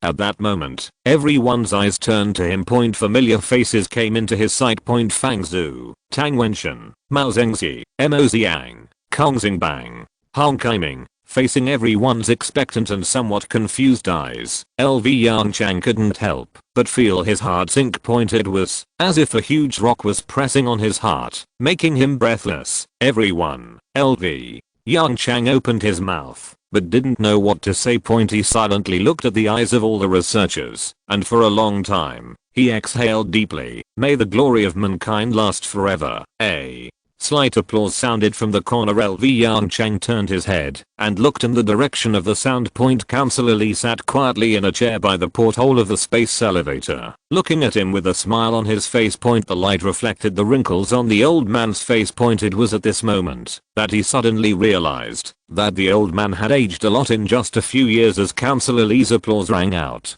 At that moment, everyone's eyes turned to him. Familiar faces came into his sight. Fang Zhu, Tang Wenshan, Mao Zhengzi, Mo Xiang, Kong Xingbang, Hong Kaiming. Facing everyone's expectant and somewhat confused eyes, LV Yongchang couldn't help but feel his heart sink. It was as if a huge rock was pressing on his heart, making him breathless. Everyone, LV Yongchang opened his mouth, but didn't know what to say. He silently looked at the eyes of all the researchers, and for a long time, he exhaled deeply. May the glory of mankind last forever. A slight applause sounded from the corner. LV Yongchang turned his head and looked in the direction of the sound. Counselor Lee sat quietly in a chair by the porthole of the space elevator, looking at him with a smile on his face. The light reflected the wrinkles on the old man's face. It was at this moment that he suddenly realized that the old man had aged a lot in just a few years. As Counselor Lee's applause rang out.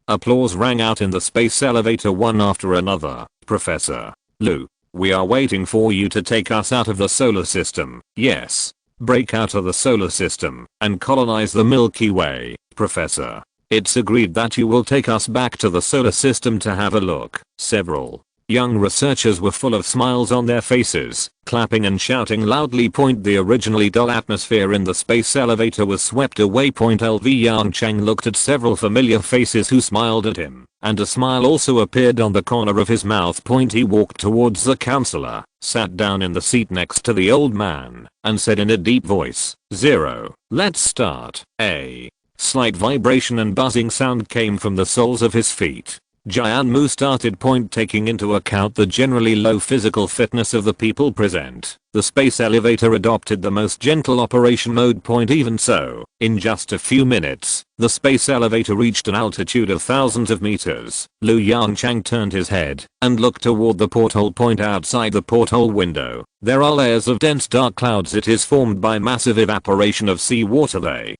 Applause rang out in the space elevator one after another. Professor Liu, we are waiting for you to take us out of the solar system. Yes. Break out of the solar system and colonize the Milky Way, Professor. It's agreed that you will take us back to the solar system to have a look. Several young researchers were full of smiles on their faces, clapping and shouting loudly. The originally dull atmosphere in the space elevator was swept away. LV Yongchang looked at several familiar faces who smiled at him, and a smile also appeared on the corner of his mouth. He walked towards the counselor, sat down in the seat next to the old man, and said in a deep voice, "Zero, let's start." A slight vibration and buzzing sound came from the soles of his feet. Jianmu started. Taking into account the generally low physical fitness of the people present, the space elevator adopted the most gentle operation mode. Even so, in just a few minutes, the space elevator reached an altitude of thousands of meters. Liu Yongchang turned his head and looked toward the porthole. Outside the porthole window, there are layers of dense dark clouds. It is formed by massive evaporation of seawater. They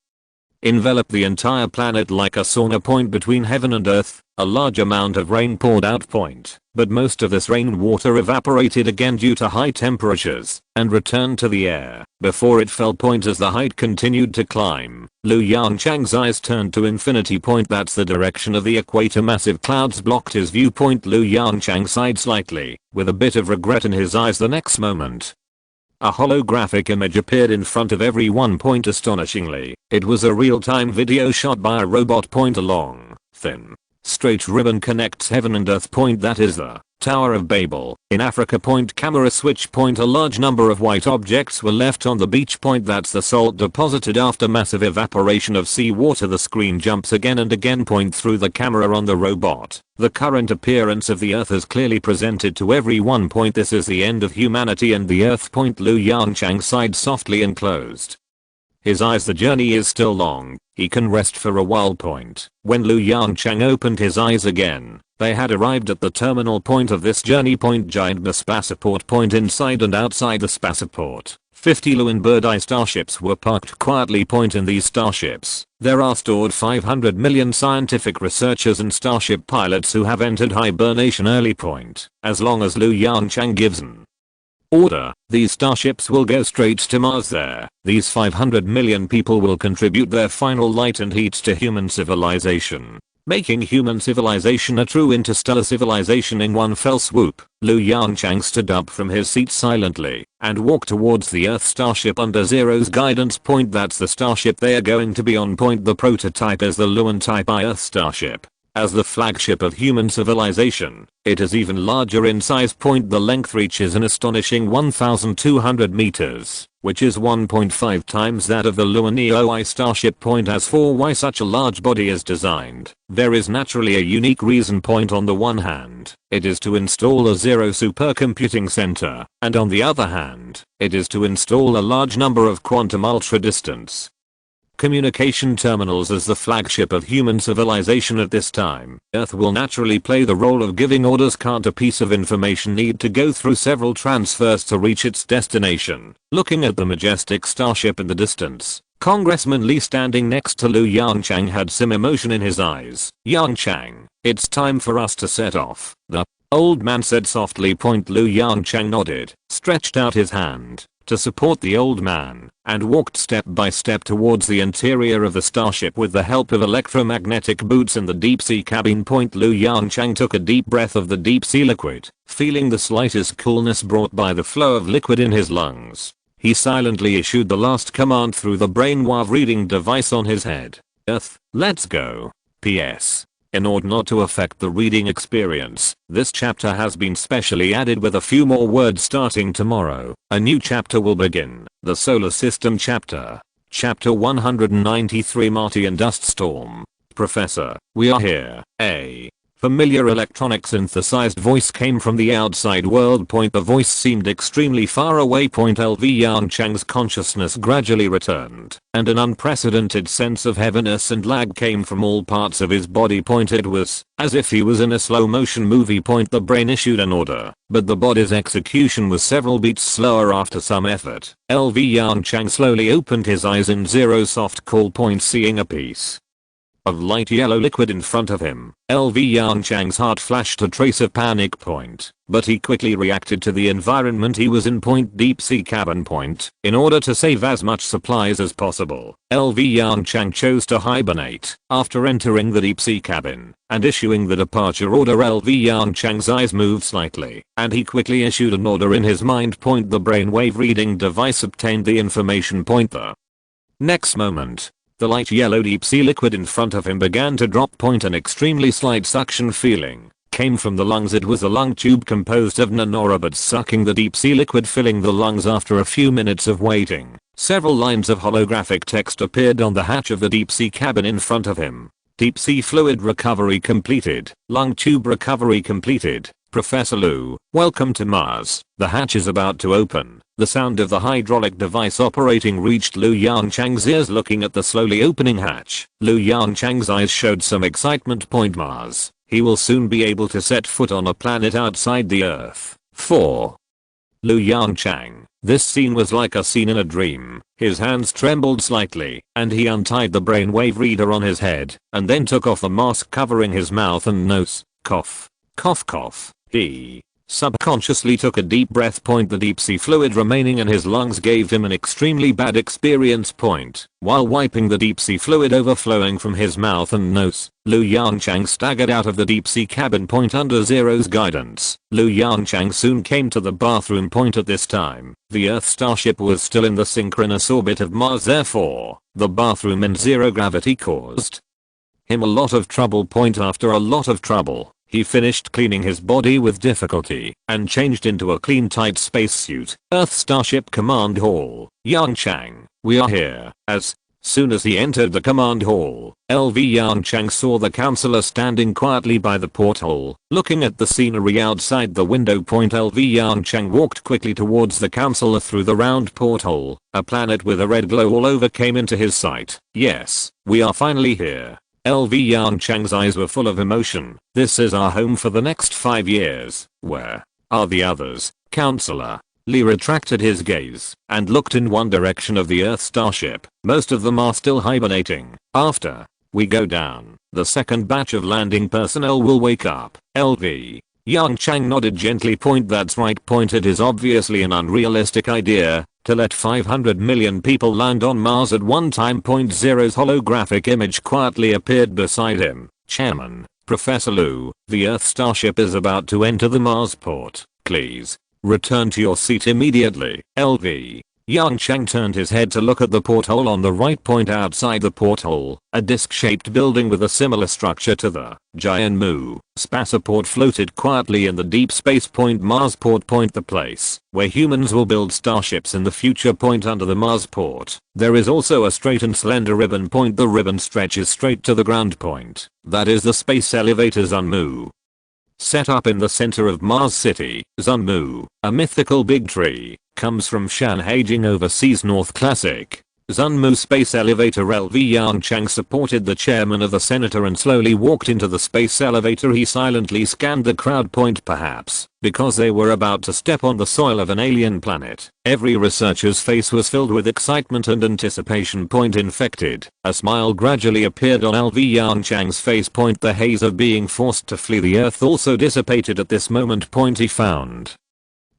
envelop the entire planet like a sauna. Between heaven and earth, a large amount of rain poured out. But most of this rainwater evaporated again due to high temperatures and returned to the air before it fell. As the height continued to climb, Liu Yongchang's eyes turned to infinity. That's the direction of the equator. Massive clouds blocked his viewpoint. Liu Yongchang sighed slightly, with a bit of regret in his eyes. The next moment, a holographic image appeared in front of everyone. Astonishingly, it was a real-time video shot by a robot. A long, thin, straight ribbon connects heaven and earth. That is the Tower of Babel in Africa. Camera switch. A large number of white objects were left on the beach. That's the salt deposited after massive evaporation of seawater. The screen jumps again and again. Through the camera on the robot, the current appearance of the earth is clearly presented to everyone. This is the end of humanity and the earth. Liu Yongchang sighed softly and closed his eyes. The journey is still long. He can rest for a while. When Liu Yongchang opened his eyes again, they had arrived at the terminal point of this journey. Giant spaceport. Inside and outside the spaceport, 50 Luan bird-eye starships were parked quietly. In these starships, there are stored 500 million scientific researchers and starship pilots who have entered hibernation early. As long as Liu Yongchang gives an order, these starships will go straight to Mars. There, these 500 million people will contribute their final light and heat to human civilization, making human civilization a true interstellar civilization in one fell swoop. Liu Yongchang stood up from his seat silently and walked towards the Earth starship under Zero's guidance. That's the starship they are going to be on. The prototype is the Luan Type I Earth starship. As the flagship of human civilization, it is even larger in size. The length reaches an astonishing 1,200 meters, which is 1.5 times that of the Luan EOI starship. As for why such a large body is designed, there is naturally a unique reason. On the one hand, it is to install a zero supercomputing center, and on the other hand, it is to install a large number of quantum ultra-distance communication terminals as the flagship of human civilization at this time. Earth will naturally play the role of giving orders. Can't a piece of information need to go through several transfers to reach its destination? Looking at the majestic starship in the distance, Congressman Lee standing next to Yongchang had some emotion in his eyes. "Yongchang, it's time for us to set off," the old man said softly. Yongchang nodded, stretched out his hand to support the old man, and walked step by step towards the interior of the starship with the help of electromagnetic boots in the deep sea cabin. Yongchang took a deep breath of the deep sea liquid, feeling the slightest coolness brought by the flow of liquid in his lungs. He silently issued the last command through the brainwave reading device on his head. "Earth, let's go. P.S. In order not to affect the reading experience, this chapter has been specially added with a few more words starting tomorrow. A new chapter will begin, the Solar System chapter. Chapter 193, Martian Dust Storm. Professor, we are here." A familiar electronic synthesized voice came from the outside world. The voice seemed extremely far away. Yongchang's consciousness gradually returned, and an unprecedented sense of heaviness and lag came from all parts of his body. It was as if he was in a slow motion movie. The brain issued an order, but the body's execution was several beats slower after some effort. Yongchang slowly opened his eyes in zero soft call. Seeing a piece of light yellow liquid in front of him, Yongchang's heart flashed a trace of panic. But he quickly reacted to the environment he was in. Deep sea cabin. In order to save as much supplies as possible, Yongchang chose to hibernate. After entering the deep sea cabin and issuing the departure order, Yongchang's eyes moved slightly, and he quickly issued an order in his mind. The brainwave reading device obtained the information. The next moment, the light yellow deep sea liquid in front of him began to drop. An extremely slight suction feeling came from the lungs. It was a lung tube composed of nanorobots sucking the deep sea liquid, filling the lungs. After a few minutes of waiting, several lines of holographic text appeared on the hatch of the deep sea cabin in front of him. "Deep sea fluid recovery completed. Lung tube recovery completed. Professor Liu, welcome to Mars. The hatch is about to open." The sound of the hydraulic device operating reached Yongchang's ears. Looking at the slowly opening hatch, Yongchang's eyes showed some excitement. Mars. He will soon be able to set foot on a planet outside the Earth. 4. Yongchang. This scene was like a scene in a dream. His hands trembled slightly, and he untied the brainwave reader on his head, and then took off the mask covering his mouth and nose. Cough. Cough cough. He subconsciously took a deep breath. The deep sea fluid remaining in his lungs gave him an extremely bad experience. While wiping the deep sea fluid overflowing from his mouth and nose, Yongchang staggered out of the deep sea cabin. Under Zero's guidance, Yongchang soon came to the bathroom. At this time, the Earth starship was still in the synchronous orbit of Mars. Therefore, the bathroom and zero gravity caused him a lot of trouble. After a lot of trouble, he finished cleaning his body with difficulty and changed into a clean tight spacesuit. Earth Starship Command Hall. "Yongchang, we are here." As soon as he entered the command hall, Yongchang saw the counselor standing quietly by the porthole, looking at the scenery outside the window. Yongchang walked quickly towards the counselor through the round porthole. A planet with a red glow all over came into his sight. "Yes, we are finally here." Yongchang's eyes were full of emotion. "This is our home for the next 5 years. Where are the others, counselor?" Lee retracted his gaze and looked in one direction of the Earth starship. "Most of them are still hibernating. After we go down, the second batch of landing personnel will wake up." Yongchang nodded gently. "That's right. It is obviously an unrealistic idea to let 500 million people land on Mars at one time." Zero's holographic image quietly appeared beside him. "Chairman, Professor Liu, the Earth starship is about to enter the Mars port. Please return to your seat immediately." Yongchang turned his head to look at the porthole on the right. Outside the porthole, a disc-shaped building with a similar structure to the giant Mu spaceport floated quietly in the deep space. Marsport. The place where humans will build starships in the future. Under the Marsport, there is also a straight and slender ribbon. The ribbon stretches straight to the ground. That is the space elevator Zunmu. Set up in the center of Mars City, Zunmu, a mythical big tree, comes from Shanhaijing Overseas North Classic. Zunmu space elevator. LV Yongchang supported the chairman of the senator and slowly walked into the space elevator. He silently scanned the crowd. Perhaps because they were about to step on the soil of an alien planet. Every researcher's face was filled with excitement and anticipation. Infected. A smile gradually appeared on LV Yongchang's face. The haze of being forced to flee the earth also dissipated at this moment. He found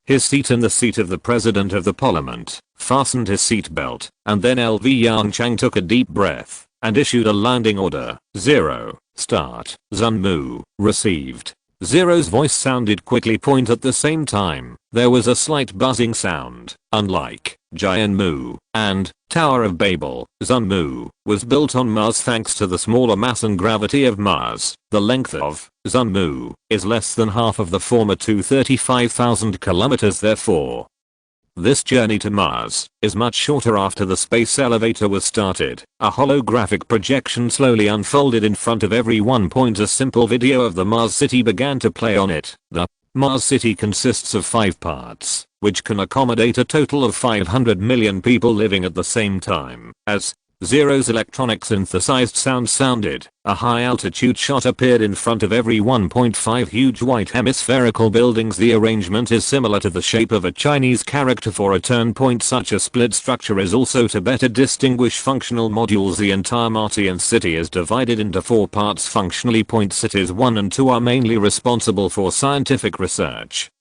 his seat in the seat of the president of the parliament, fastened his seatbelt, and then LV Yongchang took a deep breath and issued a landing order. 0. Start. Zunmu. Received. Zero's voice sounded quickly. At the same time, there was a slight buzzing sound. Unlike Jianmu and Tower of Babel, Zunmu was built on Mars thanks to the smaller mass and gravity of Mars. The length of Zunmu is less than half of the former 235,000 kilometers. Therefore, this journey to Mars is much shorter. After the space elevator was started, a holographic projection slowly unfolded in front of everyone. A simple video of the Mars city began to play on it. The Mars city consists of 5 parts, which can accommodate a total of 500 million people living at the same time. As Zero's electronic synthesized sound sounded, a high-altitude shot appeared in front of everyone. 5 huge white hemispherical buildings. The arrangement is similar to the shape of a Chinese character for a turn. Such a split structure is also to better distinguish functional modules. The entire Martian city is divided into 4 parts functionally. Cities 1 and 2 are mainly responsible for scientific research.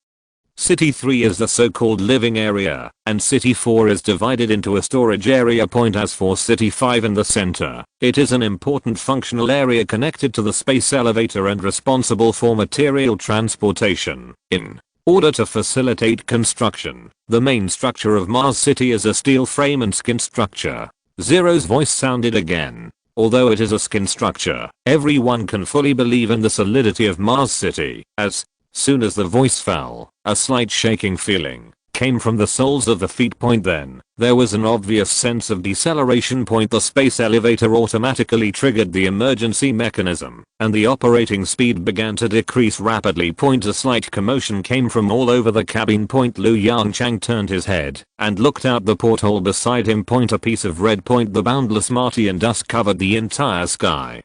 City 3 is the so-called living area, and City 4 is divided into a storage area. As for City 5 in the center, it is an important functional area connected to the space elevator and responsible for material transportation. In order to facilitate construction, the main structure of Mars City is a steel frame and skin structure. Zero's voice sounded again. Although it is a skin structure, everyone can fully believe in the solidity of Mars City. As soon as the voice fell, a slight shaking feeling came from the soles of the feet. Then, there was an obvious sense of deceleration. The space elevator automatically triggered the emergency mechanism, and the operating speed began to decrease rapidly. A slight commotion came from all over the cabin. Lu Yongchang turned his head and looked out the porthole beside him. A piece of red. The boundless Martian dust covered the entire sky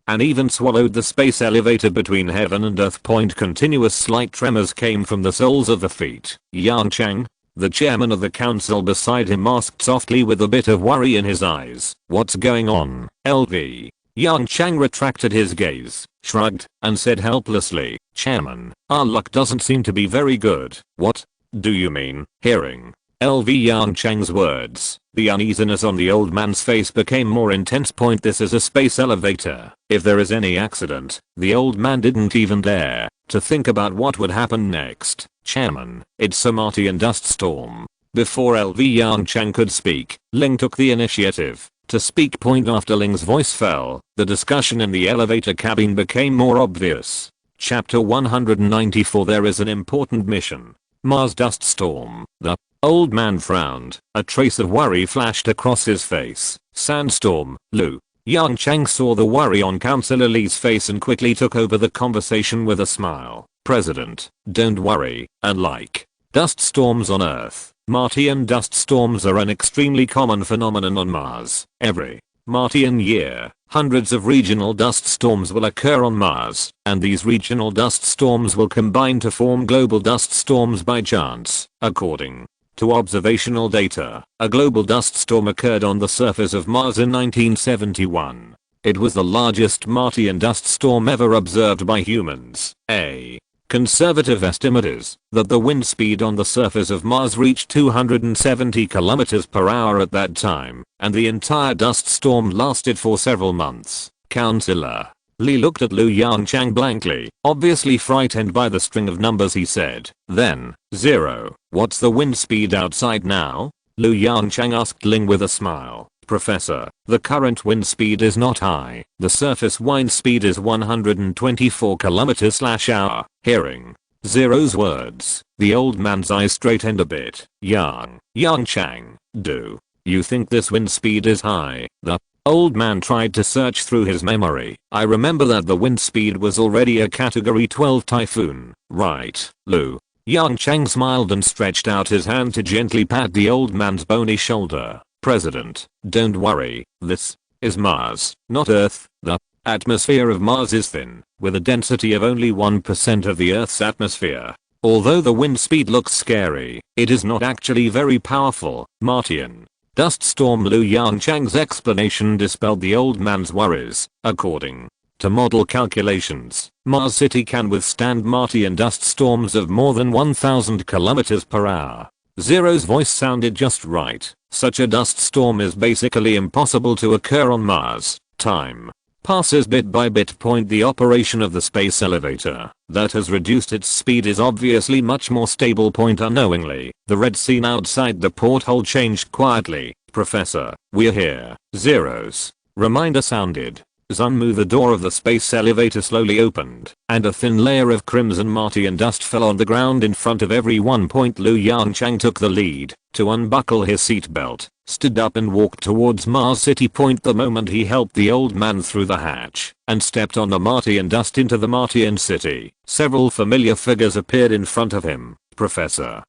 and even swallowed the space elevator between heaven and earth. Continuous slight tremors came from the soles of the feet. Yongchang, the chairman of the council beside him, asked softly with a bit of worry in his eyes. What's going on, LV? Yongchang retracted his gaze, shrugged, and said helplessly, Chairman, our luck doesn't seem to be very good. What do you mean? Hearing LV Yongchang's words, the uneasiness on the old man's face became more intense. This is a space elevator. If there is any accident, the old man didn't even dare to think about what would happen next. Chairman, it's a Martian dust storm. Before LV Yongchang could speak, Ling took the initiative to speak. After Ling's voice fell, the discussion in the elevator cabin became more obvious. Chapter 194. There is an important mission. Mars dust storm. The old man frowned. A trace of worry flashed across his face. Sandstorm. Lu Yongchang saw the worry on Councillor Li's face and quickly took over the conversation with a smile. President, don't worry. Unlike dust storms on Earth, Martian dust storms are an extremely common phenomenon on Mars. Every Martian year, hundreds of regional dust storms will occur on Mars, and these regional dust storms will combine to form global dust storms by chance. According to observational data, a global dust storm occurred on the surface of Mars in 1971. It was the largest Martian dust storm ever observed by humans. A conservative estimate is that the wind speed on the surface of Mars reached 270 km per hour at that time, and the entire dust storm lasted for several months. Councillor Li looked at Lu Yongchang blankly, obviously frightened by the string of numbers he said. Then, 0. What's the wind speed outside now? Lu Yongchang asked Ling with a smile. Professor, the current wind speed is not high. The surface wind speed is 124 km/h. Hearing Zero's words, the old man's eyes straightened a bit. Yongchang, do you think this wind speed is high? The old man tried to search through his memory. I remember that the wind speed was already a category 12 typhoon, right? Lu Yongchang smiled and stretched out his hand to gently pat the old man's bony shoulder. President, don't worry, this is Mars, not Earth. The atmosphere of Mars is thin, with a density of only 1% of the Earth's atmosphere. Although the wind speed looks scary, it is not actually very powerful. Martian dust storm. Yongchang's explanation dispelled the old man's worries. According to model calculations, Mars City can withstand Martian dust storms of more than 1,000 kilometers per hour. Zero's voice sounded just right. Such a dust storm is basically impossible to occur on Mars. Time passes bit by bit. The operation of the space elevator that has reduced its speed is obviously much more stable. Unknowingly, the red scene outside the porthole changed quietly. Professor, we're here. Zero's reminder sounded. Zunmu. The door of the space elevator slowly opened, and a thin layer of crimson Martian dust fell on the ground in front of everyone. Yongchang took the lead to unbuckle his seatbelt, stood up and walked towards Mars City. The moment he helped the old man through the hatch and stepped on the Martian dust into the Martian city, several familiar figures appeared in front of him. Professor.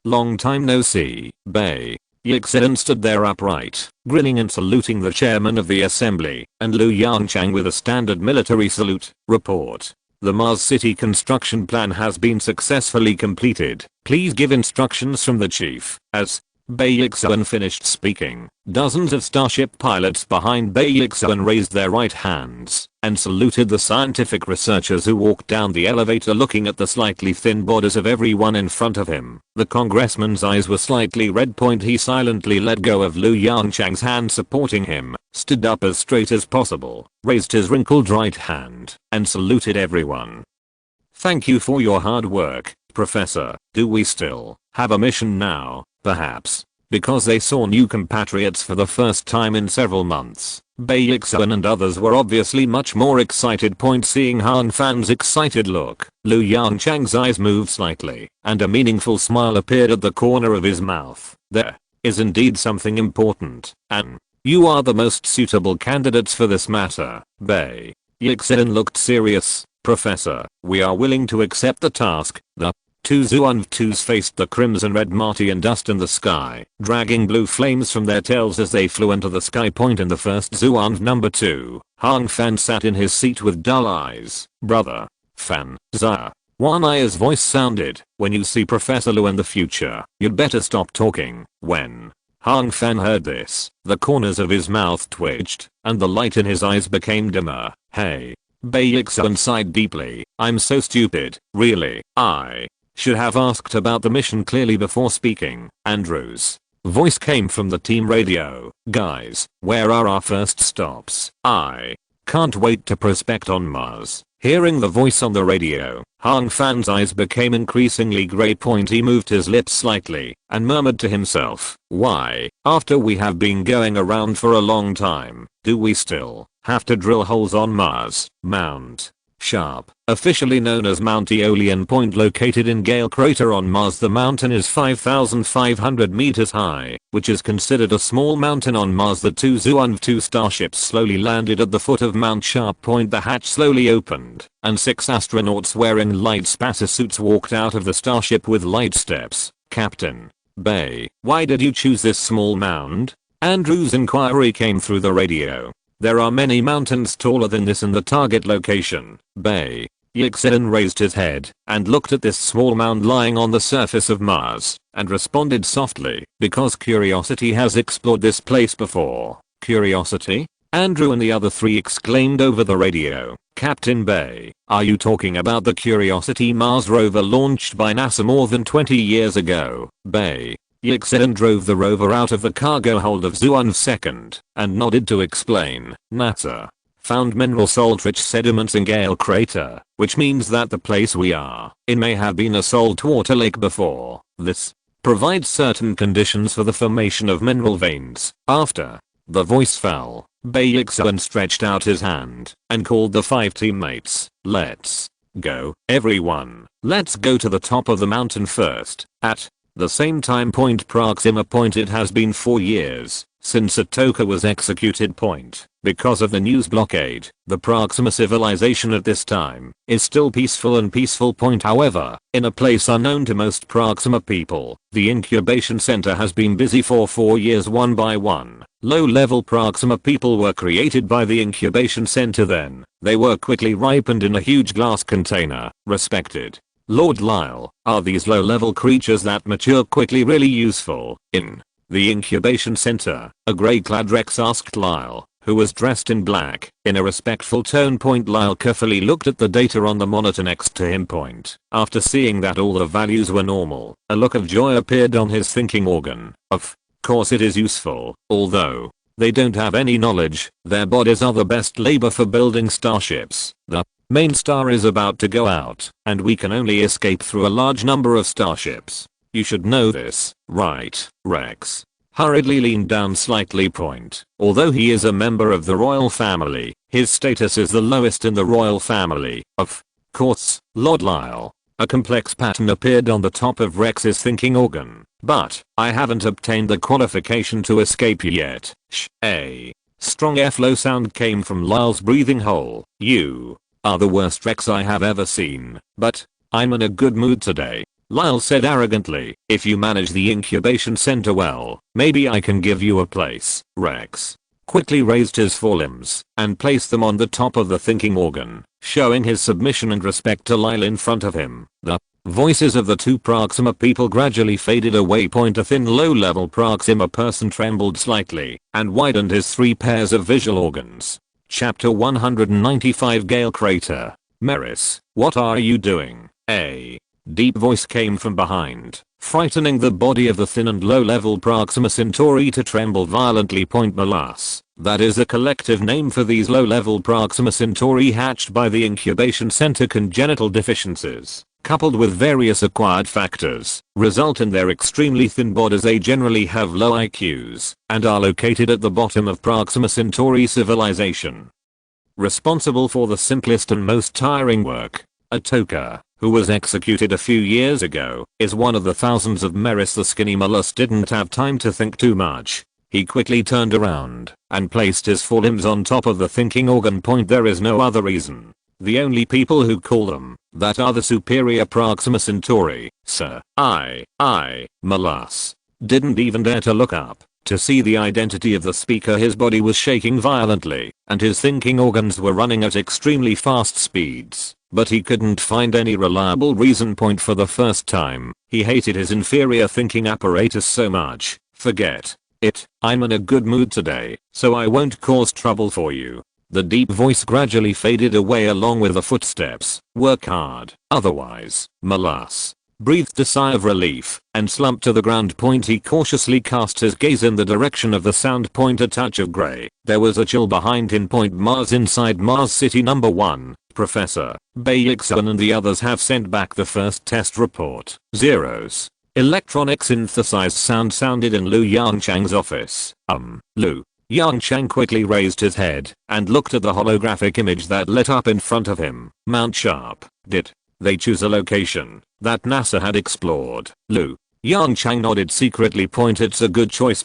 Long time no see, Bay. Yongchang stood there upright, grinning and saluting the chairman of the assembly, and Yongchang with a standard military salute. Report. The Mars City construction plan has been successfully completed. Please give instructions from the chief. As Yongchang finished speaking, dozens of Starship pilots behind Yongchang raised their right hands and saluted the scientific researchers who walked down the elevator looking at the slightly thin bodies of everyone in front of him. The congressman's eyes were slightly red. He silently let go of Yongchang's hand supporting him, stood up as straight as possible, raised his wrinkled right hand, and saluted everyone. Thank you for your hard work, Professor. Do we still have a mission now? Perhaps because they saw new compatriots for the first time in several months. Yongchang and others were obviously much more excited. Seeing Han Fan's excited look, Yongchang's eyes moved slightly, and a meaningful smile appeared at the corner of his mouth. There is indeed something important, and you are the most suitable candidates for this matter. Yongchang looked serious. Professor, we are willing to accept the task. The two Zhuan-2s faced the crimson-red Martian dust in the sky, dragging blue flames from their tails as they flew into the sky. In the first Zhuan number 2, Han Fan sat in his seat with dull eyes. Brother Fan, One Eye's voice sounded. When you see Professor Lu in the future, you'd better stop talking. When Han Fan heard this, the corners of his mouth twitched, and the light in his eyes became dimmer. Hey. Yongchang sighed deeply. I'm so stupid, really. I should have asked about the mission clearly before speaking. Andrew's voice came from the team radio. Guys, where are our first stops? I can't wait to prospect on Mars. Hearing the voice on the radio, Han Fan's eyes became increasingly grey. He moved his lips slightly and murmured to himself, why, after we have been going around for a long time, do we still have to drill holes on Mars? Mount Sharp, officially known as Mount Aeolian Point, located in Gale Crater on Mars. The mountain is 5,500 meters high, which is considered a small mountain on Mars. The two Zhuan-2 starships slowly landed at the foot of Mount Sharp Point. The hatch slowly opened, and 6 astronauts wearing light spacesuits walked out of the starship with light steps. Captain Bay, why did you choose this small mound? Andrew's inquiry came through the radio. There are many mountains taller than this in the target location. Yongchang raised his head and looked at this small mound lying on the surface of Mars and responded softly, because Curiosity has explored this place before. Curiosity? Andrew and the other 3 exclaimed over the radio. Captain Bay, are you talking about the Curiosity Mars rover launched by NASA more than 20 years ago? Yongchang drove the rover out of the cargo hold of Zhuan II and nodded to explain. NASA found mineral salt-rich sediments in Gale Crater, which means that the place we are in may have been a saltwater lake before. This provides certain conditions for the formation of mineral veins. After the voice fell, Yongchang stretched out his hand and called the 5 teammates. Let's go, everyone. Let's go to the top of the mountain first. At the same time point Proxima point it has been 4 years since Atoka was executed point. Because of the news blockade, the Proxima civilization at this time is still peaceful and peaceful point. However, in a place unknown to most Proxima people, the incubation center has been busy for 4 years. One by one, low-level Proxima people were created by the incubation center. Then, they were quickly ripened in a huge glass container. Respected Lord Lyle, are these low-level creatures that mature quickly really useful in the incubation center? A grey-clad Rex asked Lyle, who was dressed in black. In a respectful tone point Lyle carefully looked at the data on the monitor next to him point. After seeing that all the values were normal, a look of joy appeared on his thinking organ. Of course it is useful, although they don't have any knowledge. Their bodies are the best labor for building starships. The main star is about to go out, and we can only escape through a large number of starships. You should know this, right, Rex? Hurriedly leaned down slightly point. Although he is a member of the royal family, his status is the lowest in the royal family. Of course, Lord Lyle. A complex pattern appeared on the top of Rex's thinking organ. But, I haven't obtained the qualification to escape yet. A strong F-low sound came from Lyle's breathing hole. You are the worst Rex I have ever seen, but I'm in a good mood today. Lyle said arrogantly, if you manage the incubation center well, maybe I can give you a place. Rex quickly raised his forelimbs and placed them on the top of the thinking organ, showing his submission and respect to Lyle in front of him. The voices of the two Proxima people gradually faded away. A thin low-level Proxima person trembled slightly and widened his 3 pairs of visual organs. Chapter 195 Gale Crater. Meris, what are you doing? A deep voice came from behind, frightening the body of the thin and low-level Proxima Centauri to tremble violently. Malas, that is a collective name for these low-level Proxima Centauri hatched by the incubation center. Congenital deficiencies, coupled with various acquired factors, result in their extremely thin bodies. They generally have low IQs and are located at the bottom of Proxima Centauri civilization. Responsible for the simplest and most tiring work, Atoka, who was executed a few years ago, is one of the thousands of Meris. The skinny mollusk didn't have time to think too much. He quickly turned around and placed his forelimbs on top of the thinking organ. There is no other reason. The only people who call them that are the superior Proxima Centauri. Sir, Malas didn't even dare to look up to see the identity of the speaker. His body was shaking violently, and his thinking organs were running at extremely fast speeds. But he couldn't find any reliable reason. For the first time, he hated his inferior thinking apparatus so much. Forget it, I'm in a good mood today, so I won't cause trouble for you. The deep voice gradually faded away along with the footsteps. Work hard, otherwise, Malas breathed a sigh of relief and slumped to the ground. He cautiously cast his gaze in the direction of the sound. A touch of grey. There was a chill behind him. Mars. Inside Mars City number 1, Professor Bayixon and the others have sent back the first test report. Zeros. Electronic synthesized sound sounded in Lu Yongchang's office. Lu Yongchang quickly raised his head and looked at the holographic image that lit up in front of him. Mount Sharp. Did they choose a location that NASA had explored? Lu Yongchang nodded secretly. It's a good choice.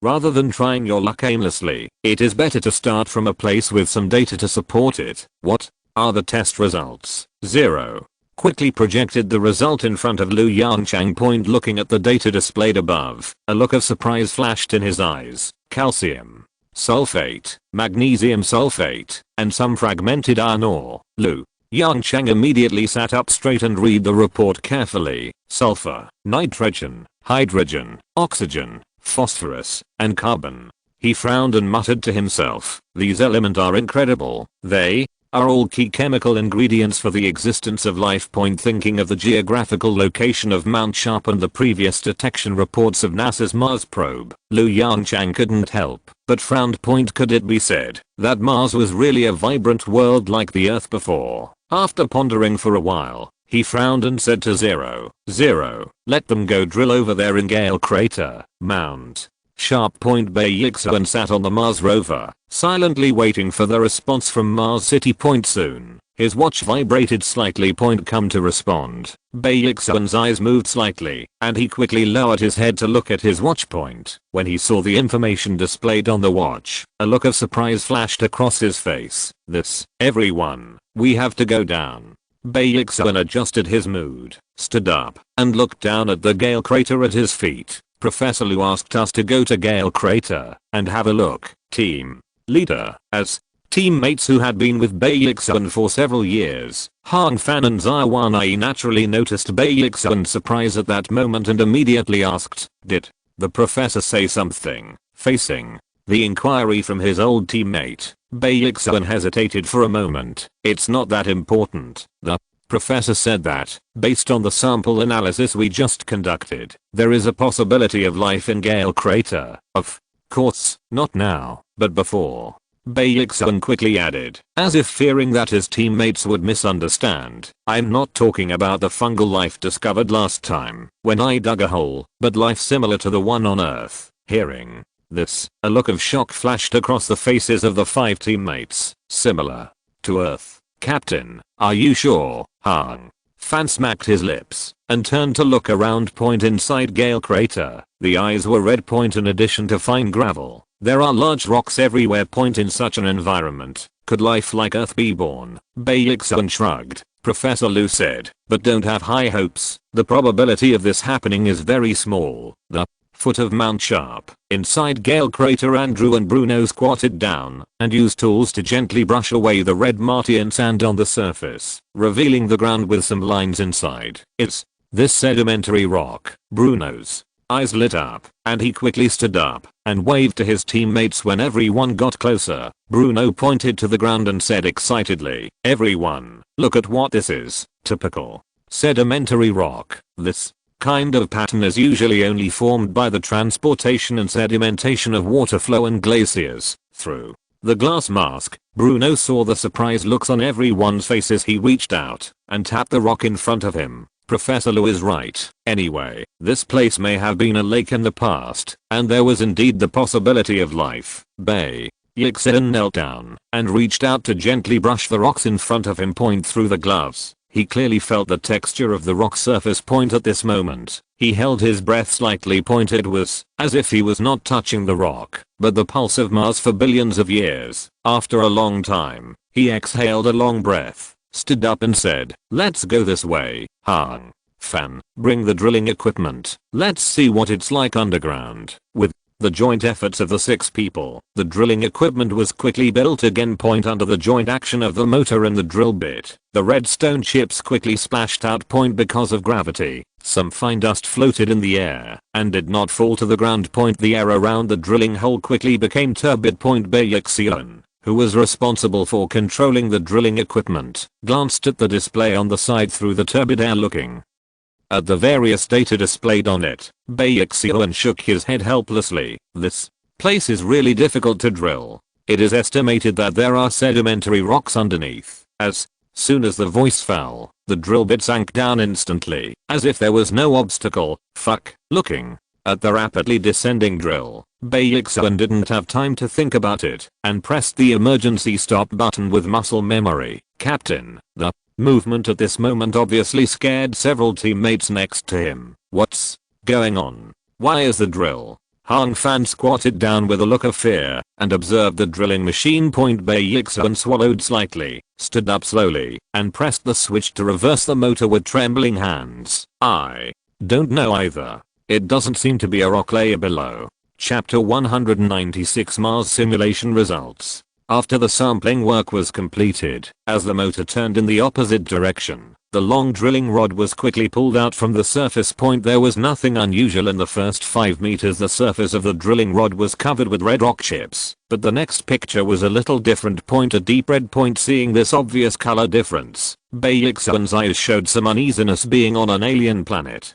Rather than trying your luck aimlessly, it is better to start from a place with some data to support it. What are the test results? 0. Quickly projected the result in front of Lu Yongchang. Looking at the data displayed above, a look of surprise flashed in his eyes. Calcium sulfate, magnesium sulfate, and some fragmented iron ore. Lu Yongchang immediately sat up straight and read the report carefully. Sulfur, nitrogen, hydrogen, oxygen, phosphorus, and carbon. He frowned and muttered to himself, these elements are incredible. They are all key chemical ingredients for the existence of life. Thinking of the geographical location of Mount Sharp and the previous detection reports of NASA's Mars probe, Lu Yongchang couldn't help but frowned. Could it be said that Mars was really a vibrant world like the Earth before? After pondering for a while, he frowned and said to 0. Let them go drill over there in Gale Crater, Mount Sharp. Bayixon sat on the Mars rover, silently waiting for the response from Mars City. Soon, His watch vibrated slightly. Come to respond. Baeksun's eyes moved slightly, and he quickly lowered his head to look at his watch point. When he saw the information displayed on the watch, a look of surprise flashed across his face. This, everyone, we have to go down. Baeksun adjusted his mood, stood up, and looked down at the Gale crater at his feet. Professor Lu asked us to go to Gale crater and have a look. Team leader, as teammates who had been with Baeksun for several years, Hong Fan and Zai naturally noticed Baeksun's surprise at that moment and immediately asked, did the professor say something? Facing the inquiry from his old teammate, Baeksun hesitated for a moment. It's not that important. The professor said that, based on the sample analysis we just conducted, there is a possibility of life in Gale crater. Of course, not now, but before. Baeksun quickly added, as if fearing that his teammates would misunderstand, I'm not talking about the fungal life discovered last time when I dug a hole, but life similar to the one on Earth. Hearing this, a look of shock flashed across the faces of the 5 teammates. Similar to Earth. Captain, are you sure? Hong Fan smacked his lips and turned to look around. Inside Gale crater, the eyes were red. In addition to fine gravel, there are large rocks everywhere. In such an environment, could life like Earth be born? Baeksun shrugged. Professor Lu said, but don't have high hopes. The probability of this happening is very small. The foot of Mount Sharp, inside Gale crater. Andrew and Bruno squatted down and used tools to gently brush away the red Martian sand on the surface, revealing the ground with some lines inside. It's this sedimentary rock. Bruno's eyes lit up, and he quickly stood up and waved to his teammates when everyone got closer. Bruno pointed to the ground and said excitedly, everyone, look at what this is. Typical sedimentary rock. This kind of pattern is usually only formed by the transportation and sedimentation of water flow and glaciers. Through the glass mask, Bruno saw the surprised looks on everyone's faces. He reached out and tapped the rock in front of him. Professor Lu is right. Anyway, this place may have been a lake in the past, and there was indeed the possibility of life. Baeksun knelt down and reached out to gently brush the rocks in front of him. Through the gloves, he clearly felt the texture of the rock surface. At this moment, he held his breath slightly. It was as if he was not touching the rock, but the pulse of Mars for billions of years. After a long time, he exhaled a long breath, stood up and said, let's go this way. Hong Fan, bring the drilling equipment. Let's see what it's like underground. With the joint efforts of the 6 people, the drilling equipment was quickly built again. Under the joint action of the motor and the drill bit, the redstone chips quickly splashed out. Because of gravity, some fine dust floated in the air and did not fall to the ground. The air around the drilling hole quickly became turbid. Baeksun, who was responsible for controlling the drilling equipment, glanced at the display on the side through the turbid air. Looking at the various data displayed on it, Baeksun shook his head helplessly. This place is really difficult to drill. It is estimated that there are sedimentary rocks underneath. As soon as the voice fell, the drill bit sank down instantly, as if there was no obstacle. Fuck. Looking at the rapidly descending drill, Baeksun didn't have time to think about it and pressed the emergency stop button with muscle memory. Captain, the movement at this moment obviously scared several teammates next to him. What's going on? Why is the drill? Hong Fan squatted down with a look of fear and observed the drilling machine. Baeksun swallowed slightly, stood up slowly, and pressed the switch to reverse the motor with trembling hands. I don't know either. It doesn't seem to be a rock layer below. Chapter 196 Mars Simulation Results. After the sampling work was completed, as the motor turned in the opposite direction, the long drilling rod was quickly pulled out from the surface. There was nothing unusual in the first 5 meters. The surface of the drilling rod was covered with red rock chips, but the next picture was a little different. A deep red. Seeing this obvious color difference, Baeksun's eyes showed some uneasiness. Being on an alien planet,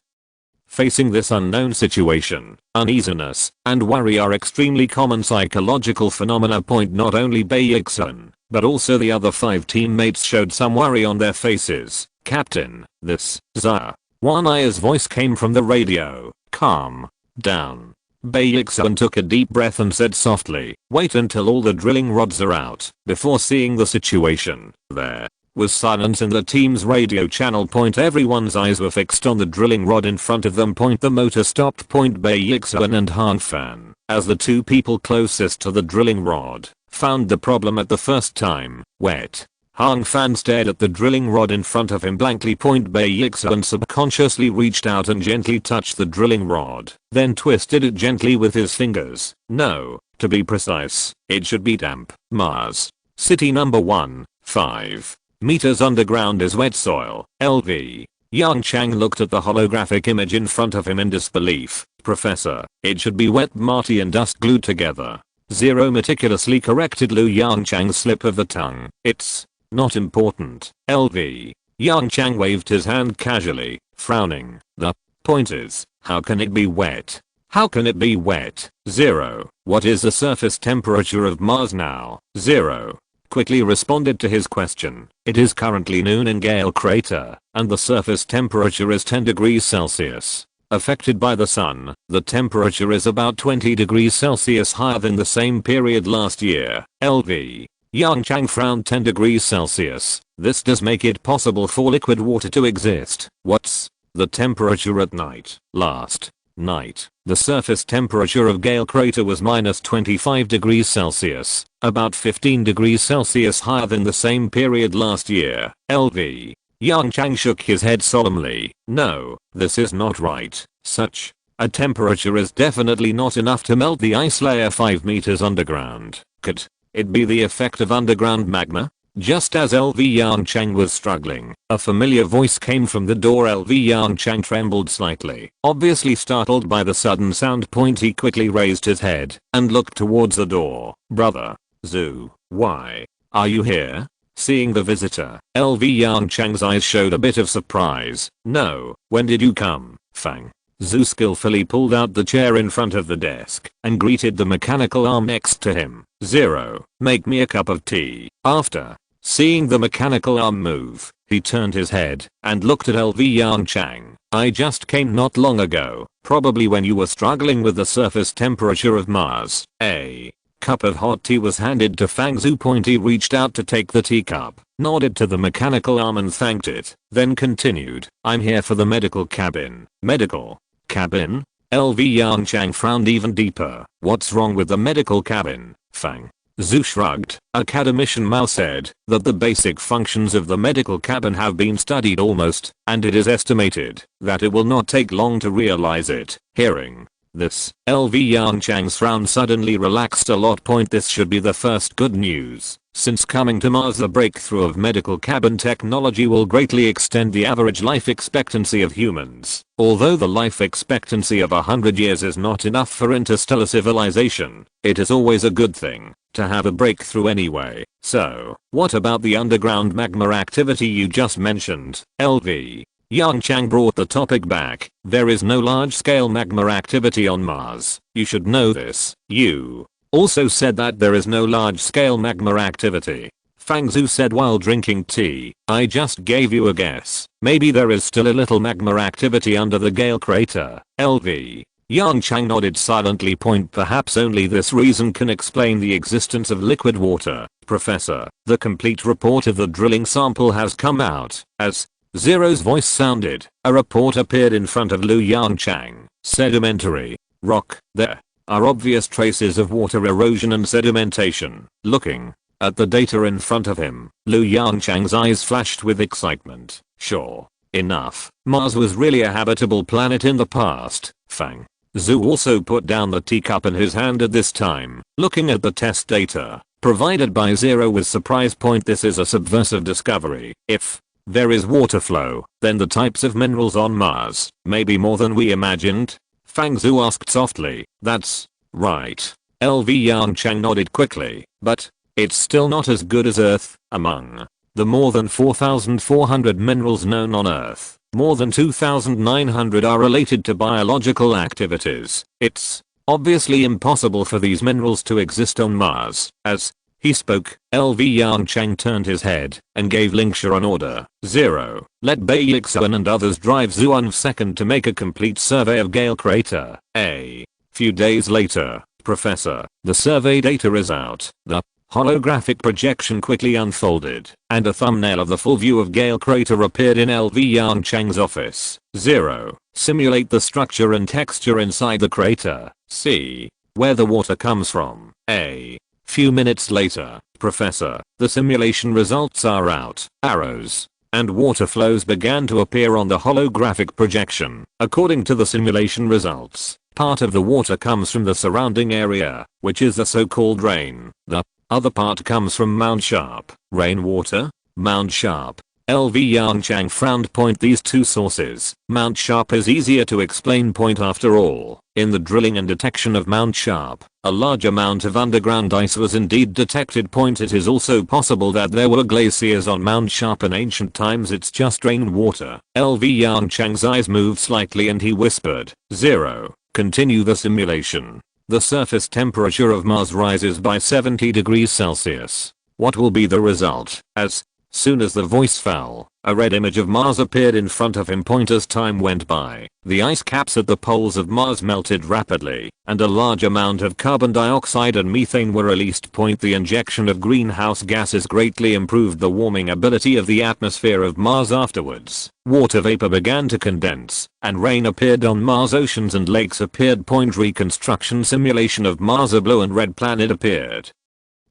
facing this unknown situation, uneasiness and worry are extremely common psychological phenomena. Not only Baeksun, but also the other 5 teammates showed some worry on their faces. Captain, this Zai's voice came from the radio. Calm down. Baeksun took a deep breath and said softly, wait until all the drilling rods are out before seeing the situation. There was silence in the team's radio channel. Everyone's eyes were fixed on the drilling rod in front of them. The motor stopped. Bei Yixuan and Han Fan, as the two people closest to the drilling rod, found the problem at the first time. Wet. Han Fan stared at the drilling rod in front of him blankly. Bei Yixuan subconsciously reached out and gently touched the drilling rod, then twisted it gently with his fingers. No, to be precise, it should be damp. Mars. City number 1, 5 meters underground is wet soil. LV. Yongchang looked at the holographic image in front of him in disbelief. Professor, it should be wet, Marty and dust glued together. Zero meticulously corrected Lu Yongchang's slip of the tongue. It's not important. LV. Yongchang waved his hand casually, frowning. The point is, how can it be wet? How can it be wet? Zero. What is the surface temperature of Mars now? Zero quickly responded to his question. It is currently noon in Gale Crater, and the surface temperature is 10 degrees Celsius. Affected by the sun, the temperature is about 20 degrees Celsius higher than the same period last year. LV. Yongchang frowned. 10 degrees Celsius. This does make it possible for liquid water to exist. What's the temperature at night? Last night, the surface temperature of Gale Crater was minus 25 degrees Celsius, about 15 degrees Celsius higher than the same period last year. LV. Yongchang shook his head solemnly. No, this is not right. Such a temperature is definitely not enough to melt the ice layer 5 meters underground. Could it be the effect of underground magma? Just as LV Yongchang was struggling, a familiar voice came from the door. LV Yongchang trembled slightly, obviously startled by the sudden sound. He quickly raised his head and looked towards the door. Brother Zhu, why are you here? Seeing the visitor, LV Yongchang's eyes showed a bit of surprise. No, when did you come? Fang Zhu skillfully pulled out the chair in front of the desk and greeted the mechanical arm next to him. Zero, make me a cup of tea. After seeing the mechanical arm move, he turned his head and looked at LV Yongchang. I just came not long ago, probably when you were struggling with the surface temperature of Mars. A cup of hot tea was handed to Fang Zhu. He reached out to take the teacup, nodded to the mechanical arm and thanked it, then continued. I'm here for the medical cabin. Medical cabin? LV Yongchang frowned even deeper. What's wrong with the medical cabin? Fang Zhu shrugged. Academician Mao said that the basic functions of the medical cabin have been studied almost, and it is estimated that it will not take long to realize it. Hearing this, LV Yongchang's frown suddenly relaxed a lot. This should be the first good news. Since coming to Mars, the breakthrough of medical cabin technology will greatly extend the average life expectancy of humans. Although the life expectancy of 100 years is not enough for interstellar civilization, it is always a good thing to have a breakthrough anyway. So, what about the underground magma activity you just mentioned? LV Yongchang brought the topic back. There is no large-scale magma activity on Mars. You should know this. You also said that there is no large-scale magma activity. Fang Zhu said while drinking tea. I just gave you a guess. Maybe there is still a little magma activity under the Gale Crater. LV Yongchang nodded silently. Perhaps only this reason can explain the existence of liquid water. Professor, the complete report of the drilling sample has come out. As Zero's voice sounded, a report appeared in front of Lu Yongchang. Sedimentary rock. There are obvious traces of water erosion and sedimentation. Looking at the data in front of him, Lu Yongchang's eyes flashed with excitement. Sure enough, Mars was really a habitable planet in the past. Fang Zhu also put down the teacup in his hand at this time, looking at the test data provided by Zero with surprise. This is a subversive discovery. If there is water flow, then the types of minerals on Mars may be more than we imagined. Fang Zhu asked softly. That's right. LV Yongchang nodded quickly, but it's still not as good as Earth. Among the more than 4,400 minerals known on Earth, more than 2,900 are related to biological activities. It's obviously impossible for these minerals to exist on Mars. As he spoke, LV Yongchang turned his head and gave Lingsha an order. Zero, let Bei Yixuan and others drive Zuan second to make a complete survey of Gale Crater. A few days later, Professor, the survey data is out. The Holographic projection quickly unfolded, and a thumbnail of the full view of Gale crater appeared in LV Yongchang's office. 0. Simulate the structure and texture inside the crater. C. Where the water comes from. A. Few minutes later, Professor, the simulation results are out. Arrows and water flows began to appear on the holographic projection. According to the simulation results, part of the water comes from the surrounding area, which is the so-called rain. The other part comes from Mount Sharp. Rainwater? Mount Sharp. LV Yongchang frowned. These two sources. Mount Sharp is easier to explain. After all, in the drilling and detection of Mount Sharp, a large amount of underground ice was indeed detected. It is also possible that there were glaciers on Mount Sharp in ancient times. It's just rainwater. LV Yongchang's eyes moved slightly and he whispered, 0. Continue the simulation. The surface temperature of Mars rises by 70 degrees Celsius. What will be the result? As soon as the voice fell, a red image of Mars appeared in front of him. As time went by, the ice caps at the poles of Mars melted rapidly, and a large amount of carbon dioxide and methane were released. The injection of greenhouse gases greatly improved the warming ability of the atmosphere of Mars. Afterwards, water vapor began to condense, and rain appeared on Mars. Oceans and lakes appeared. Reconstruction simulation of Mars. A blue and red planet appeared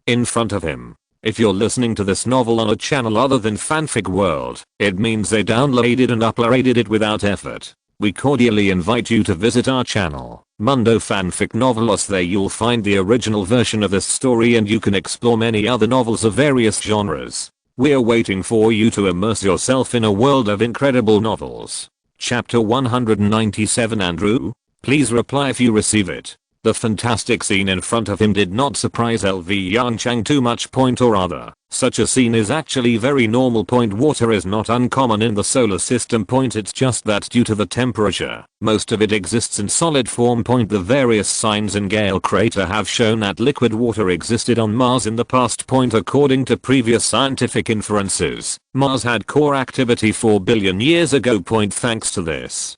in front of him. If you're listening to this novel on a channel other than Fanfic World, it means they downloaded and uploaded it without effort. We cordially invite you to visit our channel, Mundo Fanfic Novelos. There you'll find the original version of this story and you can explore many other novels of various genres. We're waiting for you to immerse yourself in a world of incredible novels. Chapter 197. Andrew, please reply if you receive it. The fantastic scene in front of him did not surprise LV Yongchang too much. Or rather, such a scene is actually very normal. Water is not uncommon in the solar system. It's just that due to the temperature, most of it exists in solid form. The various signs in Gale crater have shown that liquid water existed on Mars in the past. According to previous scientific inferences, Mars had core activity 4 billion years ago. Thanks to this,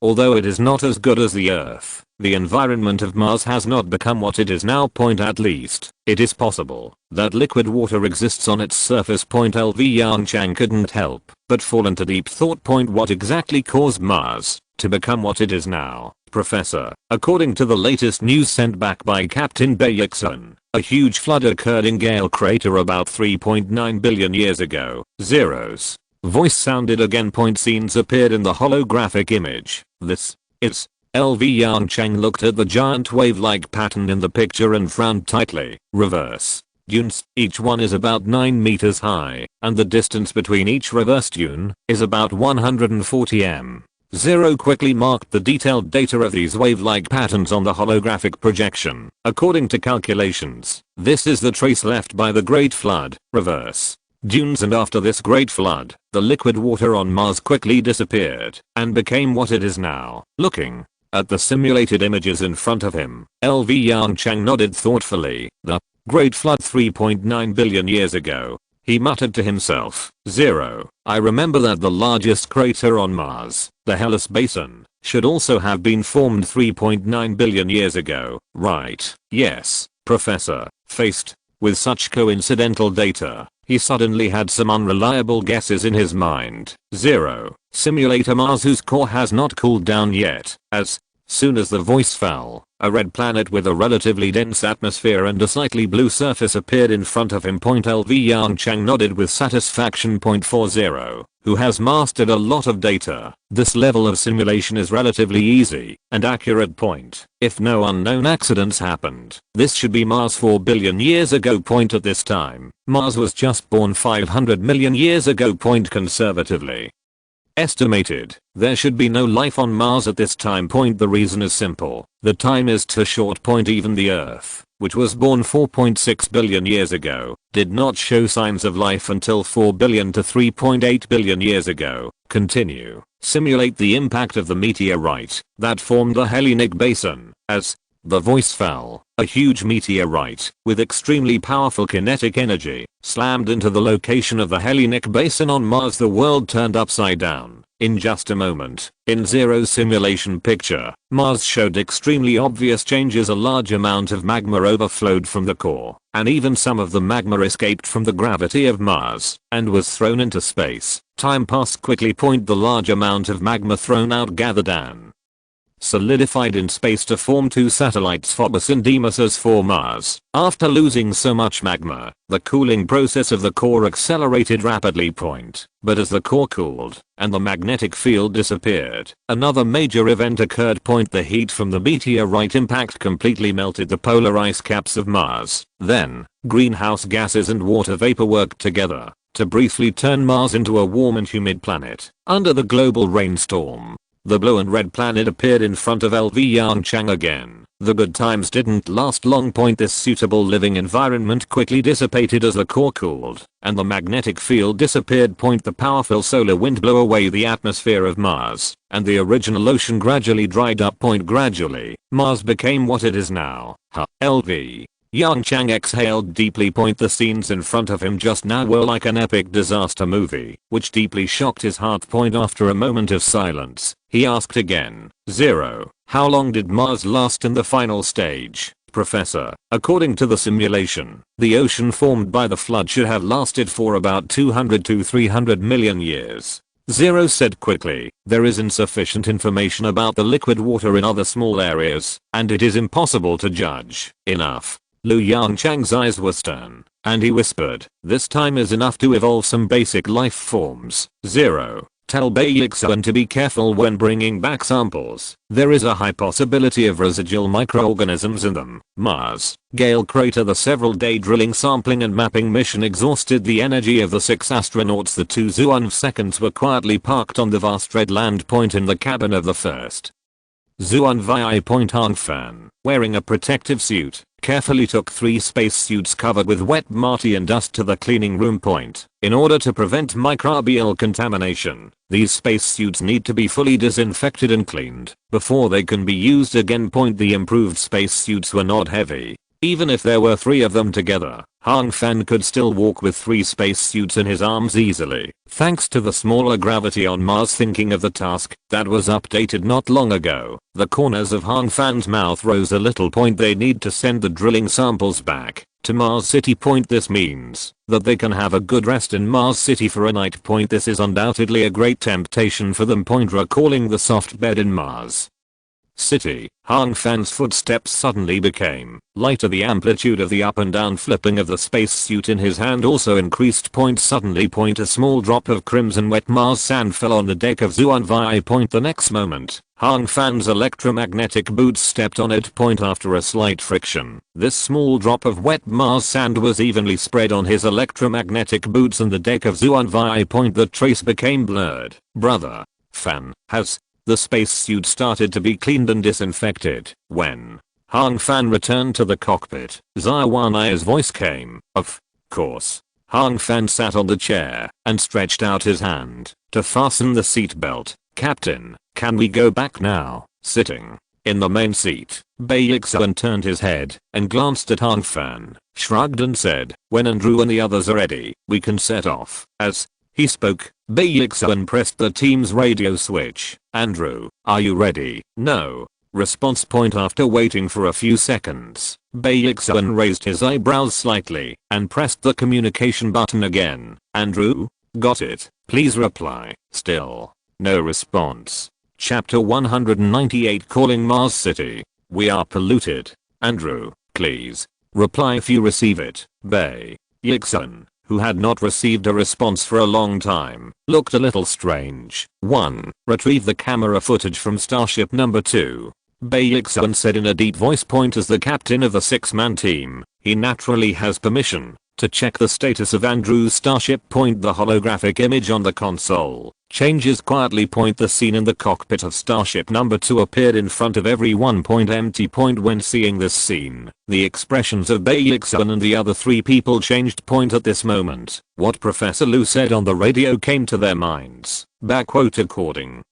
although it is not as good as the Earth, the environment of Mars has not become what it is now. At least, it is possible that liquid water exists on its surface. LV Yongchang couldn't help but fall into deep thought. What exactly caused Mars to become what it is now, Professor? According to the latest news sent back by Captain Bayekson, a huge flood occurred in Gale crater about 3.9 billion years ago. Zeros. Voice sounded again. Scenes appeared in the holographic image. This is LV Yongchang looked at the giant wave-like pattern in the picture and frowned tightly. Reverse dunes, each one is about 9 meters high, and the distance between each reverse dune is about 140 m. 0 quickly marked the detailed data of these wave-like patterns on the holographic projection. According to calculations, this is the trace left by the Great Flood, reverse dunes, and after this great flood, the liquid water on Mars quickly disappeared and became what it is now. Looking at the simulated images in front of him, LV Yongchang nodded thoughtfully. The Great Flood 3.9 billion years ago. He muttered to himself, 0. I remember that the largest crater on Mars, the Hellas Basin, should also have been formed 3.9 billion years ago, right? Yes, Professor. Faced with such coincidental data, he suddenly had some unreliable guesses in his mind. 0. Simulate a Mars whose core has not cooled down yet. As soon as the voice fell, a red planet with a relatively dense atmosphere and a slightly blue surface appeared in front of him. LV Yongchang nodded with satisfaction. 40. Who has mastered a lot of data. This level of simulation is relatively easy and accurate. If no unknown accidents happened, this should be Mars 4 billion years ago. At this time, Mars was just born 500 million years ago. Conservatively estimated, there should be no life on Mars at this time. The reason is simple. The time is too short. Even the Earth, which was born 4.6 billion years ago, did not show signs of life until 4 billion to 3.8 billion years ago. Continue. Simulate the impact of the meteorite that formed the Hellenic Basin. As the voice fell, a huge meteorite with extremely powerful kinetic energy slammed into the location of the Hellenic Basin on Mars. The world turned upside down. in just a moment. In Zero's simulation picture, Mars showed extremely obvious changes. A large amount of magma overflowed from the core, and even some of the magma escaped from the gravity of Mars and was thrown into space. Time passed quickly. The large amount of magma thrown out gathered and solidified in space to form two satellites, Phobos and Deimos, as for Mars. After losing so much magma, the cooling process of the core accelerated rapidly. But as the core cooled and the magnetic field disappeared, another major event occurred. The heat from the meteorite impact completely melted the polar ice caps of Mars. Then, greenhouse gases and water vapor worked together to briefly turn Mars into a warm and humid planet. Under the global rainstorm, the blue and red planet appeared in front of LV Yongchang again. The good times didn't last long. This suitable living environment quickly dissipated as the core cooled and the magnetic field disappeared. The powerful solar wind blew away the atmosphere of Mars, and the original ocean gradually dried up. Gradually, Mars became what it is now. LV Yongchang exhaled deeply. The scenes in front of him just now were like an epic disaster movie, which deeply shocked his heart. After a moment of silence, he asked again, Zero, how long did Mars last in the final stage? Professor, according to the simulation, the ocean formed by the flood should have lasted for about 200 to 300 million years. Zero said quickly, there is insufficient information about the liquid water in other small areas, and it is impossible to judge. Enough. Lu Yongchang's eyes were stern, and he whispered, this time is enough to evolve some basic life forms. Zero, tell Baixuan to be careful when bringing back samples. There is a high possibility of residual microorganisms in them. Mars, Gale Crater. The several-day drilling, sampling and mapping mission exhausted the energy of the 6 astronauts. The 2 Zhuan seconds were quietly parked on the vast red land. In the cabin of the first Zhuan Vi. Hong Fan, wearing a protective suit, carefully took 3 spacesuits covered with wet marty and dust to the cleaning room. In order to prevent microbial contamination, these spacesuits need to be fully disinfected and cleaned before they can be used again. The improved spacesuits were not heavy. Even if there were 3 of them together, Hong Fan could still walk with 3 spacesuits in his arms easily, thanks to the smaller gravity on Mars. Thinking of the task that was updated not long ago, the corners of Hong Fan's mouth rose a little. They need to send the drilling samples back to Mars City. This means that they can have a good rest in Mars City for a night. This is undoubtedly a great temptation for them. Recalling the soft bed in Mars City, Hong Fan's footsteps suddenly became lighter. The amplitude of the up and down flipping of the spacesuit in his hand also increased. Suddenly, a small drop of crimson wet Mars sand fell on the deck of Zhuan Vi. The next moment, Hong Fan's electromagnetic boots stepped on it. After a slight friction, this small drop of wet Mars sand was evenly spread on his electromagnetic boots and the deck of Zhuan Vi. The trace became blurred. Brother Fan, has the spacesuit started to be cleaned and disinfected when Hong Fan returned to the cockpit? Zhuan's voice came. Of course. Hong Fan sat on the chair and stretched out his hand to fasten the seatbelt. Captain, can we go back now? Sitting in the main seat, Baixuan turned his head and glanced at Hong Fan, shrugged and said, when Andrew and the others are ready, we can set off. As he spoke, Baixuan pressed the team's radio switch. Andrew, are you ready? No. Response. After waiting for a few seconds, Baixuan raised his eyebrows slightly and pressed the communication button again. Andrew? Got it. Please reply. Still no response. Chapter 198. Calling Mars City. We are polluted. Andrew, please reply if you receive it. Baixuan, who had not received a response for a long time, looked a little strange. 1. Retrieve the camera footage from Starship number 2. Baixuan said in a deep voice. As the captain of the 6-man team, he naturally has permission to check the status of Andrew's starship. The holographic image on the console changes quietly. The scene in the cockpit of Starship number 2 appeared in front of everyone. Empty. When seeing this scene, the expressions of Baixuan and the other 3 people changed. At this moment, what Professor Lu said on the radio came to their minds. According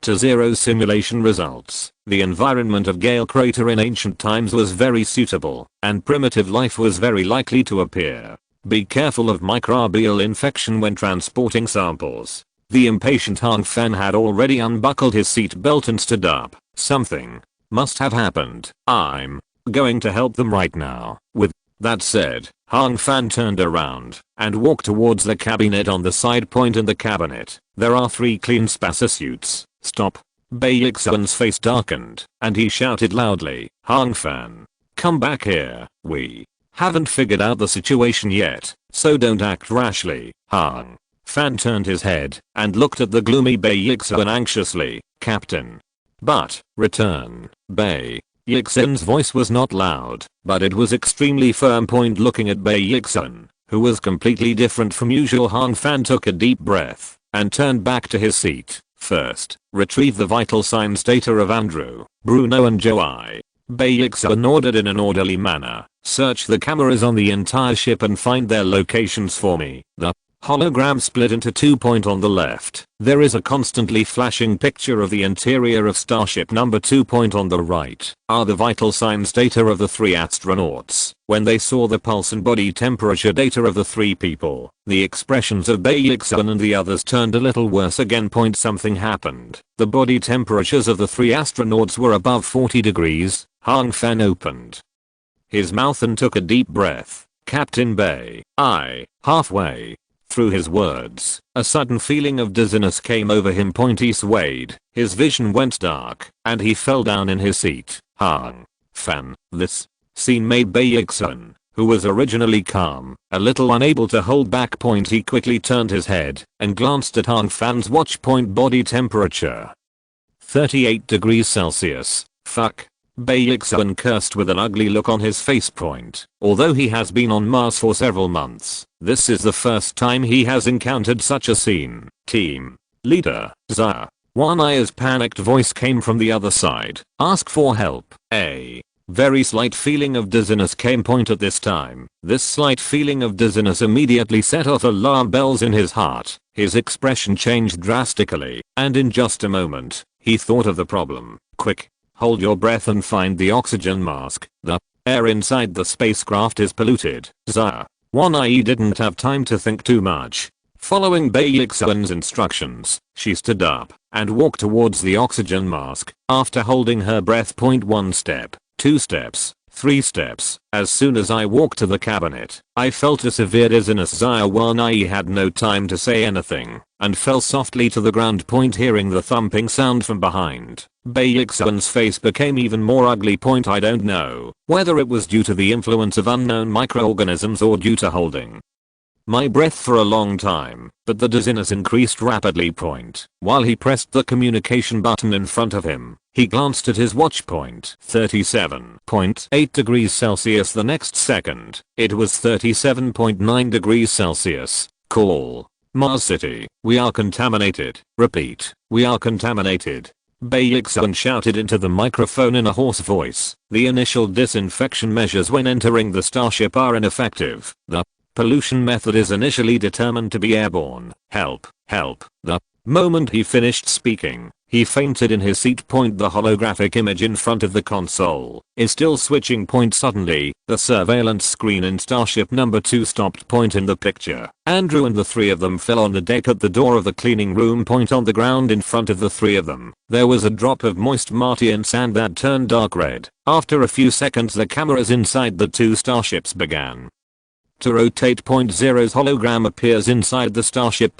to Zero's simulation results, the environment of Gale Crater in ancient times was very suitable, and primitive life was very likely to appear. Be careful of microbial infection when transporting samples. The impatient Hong Fan had already unbuckled his seatbelt and stood up. Something must have happened. I'm going to help them right now. With that said, Hong Fan turned around and walked towards the cabinet on the side point in the cabinet. There are 3 clean spacesuits. Stop. Baeksuan's face darkened and he shouted loudly, Hong Fan, come back here. We haven't figured out the situation yet, so don't act rashly. Hong Fan turned his head and looked at the gloomy Baeksuan anxiously. Captain. But, return. Baeksuan's voice was not loud, but it was extremely firm. Looking at Baeksuan, who was completely different from usual, Hong Fan took a deep breath and turned back to his seat. First, retrieve the vital signs data of Andrew, Bruno and Joey. Baeksuan ordered in an orderly manner. Search the cameras on the entire ship and find their locations for me. The hologram split into 2. On the left, there is a constantly flashing picture of the interior of Starship number 2. On the right are the vital signs data of the 3 astronauts. When they saw the pulse and body temperature data of the 3 people, the expressions of Baeksuan and the others turned a little worse again. Something happened. The body temperatures of the 3 astronauts were above 40 degrees. Hong Fan opened his mouth and took a deep breath. Captain Bay, halfway through his words, a sudden feeling of dizziness came over him. He swayed, his vision went dark, and he fell down in his seat. Hong Fan. This scene made Baeksuan, who was originally calm, a little unable to hold back. He quickly turned his head and glanced at Hong Fan's watch. Body temperature 38 degrees Celsius. Fuck. Baeksuan cursed with an ugly look on his face. Although he has been on Mars for several months, this is the first time he has encountered such a scene. Team leader, Zha. One eye's panicked voice came from the other side. Ask for help. A very slight feeling of dizziness came. At this time, this slight feeling of dizziness immediately set off alarm bells in his heart. His expression changed drastically, and in just a moment, he thought of the problem. Quick. Hold your breath and find the oxygen mask. The air inside the spacecraft is polluted. Zha. One eye didn't have time to think too much. Following Baeksuan's instructions, she stood up and walked towards the oxygen mask. After holding her breath. 1 step, 2 steps, 3 steps. As soon as I walked to the cabinet, I felt a severe dizziness. Zha. One eye had no time to say anything and fell softly to the ground. Hearing the thumping sound from behind, Baeksuan's face became even more ugly. I don't know whether it was due to the influence of unknown microorganisms or due to holding my breath for a long time, but the dizziness increased rapidly. While he pressed the communication button in front of him, he glanced at his watch. 37.8 degrees Celsius. The next second, it was 37.9 degrees Celsius. Call. Mars City. We are contaminated. Repeat. We are contaminated. Baeksuan shouted into the microphone in a hoarse voice. The initial disinfection measures when entering the starship are ineffective. The pollution method is initially determined to be airborne. Help. Help. The moment he finished speaking, he fainted in his seat. The holographic image in front of the console is still switching. Suddenly, the surveillance screen in Starship number 2 stopped. In the picture, Andrew and the 3 of them fell on the deck at the door of the cleaning room. On the ground in front of the 3 of them, there was a drop of moist Martian sand that turned dark red. After a few seconds, the cameras inside the 2 starships began to rotate. Zero's hologram appears inside the starship.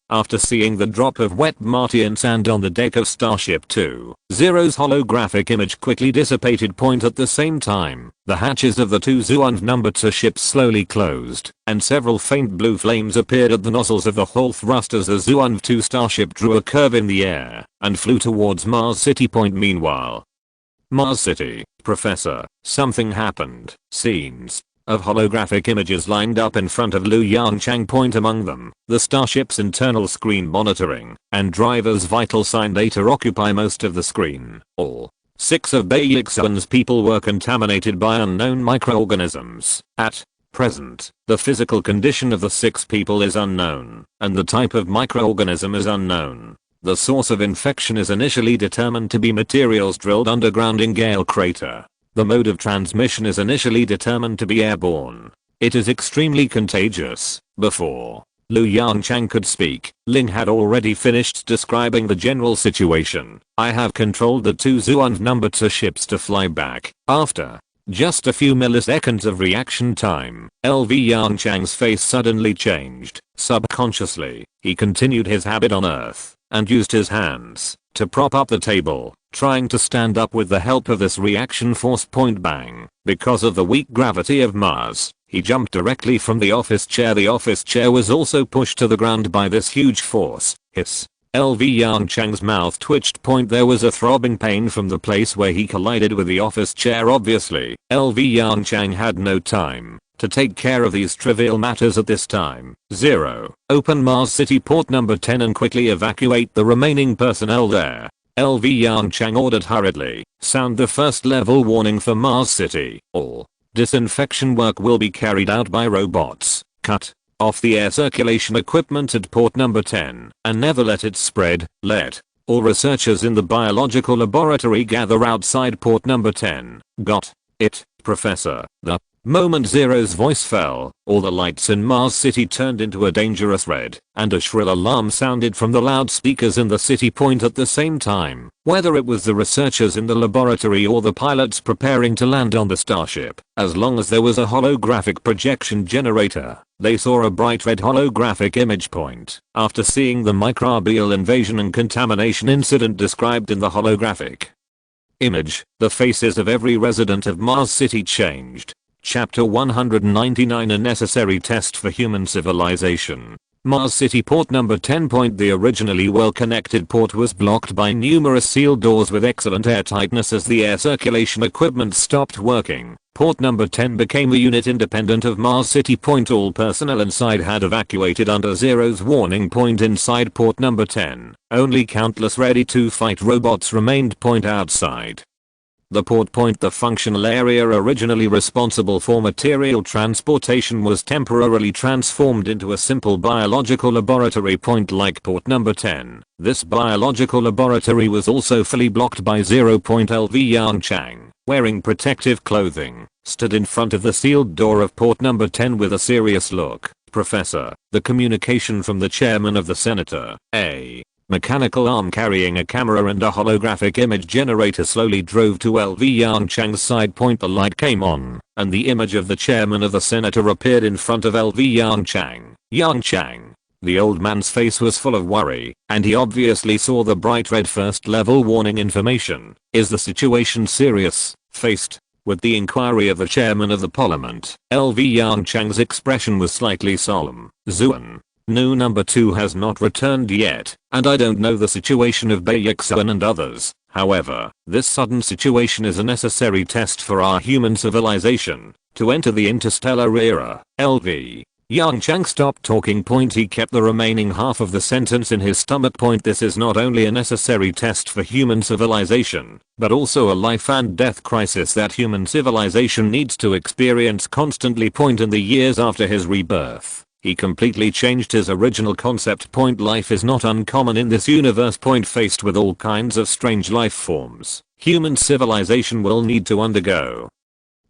After seeing the drop of wet Martian sand on the deck of Starship 2, Zero's holographic image quickly dissipated. At the same time, the hatches of the 2 Zhuan number 2 ships slowly closed, and several faint blue flames appeared at the nozzles of the hull thrusters as Zhuan 2 starship drew a curve in the air and flew towards Mars City. Meanwhile, Mars City, Professor, something happened. Scenes of holographic images lined up in front of Yongchang. Among them, the starship's internal screen monitoring and driver's vital sign data occupy most of the screen. All 6 of Baeksuan's people were contaminated by unknown microorganisms. At present, the physical condition of the 6 people is unknown, and the type of microorganism is unknown. The source of infection is initially determined to be materials drilled underground in Gale Crater. The mode of transmission is initially determined to be airborne. It is extremely contagious. Before Lu Yongchang could speak, Ling had already finished describing the general situation. I have controlled the two Zhu and number 2 ships to fly back. After just a few milliseconds of reaction time, LV Yongchang's face suddenly changed. Subconsciously, he continued his habit on Earth and used his hands to prop up the table, trying to stand up with the help of this reaction force. Point bang. Because of the weak gravity of Mars, he jumped directly from the office chair. The office chair was also pushed to the ground by this huge force. Hiss. LV Yongchang's mouth twitched. There was a throbbing pain from the place where he collided with the office chair. Obviously, LV Yongchang had no time to take care of these trivial matters at this time. 0. Open Mars City port number 10 and quickly evacuate the remaining personnel there. LV Yongchang ordered hurriedly. Sound the first level warning for Mars City. All disinfection work will be carried out by robots. Cut off the air circulation equipment at port number 10 and never let it spread. Let all researchers in the biological laboratory gather outside port number 10. Got it, Professor. The moment Zero's voice fell, all the lights in Mars City turned into a dangerous red, and a shrill alarm sounded from the loudspeakers in the city point at the same time. Whether it was the researchers in the laboratory or the pilots preparing to land on the starship, as long as there was a holographic projection generator, they saw a bright red holographic image point. After seeing the microbial invasion and contamination incident described in the holographic image, the faces of every resident of Mars City changed. Chapter 199, a necessary test for human civilization. Mars City port number 10. The originally well-connected port was blocked by numerous sealed doors with excellent airtightness as the air circulation equipment stopped working. Port number 10 became a unit independent of Mars City. All personnel inside had evacuated under Zero's warning. Inside port number 10, only countless ready-to-fight robots remained. Outside the port. The functional area originally responsible for material transportation was temporarily transformed into a simple biological laboratory. Like port number 10, this biological laboratory was also fully blocked by 0. LV Yongchang, wearing protective clothing, stood in front of the sealed door of port number 10 with a serious look. Professor, the communication from the chairman of the Senator, a mechanical arm carrying a camera and a holographic image generator, slowly drove to LV Yongchang's side. The light came on, and the image of the chairman of the Senator appeared in front of LV Yongchang. Yongchang. The old man's face was full of worry, and he obviously saw the bright red first level warning information. Is the situation serious? Faced with the inquiry of the chairman of the parliament, LV Yongchang's expression was slightly solemn. Zuan. New number 2 has not returned yet, and I don't know the situation of Bayexuan and others. However, this sudden situation is a necessary test for our human civilization to enter the interstellar era. LV Yongchang stopped talking. He kept the remaining half of the sentence in his stomach. This is not only a necessary test for human civilization, but also a life and death crisis that human civilization needs to experience constantly. In the years after his rebirth, he completely changed his original concept. Life is not uncommon in this universe. Faced with all kinds of strange life forms, human civilization will need to undergo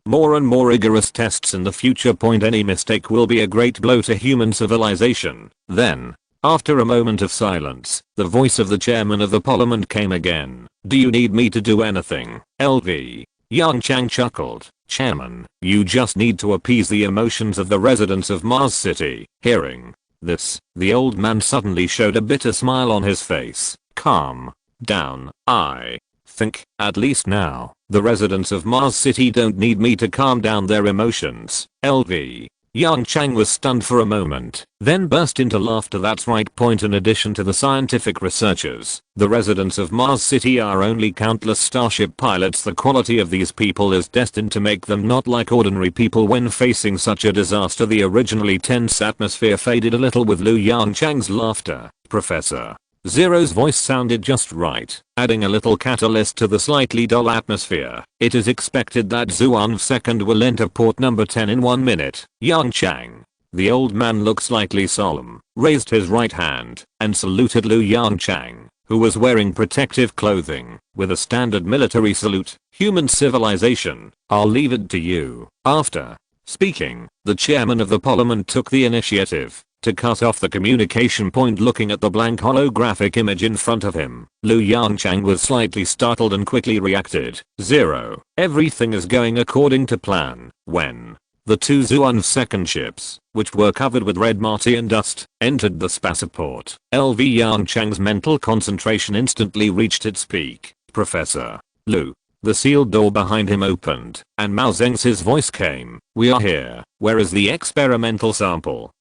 more and more rigorous tests in the future. Any mistake will be a great blow to human civilization. Then, after a moment of silence, the voice of the chairman of the parliament came again. Do you need me to do anything? LV Yongchang chuckled. Chairman, you just need to appease the emotions of the residents of Mars City. Hearing this, the old man suddenly showed a bitter smile on his face. Calm down. I think, at least now, the residents of Mars City don't need me to calm down their emotions. LV Yongchang was stunned for a moment, then burst into laughter. That's right. In addition to the scientific researchers, the residents of Mars City are only countless starship pilots. The quality of these people is destined to make them not like ordinary people when facing such a disaster. The originally tense atmosphere faded a little with Lu Yongchang's laughter. Professor Zero's voice sounded just right, adding a little catalyst to the slightly dull atmosphere. It is expected that Zhuan II will enter port number 10 in 1 minute. Yongchang. The old man looked slightly solemn, raised his right hand, and saluted Lu Yongchang, who was wearing protective clothing, with a standard military salute. Human civilization, I'll leave it to you. After speaking, the chairman of the parliament took the initiative. to cut off the communication point, looking at the blank holographic image in front of him. Yongchang was slightly startled and quickly reacted. 0. Everything is going according to plan. When the two Zhuan ships, which were covered with red Martian dust, entered the spaceport, Yongchang's mental concentration instantly reached its peak. Professor Lu. The sealed door behind him opened, and Mao Zedong's voice came. We are here. Where is the experimental sample?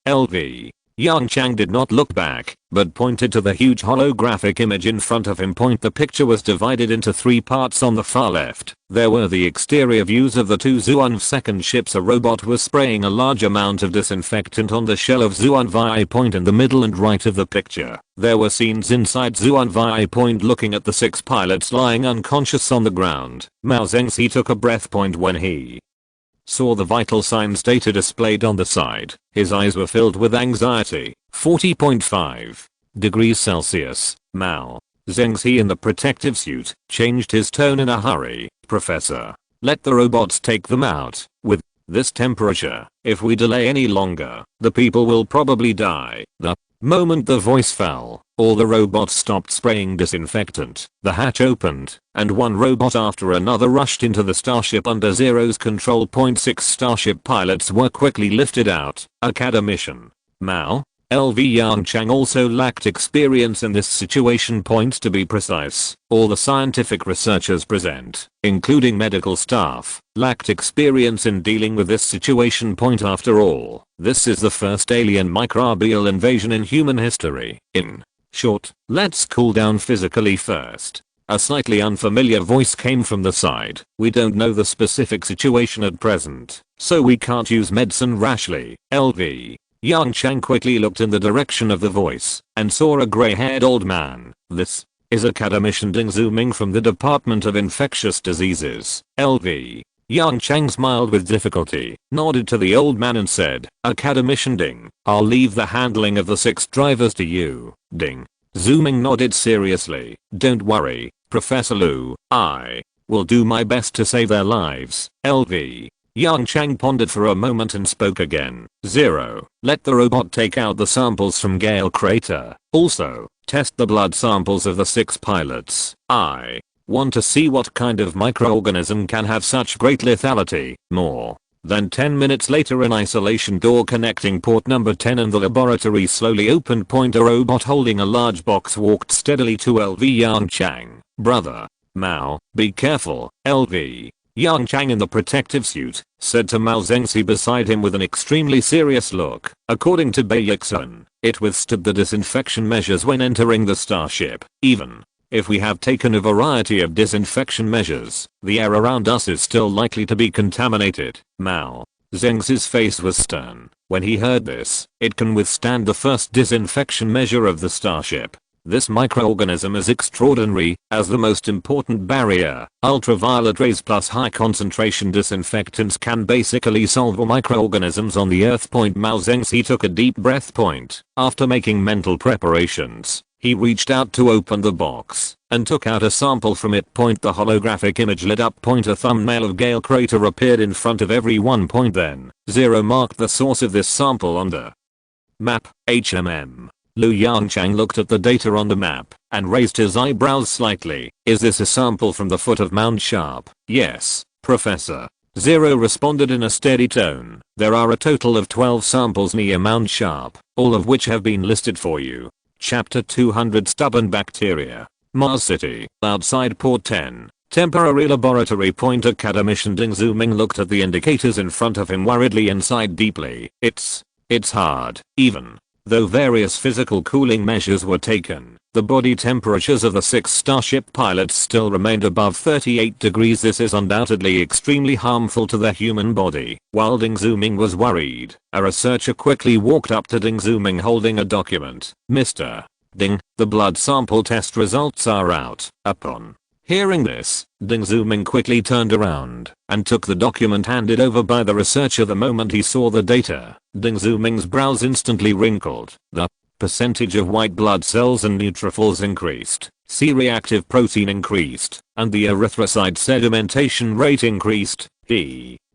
Yongchang did not look back, but pointed to the huge holographic image in front of him. The picture was divided into 3 parts. On the far left, there were the exterior views of the two Zhuan ships. A robot was spraying a large amount of disinfectant on the shell of Zhuan Vi. In the middle and right of the picture, there were scenes inside Zhuan Vi. Looking at the 6 pilots lying unconscious on the ground, Mao Zedong took a breath. When he saw the vital signs data displayed on the side, his eyes were filled with anxiety. 40.5 degrees Celsius. Mao Zedong in the protective suit changed his tone in a hurry. Professor, let the robots take them out. With this temperature, if we delay any longer, the people will probably die. The moment the voice fell, all the robots stopped spraying disinfectant. The hatch opened, and one robot after another rushed into the starship under Zero's control. 6 starship pilots were quickly lifted out. Academician Mao Yongchang also lacked experience in this situation. To be precise, all the scientific researchers present, including medical staff, lacked experience in dealing with this situation. After all, this is the first alien microbial invasion in human history. In short, let's cool down physically first. A slightly unfamiliar voice came from the side. We don't know the specific situation at present, so we can't use medicine rashly. Yongchang quickly looked in the direction of the voice and saw a gray-haired old man. This is Academician Ding Zuming from the Department of Infectious Diseases. Yongchang smiled with difficulty, nodded to the old man and said, Academician Ding, I'll leave the handling of the 6 drivers to you. Ding Zuming nodded seriously. Don't worry, Professor Lu, I will do my best to save their lives. Yongchang pondered for a moment and spoke again. 0. Let the robot take out the samples from Gale Crater. Also, test the blood samples of the 6 pilots. I want to see what kind of microorganism can have such great lethality. More than 10 minutes later, an isolation door connecting port number 10 and the laboratory slowly opened. A robot holding a large box walked steadily to Yongchang. Brother Mao, be careful. Yongchang in the protective suit said to Mao Zedong beside him with an extremely serious look. According to Baixun, it withstood the disinfection measures when entering the starship. Even if we have taken a variety of disinfection measures, the air around us is still likely to be contaminated. Mao Zedong's face was stern. When he heard this, it can withstand the first disinfection measure of the starship. This microorganism is extraordinary, as the most important barrier, ultraviolet rays plus high concentration disinfectants can basically solve all microorganisms on the Earth. Mao Zedong took a deep breath. After making mental preparations, he reached out to open the box and took out a sample from it. The holographic image lit up. A thumbnail of Gale Crater appeared in front of everyone. Then, 0 marked the source of this sample on the map, HMM. Yongchang looked at the data on the map and raised his eyebrows slightly. Is this a sample from the foot of Mount Sharp? Yes, Professor. 0 responded in a steady tone. There are a total of 12 samples near Mount Sharp, all of which have been listed for you. Chapter 200 Stubborn Bacteria. Mars City. Outside Port 10. Temporary laboratory. Academician Ding Zuming looked at the indicators in front of him worriedly and sighed deeply. It's hard. Even though various physical cooling measures were taken, the body temperatures of the 6 starship pilots still remained above 38 degrees. This is undoubtedly extremely harmful to the human body. While Ding Zuming was worried, a researcher quickly walked up to Ding Zuming holding a document. Mr. Ding, the blood sample test results are out. Upon hearing this, Ding Zuming quickly turned around and took the document handed over by the researcher. The moment he saw the data, Ding Zuming's brows instantly wrinkled. The percentage of white blood cells and neutrophils increased, C-reactive protein increased, and the erythrocyte sedimentation rate increased.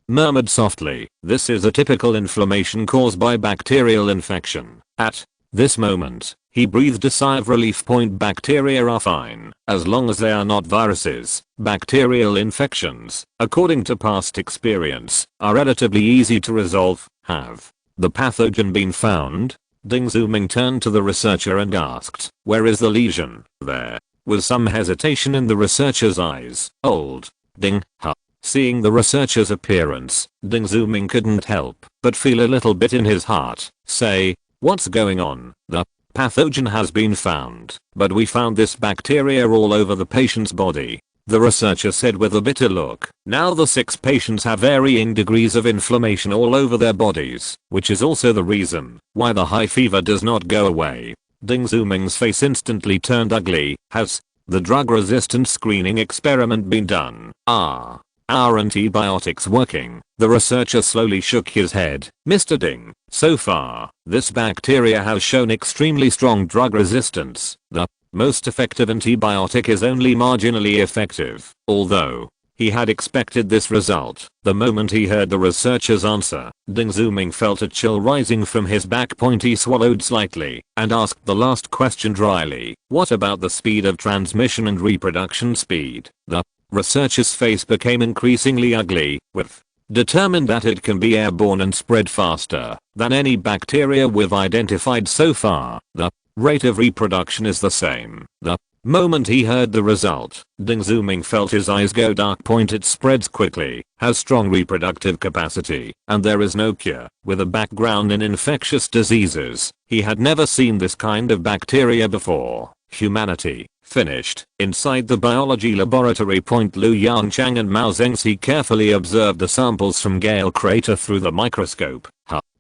murmured softly. This is a typical inflammation caused by bacterial infection. At this moment, he breathed a sigh of relief. Bacteria are fine, as long as they are not viruses. Bacterial infections, according to past experience, are relatively easy to resolve. Have the pathogen been found? Ding Zuming turned to the researcher and asked, where is the lesion? There was some hesitation in the researcher's eyes. Old. Ding, huh. Seeing the researcher's appearance, Ding Zuming couldn't help but feel a little bit in his heart. Say, what's going on? The pathogen has been found, but we found this bacteria all over the patient's body, the researcher said with a bitter look. Now the 6 patients have varying degrees of inflammation all over their bodies, which is also the reason why the high fever does not go away. Ding Zuming's face instantly turned ugly. Has the drug resistance screening experiment been done? Are antibiotics working? The researcher slowly shook his head. Mr. Ding, so far, this bacteria has shown extremely strong drug resistance. The most effective antibiotic is only marginally effective. Although he had expected this result, the moment he heard the researcher's answer, Ding Zuming felt a chill rising from his back. He swallowed slightly and asked the last question dryly. What about the speed of transmission and reproduction speed? The researcher's face became increasingly ugly, with determined that it can be airborne and spread faster than any bacteria we've identified so far. The rate of reproduction is the same. The moment he heard the result, Ding Zuming felt his eyes go dark. It spreads quickly, has strong reproductive capacity, and there is no cure. With a background in infectious diseases, he had never seen this kind of bacteria before. Humanity finished. Inside the biology laboratory. Lu Yongchang and Mao Zengzi carefully observed the samples from Gale Crater through the microscope.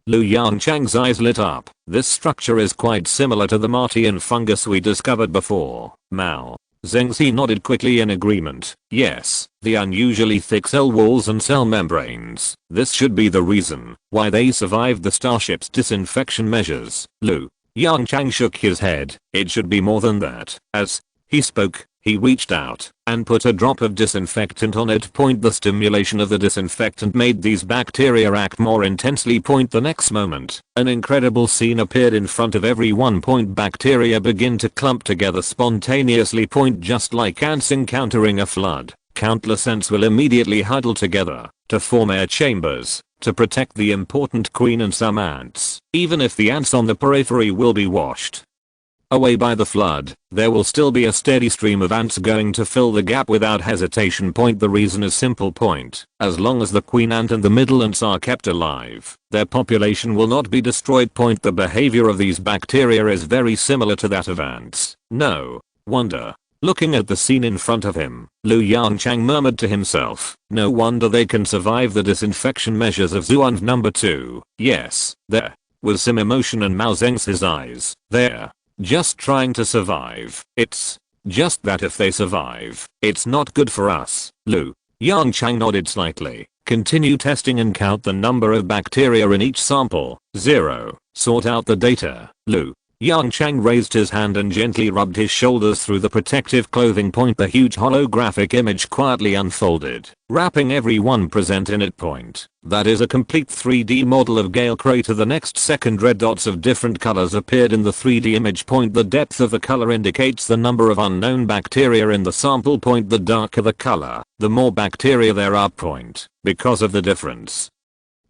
Lu Yongchang's eyes lit up. This structure is quite similar to the Martian fungus we discovered before. Mao Zengzi nodded quickly in agreement. Yes, the unusually thick cell walls and cell membranes. This should be the reason why they survived the starship's disinfection measures. Lu Yongchang shook his head. It should be more than that. As he spoke, he reached out and put a drop of disinfectant on it. The stimulation of the disinfectant made these bacteria act more intensely. The next moment, an incredible scene appeared in front of everyone. Bacteria begin to clump together spontaneously. Just like ants encountering a flood, countless ants will immediately huddle together to form air chambers to protect the important queen and some ants. Even if the ants on the periphery will be washed away by the flood, there will still be a steady stream of ants going to fill the gap without hesitation. The reason is simple. As long as the queen ant and the middle ants are kept alive, their population will not be destroyed. The behavior of these bacteria is very similar to that of ants. No wonder. Looking at the scene in front of him, Lu Yongchang murmured to himself, no wonder they can survive the disinfection measures of Zuan No. 2. Yes, there was some emotion in Mao Zengzi's eyes. They're just trying to survive. It's just that if they survive, it's not good for us. Lu Yongchang nodded slightly. Continue testing and count the number of bacteria in each sample. 0. Sort out the data. Lu Yongchang raised his hand and gently rubbed his shoulders through the protective clothing. The huge holographic image quietly unfolded, wrapping everyone present in it. That is a complete 3D model of Gale Crater. The next second, red dots of different colors appeared in the 3D image. The depth of the color indicates the number of unknown bacteria in the sample. The darker the color, the more bacteria there are. Because of the difference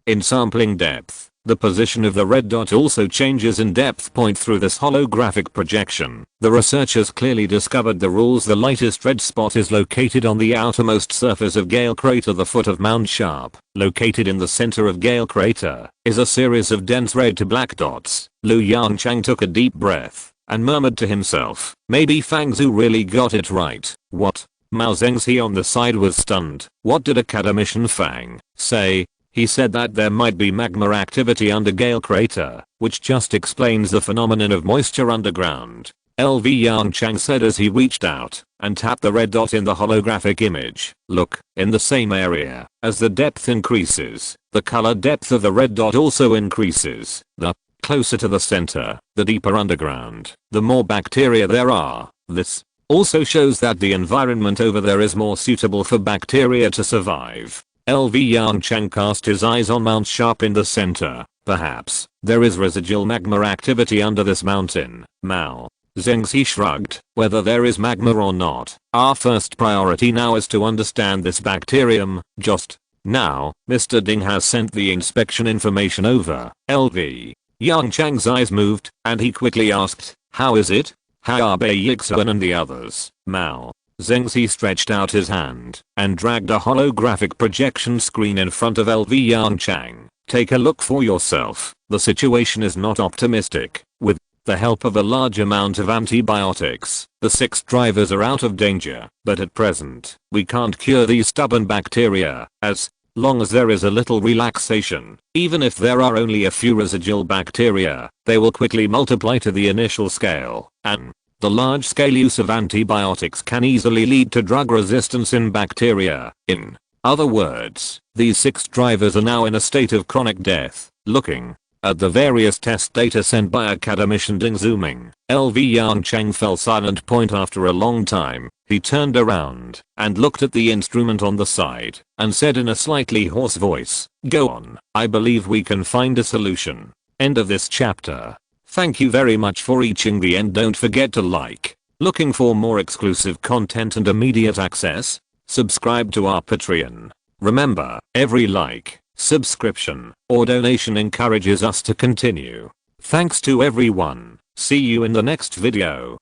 in sampling depth, the position of the red dot also changes in depth. Through this holographic projection, the researchers clearly discovered the rules. The lightest red spot is located on the outermost surface of Gale Crater. The foot of Mount Sharp, located in the center of Gale Crater, is a series of dense red to black dots. Lu Yongchang took a deep breath and murmured to himself, maybe Fang Zhu really got it right. What? Mao Zengzi on the side was stunned. What did Academician Fang say? He said that there might be magma activity under Gale Crater, which just explains the phenomenon of moisture underground. LV Yongchang said as he reached out and tapped the red dot in the holographic image. Look, in the same area. As the depth increases, the color depth of the red dot also increases. The closer to the center, the deeper underground, the more bacteria there are. This also shows that the environment over there is more suitable for bacteria to survive. LV Yongchang cast his eyes on Mount Sharp in the center. Perhaps there is residual magma activity under this mountain. Mao Zengzi shrugged. Whether there is magma or not, our first priority now is to understand this bacterium. Just now, Mr. Ding has sent the inspection information over. LV Yongchang's eyes moved, and he quickly asked, how is it? How are Bei Yixuan and the others? Mao Zengzi stretched out his hand and dragged a holographic projection screen in front of LV Yongchang. Take a look for yourself. The situation is not optimistic. With the help of a large amount of antibiotics, the 6 drivers are out of danger. But at present, we can't cure these stubborn bacteria. As long as there is a little relaxation, even if there are only a few residual bacteria, they will quickly multiply to the initial scale, and the large-scale use of antibiotics can easily lead to drug resistance in bacteria. In other words, these 6 drivers are now in a state of chronic death. Looking at the various test data sent by academician Ding zooming, LV Yongchang fell silent point after a long time. He turned around and looked at the instrument on the side and said in a slightly hoarse voice, go on, I believe we can find a solution. End of this chapter. Thank you very much for reaching the end. Don't forget to like. Looking for more exclusive content and immediate access? Subscribe to our Patreon. Remember, every like, subscription, or donation encourages us to continue. Thanks to everyone. See you in the next video.